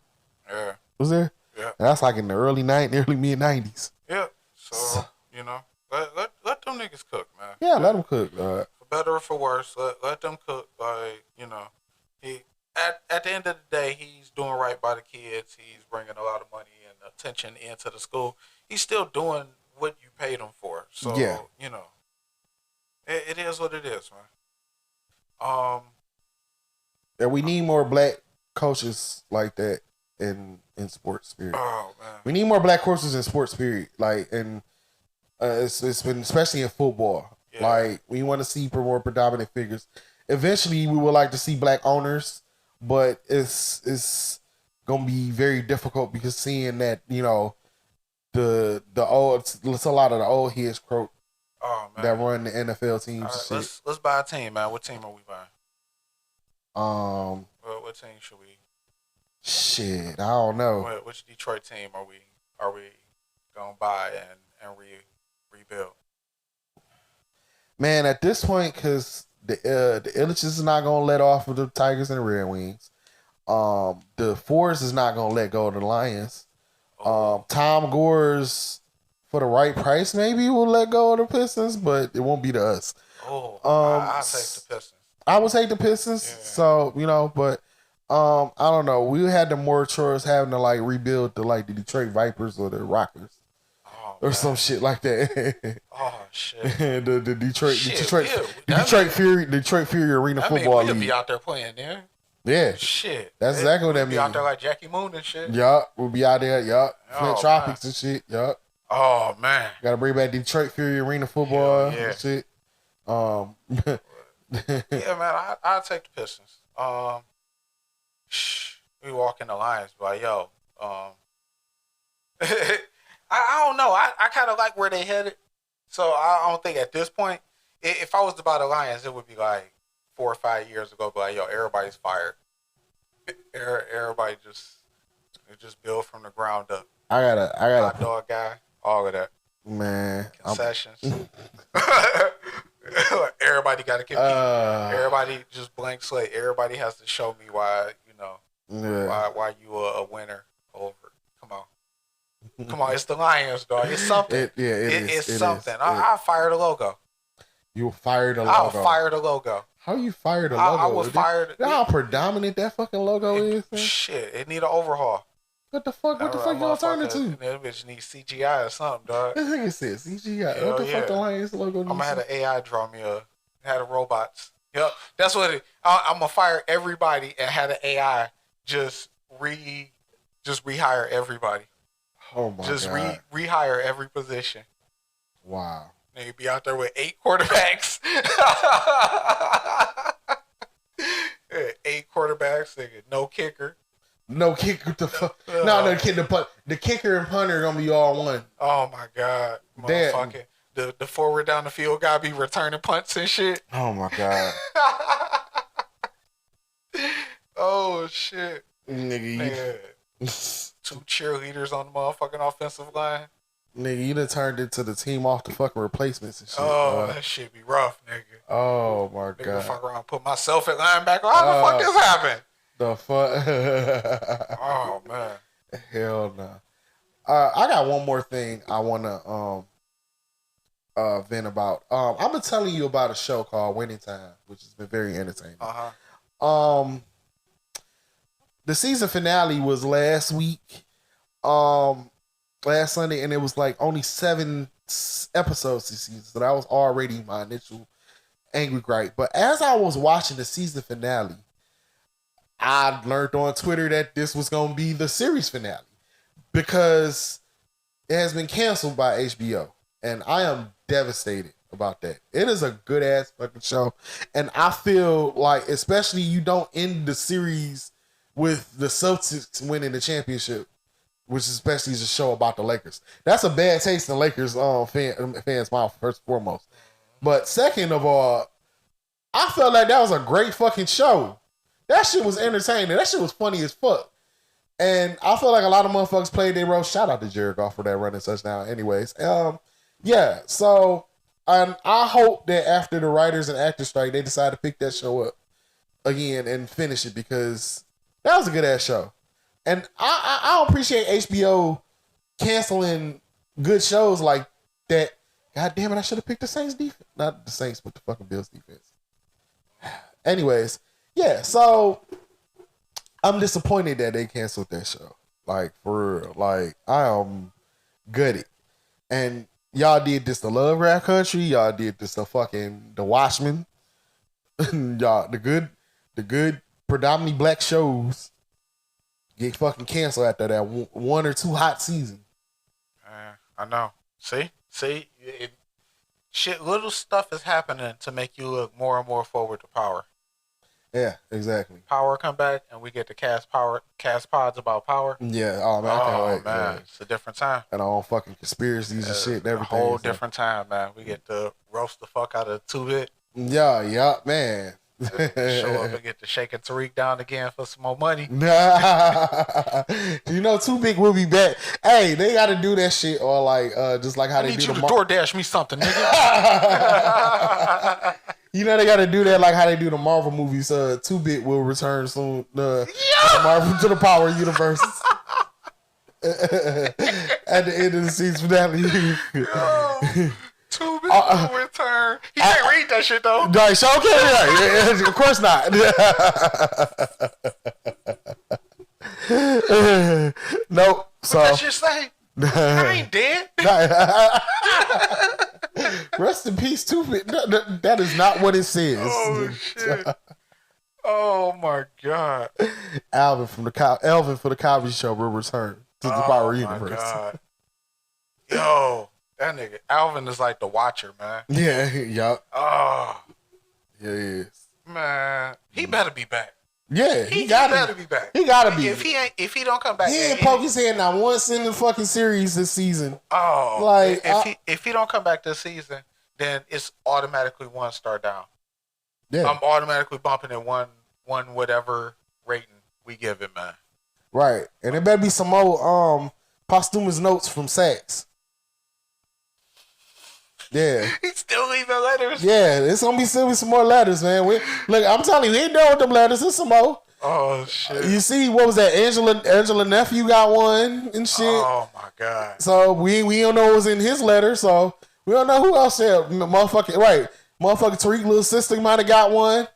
B: was there. Yeah, and that's like in the early mid '90s.
C: Yeah, so you know, let them niggas cook, man.
B: Yeah, let them cook.
C: For better or for worse, let them cook. Like you know, he at the end of the day, he's doing right by the kids. He's bringing a lot of money and attention into the school. He's still doing what you paid him for. So yeah. You know, it is what it is, man.
B: Yeah, we need more black coaches like that in sports period.
C: Oh man,
B: we need more black coaches in sports period. Like and it's been especially in football. Yeah. Like we want to see more predominant figures. Eventually, we would like to see black owners, but it's gonna be very difficult because seeing that the old it's a lot of the old heads croak that run the NFL teams.
C: All right, let's buy a team, man. What team are we buying? What team should we?
B: Shit, I don't know.
C: Which Detroit team are we gonna buy and rebuild?
B: Man, at this point, because the Illiches is not gonna let off of the Tigers and the Red Wings. The Forest is not gonna let go of the Lions. Tom Gores, for the right price, maybe will let go of the Pistons, but it won't be to us.
C: I'll take the Pistons.
B: I would take the Pistons. Yeah. So but I don't know. We had the more chores having to like rebuild the Detroit Vipers or the Rockers. Or some shit like that.
C: Oh shit!
B: the Detroit Fury Arena Football League.
C: We'll be out there playing there.
B: Yeah.
C: Shit.
B: That's exactly what that means.
C: Be out there like Jackie Moon and shit.
B: Yup. We'll be out there. Yup. Flint Tropics and shit. Yup.
C: Oh man.
B: Gotta bring back Detroit Fury Arena Football and shit.
C: Yeah, man. I'll take the Pistons. We walk in the Lions, but yo, I don't know. I kind of like where they headed. So I don't think at this point, if I was to buy the Lions, it would be like 4 or 5 years ago. But like, yo, everybody's fired. Everybody just build from the ground up.
B: I got
C: hot dog guy, all of that.
B: Man,
C: concessions. Everybody got to compete. Everybody just blank slate. Everybody has to show me why why you a winner over. Come on, it's the Lions, dog. It's something. It's something. I'll fire the logo.
B: You'll fire the logo.
C: I'll fire the logo.
B: How you fire the logo?
C: I would fire.
B: You know how predominant that fucking logo is? Man?
C: Shit, it need an overhaul.
B: What the fuck? What the fuck y'all turn it to?
C: That bitch need CGI or something, dog.
B: This nigga said CGI. What the fuck the Lions logo needs?
C: I'm gonna have an AI draw me had a robots. Yep, that's what it. I'm gonna fire everybody and have an AI just rehire everybody.
B: Oh my god!
C: Just rehire every position.
B: Wow.
C: They be out there with 8 quarterbacks. 8 quarterbacks, nigga. No kicker.
B: No kicker. The fuck? No, the kicker and punter are gonna be all one.
C: Oh my god, motherfucking the forward down the field gotta be returning punts and shit.
B: Oh my god.
C: Oh shit,
B: nigga.
C: 2 cheerleaders on the motherfucking offensive line.
B: Nigga, you done turned into the team off the fucking replacements and shit.
C: Oh, that shit be rough, nigga.
B: Oh my god.
C: Fuck around, put myself at linebacker. How the fuck this happened?
B: The fuck?
C: Oh man.
B: Hell no. I got one more thing I wanna vent about. I've been telling you about a show called Winning Time, which has been very entertaining. The season finale was last week, last Sunday, and it was like only 7 episodes this season, so that was already my initial angry gripe. But as I was watching the season finale, I learned on Twitter that this was going to be the series finale. because it has been canceled by HBO, and I am devastated about that. It is a good ass fucking show, and I feel like, especially, you don't end the series with the Celtics winning the championship, which especially is a show about the Lakers. That's a bad taste in Lakers fans' mouth, first and foremost. But second of all, I felt like that was a great fucking show. That shit was entertaining. That shit was funny as fuck. And I feel like a lot of motherfuckers played their role. Shout out to Jared Goff for that running touchdown. Anyways, yeah. So I hope that after the writers and actors strike, they decide to pick that show up again and finish it, because that was a good ass show. And I don't appreciate HBO canceling good shows like that. God damn it, I should have picked the Saints defense. Not the Saints, but the fucking Bills defense. Anyways, yeah, so I'm disappointed that they canceled that show. Like, for real. Like, I am gutted. And y'all did this to Love Rap Country. Y'all did this to fucking The Watchmen. Y'all, the good predominantly black shows get fucking canceled after that one or two hot seasons.
C: I know. See, shit. Little stuff is happening to make you look more and more forward to Power.
B: Yeah, exactly.
C: Power come back, and we get to cast pods about Power.
B: Yeah. Oh man, I can't wait.
C: Man,
B: yeah.
C: It's a different time.
B: And all fucking conspiracies and shit and everything.
C: A whole different time, man. We get to roast the fuck out of 2-Bit.
B: Yeah, man.
C: Show up and get to shaking Tariq down again for some more money.
B: You know, Too Big will be back. Hey, they got to do that shit, or like, just like how they do
C: the DoorDash me something, nigga.
B: You know, they got to do that like how they do the Marvel movies. 2-Bit will return soon to Marvel, to the Power universe. At the end of the season finale.
C: 2-Bit will return. He can't read that shit though.
B: Right, so okay, of course not. Nope. So
C: What that shit say? I ain't dead.
B: Rest in peace, 2-Bit. That is not what it says.
C: Oh shit. Oh my god.
B: Alvin for the Cosby Show will return to the Power universe.
C: God. Yo, that nigga Alvin is like the Watcher, man.
B: Yeah, yup.
C: Oh,
B: yeah, he is.
C: Man, he better be back.
B: Yeah,
C: he better be back.
B: He gotta be.
C: If he don't come back,
B: he ain't poke his head not once in the fucking series this season.
C: Oh,
B: like
C: if he don't come back this season, then it's automatically 1 star down.
B: Yeah,
C: I'm automatically bumping it one whatever rating we give it, man.
B: Right, and there better be some more posthumous notes from Sax. Yeah,
C: He's still leaving letters.
B: yeah, it's gonna be still some more letters, man. Look, I'm telling you, he ain't done with them letters. There's some more.
C: Oh shit!
B: You see, what was that? Angela nephew got one and shit.
C: Oh my god!
B: So we don't know what was in his letter. So we don't know who else said motherfucking right. Motherfucking Tariq little sister might have got one.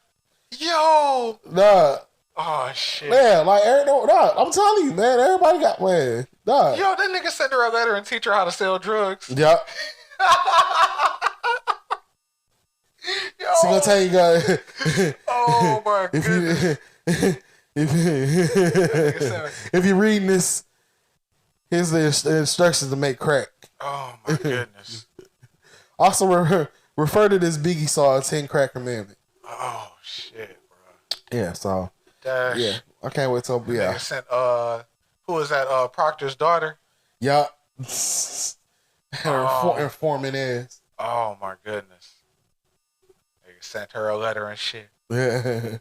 C: Yo.
B: Duh.
C: Oh shit.
B: Yeah, like I'm telling you, man. Everybody got one. Duh.
C: Yo, that nigga sent her a letter and teach her how to sell drugs.
B: Yep.
C: Yo.
B: She gonna tell you guys.
C: Oh my goodness.
B: If you're reading this, here's the instructions to make crack.
C: Oh my goodness.
B: Also refer to this Biggie saw 10 Crack Commandment.
C: Oh shit, bro.
B: Yeah, so
C: Dash.
B: yeah, I can't wait till
C: Nigga sent who is that? Proctor's daughter.
B: Yup. Her informant ass.
C: Oh my goodness. Nigga sent her a letter and shit.
B: Yeah.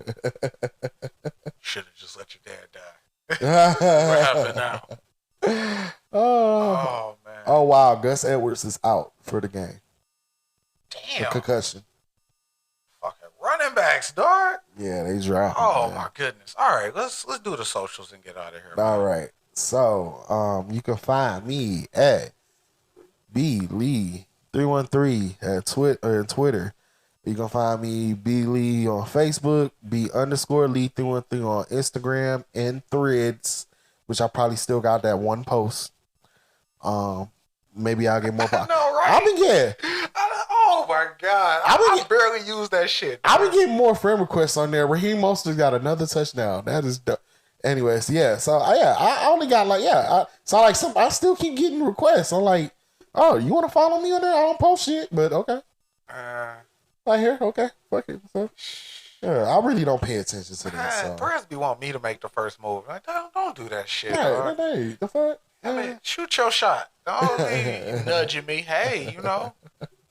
C: Should have just let your dad die. What happened now?
B: Oh
C: man.
B: Oh wow, Gus Edwards is out for the game.
C: Damn.
B: For concussion.
C: Fucking running backs, dog.
B: Yeah, they dropped.
C: Oh my goodness. All right, let's do the socials and get out of here.
B: All right. So, you can find me at blee313 at Twitter. You can find me blee on Facebook, b_lee313 on Instagram and Threads, which I probably still got that one post. Maybe I'll get more.
C: I know, right? Oh my god! I barely use that shit.
B: I've been getting more friend requests on there. Raheem Mostert's got another touchdown. That is dope. Anyways, yeah. So I only got like I still keep getting requests. I'm like, oh, you want to follow me on there? I don't post shit, but okay. Right here, okay, fuck it. So, yeah, I really don't pay attention to that. So.
C: Presby want me to make the first move. Like, don't do that shit.
B: Hey, the fuck.
C: I mean, shoot your shot. Don't be nudging me. Hey, you know,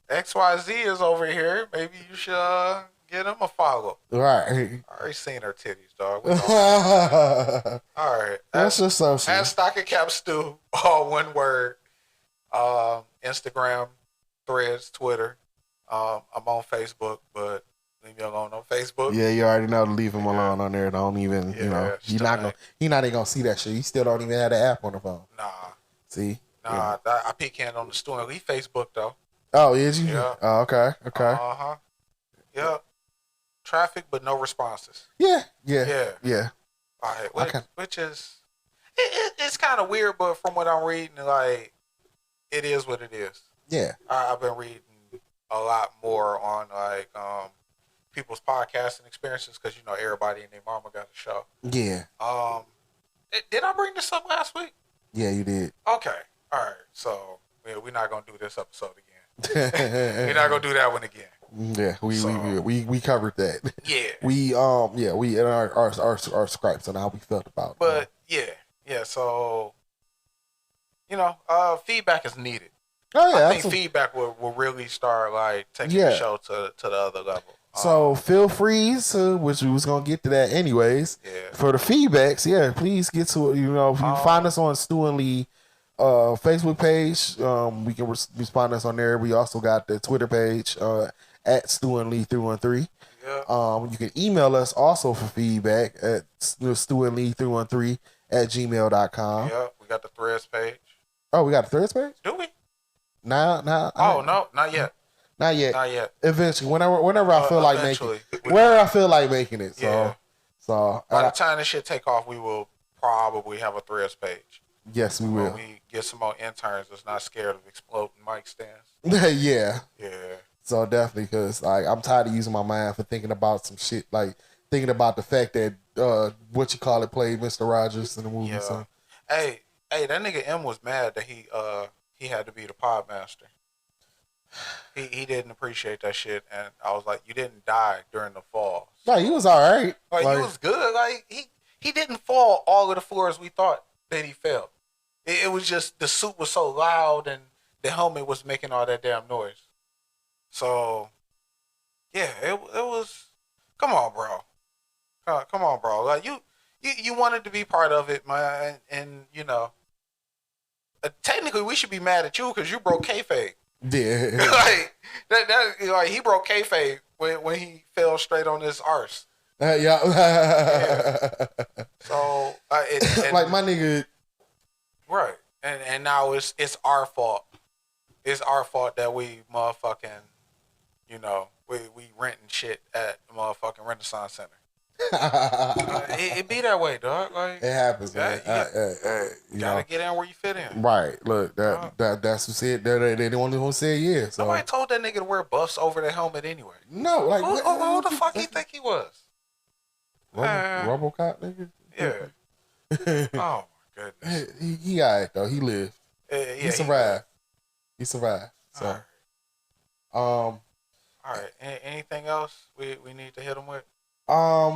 C: XYZ is over here. Maybe you should get him a follow.
B: Right.
C: I already seen her titties, dog. All right.
B: That's just so shit.
C: At Stocking Cap Stu, all one word. Instagram, Threads, Twitter. I'm on Facebook, but leave me alone on Facebook.
B: Yeah, you already know to leave him alone on there. Don't even, you know, he not even gonna see that shit. He still don't even have the app on the phone.
C: Nah.
B: See?
C: Nah, I peek in on the Stu Lee Facebook though.
B: Oh, is you?
C: Yeah.
B: Oh, okay.
C: Yeah. Traffic, but no responses.
B: Yeah.
C: All right, which is it's kind of weird, but from what I'm reading, like it is what it is.
B: Yeah.
C: I've been reading a lot more on like people's podcasting experiences because you know everybody and their mama got a show.
B: Yeah.
C: Did I bring this up last week?
B: Yeah, you did.
C: Okay. All right. So we're not gonna do this episode again. We're not gonna do that one again.
B: Yeah, we covered that.
C: Yeah.
B: We in our scripts on how we felt about it.
C: But yeah. So you know, feedback is needed.
B: Oh yeah,
C: I think feedback will really start like taking the show to the other level.
B: So feel free to, which we was gonna get to that anyways.
C: Yeah.
B: For the feedbacks, please get to it. You know, if you find us on Stu and Lee Facebook page, we can respond to us on there. We also got the Twitter page at Stu and Lee 313.
C: Yeah.
B: You can email us also for feedback at Stu and Lee 313 at gmail.com.
C: Yeah, we got the Threads page.
B: Oh, we got a Threads page?
C: Do we?
B: No.
C: Oh no, not yet.
B: Not yet.
C: Not yet.
B: Eventually, whenever I feel like making it. Where I feel like making it. So
C: by the time this shit take off, we will probably have a Threads page.
B: Yes, we will.
C: When we get some more interns that's not scared of exploding mic stands.
B: Yeah.
C: Yeah.
B: So definitely, because I'm tired of using my mind for thinking about some shit, like thinking about the fact that played Mr. Rogers in the movie.
C: Yeah.
B: So.
C: Hey, that nigga M was mad that he had to be the pod master. He didn't appreciate that shit, and I was like, you didn't die during the fall.
B: No, he was all right.
C: Like he was good. Like he didn't fall all of the floors we thought that he fell. It was just the suit was so loud and the helmet was making all that damn noise. So yeah, it was. Come on, bro. Like you wanted to be part of it, man, and you know. Technically, we should be mad at you because you broke kayfabe.
B: Yeah.
C: Like that, he broke kayfabe when he fell straight on his arse.
B: Yeah.
C: So,
B: like my nigga.
C: Right, and now it's our fault. It's our fault that we motherfucking, you know, we renting shit at the motherfucking Renaissance Center. It be that way, dog. Like
B: it happens, man.
C: You gotta get in where you fit in.
B: Right. Look, that's who said that. They the only one said yeah. So.
C: Nobody told that nigga to wear buffs over the helmet anyway.
B: No, like
C: who the fuck he think he was?
B: RoboCop nigga.
C: Yeah. Oh my goodness.
B: He got it though. He lived. He survived. He survived. So.
C: All right. Anything else we need to hit him with?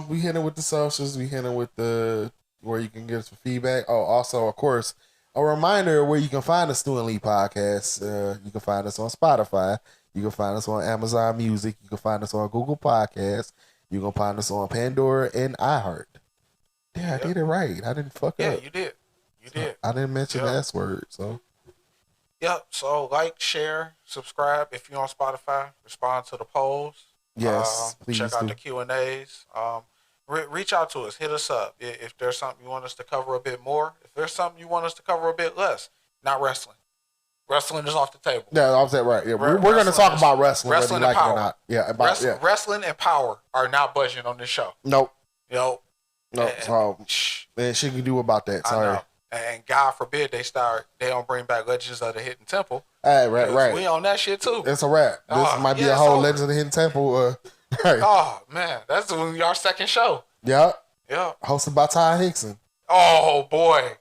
B: We hit it with the socials. We hit it with the where you can get us for feedback. Oh, also, of course, a reminder where you can find the Stu and Lee podcast. You can find us on Spotify. You can find us on Amazon Music. You can find us on Google Podcasts. You can find us on Pandora and iHeart. Yeah, I did it right. I didn't fuck up.
C: Yeah, you did. You did.
B: I didn't mention the S word. So.
C: Yep. So like, share, subscribe. If you're on Spotify, respond to the polls.
B: Yes, please
C: check out
B: do.
C: the Q&As. Reach out to us. Hit us up. If there's something you want us to cover a bit more. If there's something you want us to cover a bit less. Not wrestling. Wrestling is off the table.
B: Yeah, I was that right. Yeah, we're going to talk about wrestling,
C: wrestling
B: whether you like
C: and
B: it or not. Yeah,
C: wrestling and power are not budging on this show.
B: Nope.
C: Nope.
B: So, man, shit can do about that. Sorry.
C: I know. And God forbid they don't bring back Legends of the Hidden Temple.
B: Hey, right.
C: We on that shit too.
B: It's a wrap. This might be a whole Legends of the Hidden Temple. Right.
C: Oh man, that's our second show.
B: Yep.
C: Yeah.
B: Hosted by Ty Hickson.
C: Oh boy,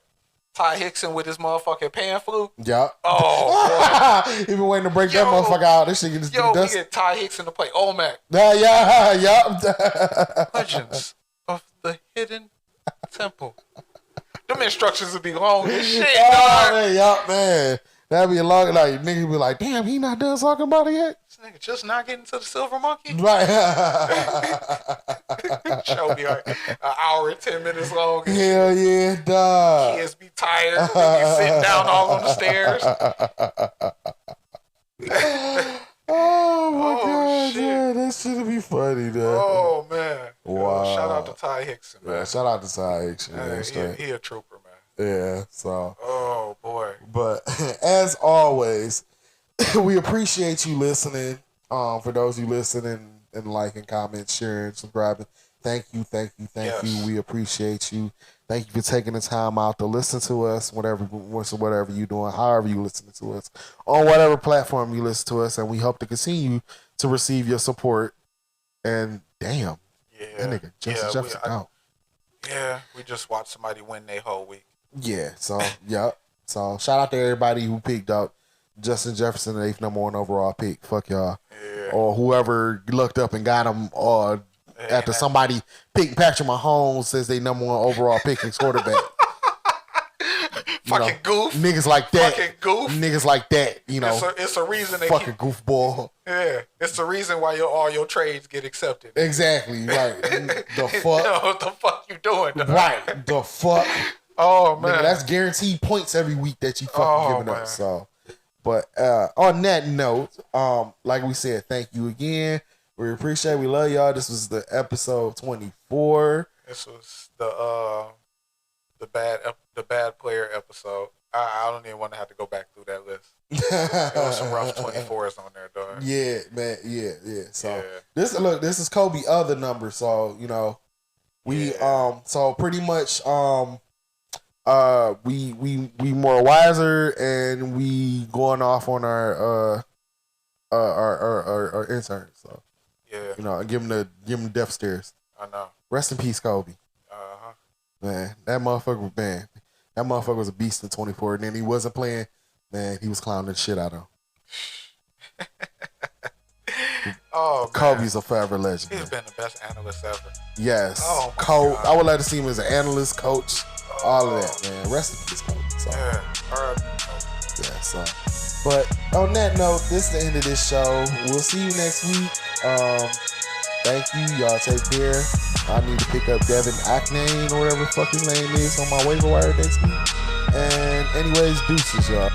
C: Ty Hickson with his motherfucking pan flute.
B: Yeah.
C: Oh boy.
B: He been waiting to break that motherfucker out. This shit get
C: Yo, we
B: dust.
C: get Ty Hickson to play Olmec.
B: Yeah.
C: Legends of the Hidden Temple. Them instructions would be long as shit, dog.
B: Man. That'd be a long, like, nigga be like, damn, he not done talking about it yet?
C: This nigga just not getting to the Silver Monkey?
B: Right.
C: Show be like an hour and 10 minutes long.
B: Hell yeah, dog.
C: Kids be tired. They be sitting down all on the stairs.
B: Oh my God,
C: shit.
B: man. That shit'd be funny, dog.
C: Oh, man.
B: Wow.
C: Shout out to Ty Hickson, man.
B: Yeah, shout out to Ty Hickson, man.
C: He a trooper, man.
B: Yeah, so.
C: Oh, boy.
B: But as always, we appreciate you listening. For those of you listening and liking, commenting, sharing, subscribing, thank you. We appreciate you. Thank you for taking the time out to listen to us, whatever you're doing, however you listen to us, on whatever platform you listen to us, and we hope to continue to receive your support. And damn, that nigga Jefferson out.
C: Yeah, we just watched somebody win their whole week.
B: Yeah, so So shout out to everybody who picked up Justin Jefferson, the 8th number 1 overall pick. Fuck y'all.
C: Yeah.
B: Or whoever looked up and got him after somebody picked Patrick Mahomes as they number 1 overall pick and quarterback.
C: Fucking goof.
B: Niggas like that.
C: Fucking goof.
B: Niggas like that, you know.
C: It's a reason they
B: fucking goofball.
C: Yeah. It's the reason why all your trades get accepted.
B: Exactly, right. The fuck.
C: You know what the fuck you doing, dog?
B: Right. The fuck.
C: Oh, man.
B: Nigga, that's guaranteed points every week that you fucking giving up. So, but on that note, like we said, thank you again. We appreciate it. We love y'all. This was the episode 24.
C: This was the bad player episode. I don't even want to have to go back through that list. There was some rough 24s on there, dog.
B: Yeah, man. Yeah. So this is Kobe other number. So you know, we so pretty much we more wiser and we going off on our interns. So you know, give him death stares.
C: I know.
B: Rest in peace, Kobe. Man, that motherfucker was a beast in 24. And then he wasn't playing. Man, he was clowning the shit out of him.
C: Oh,
B: Kobe's a forever legend.
C: He's been the best analyst ever.
B: Yes.
C: Oh,
B: Coach. I would like to see him as an analyst, coach, all of that, man. Rest in peace, Kobe. So.
C: Yeah. All right.
B: Yeah, so. But on that note, this is the end of this show. We'll see you next week. Thank you. Y'all take care. I need to pick up Devin Aknane or whatever the fuck his name is on my waiver wire next week. And anyways, deuces, y'all.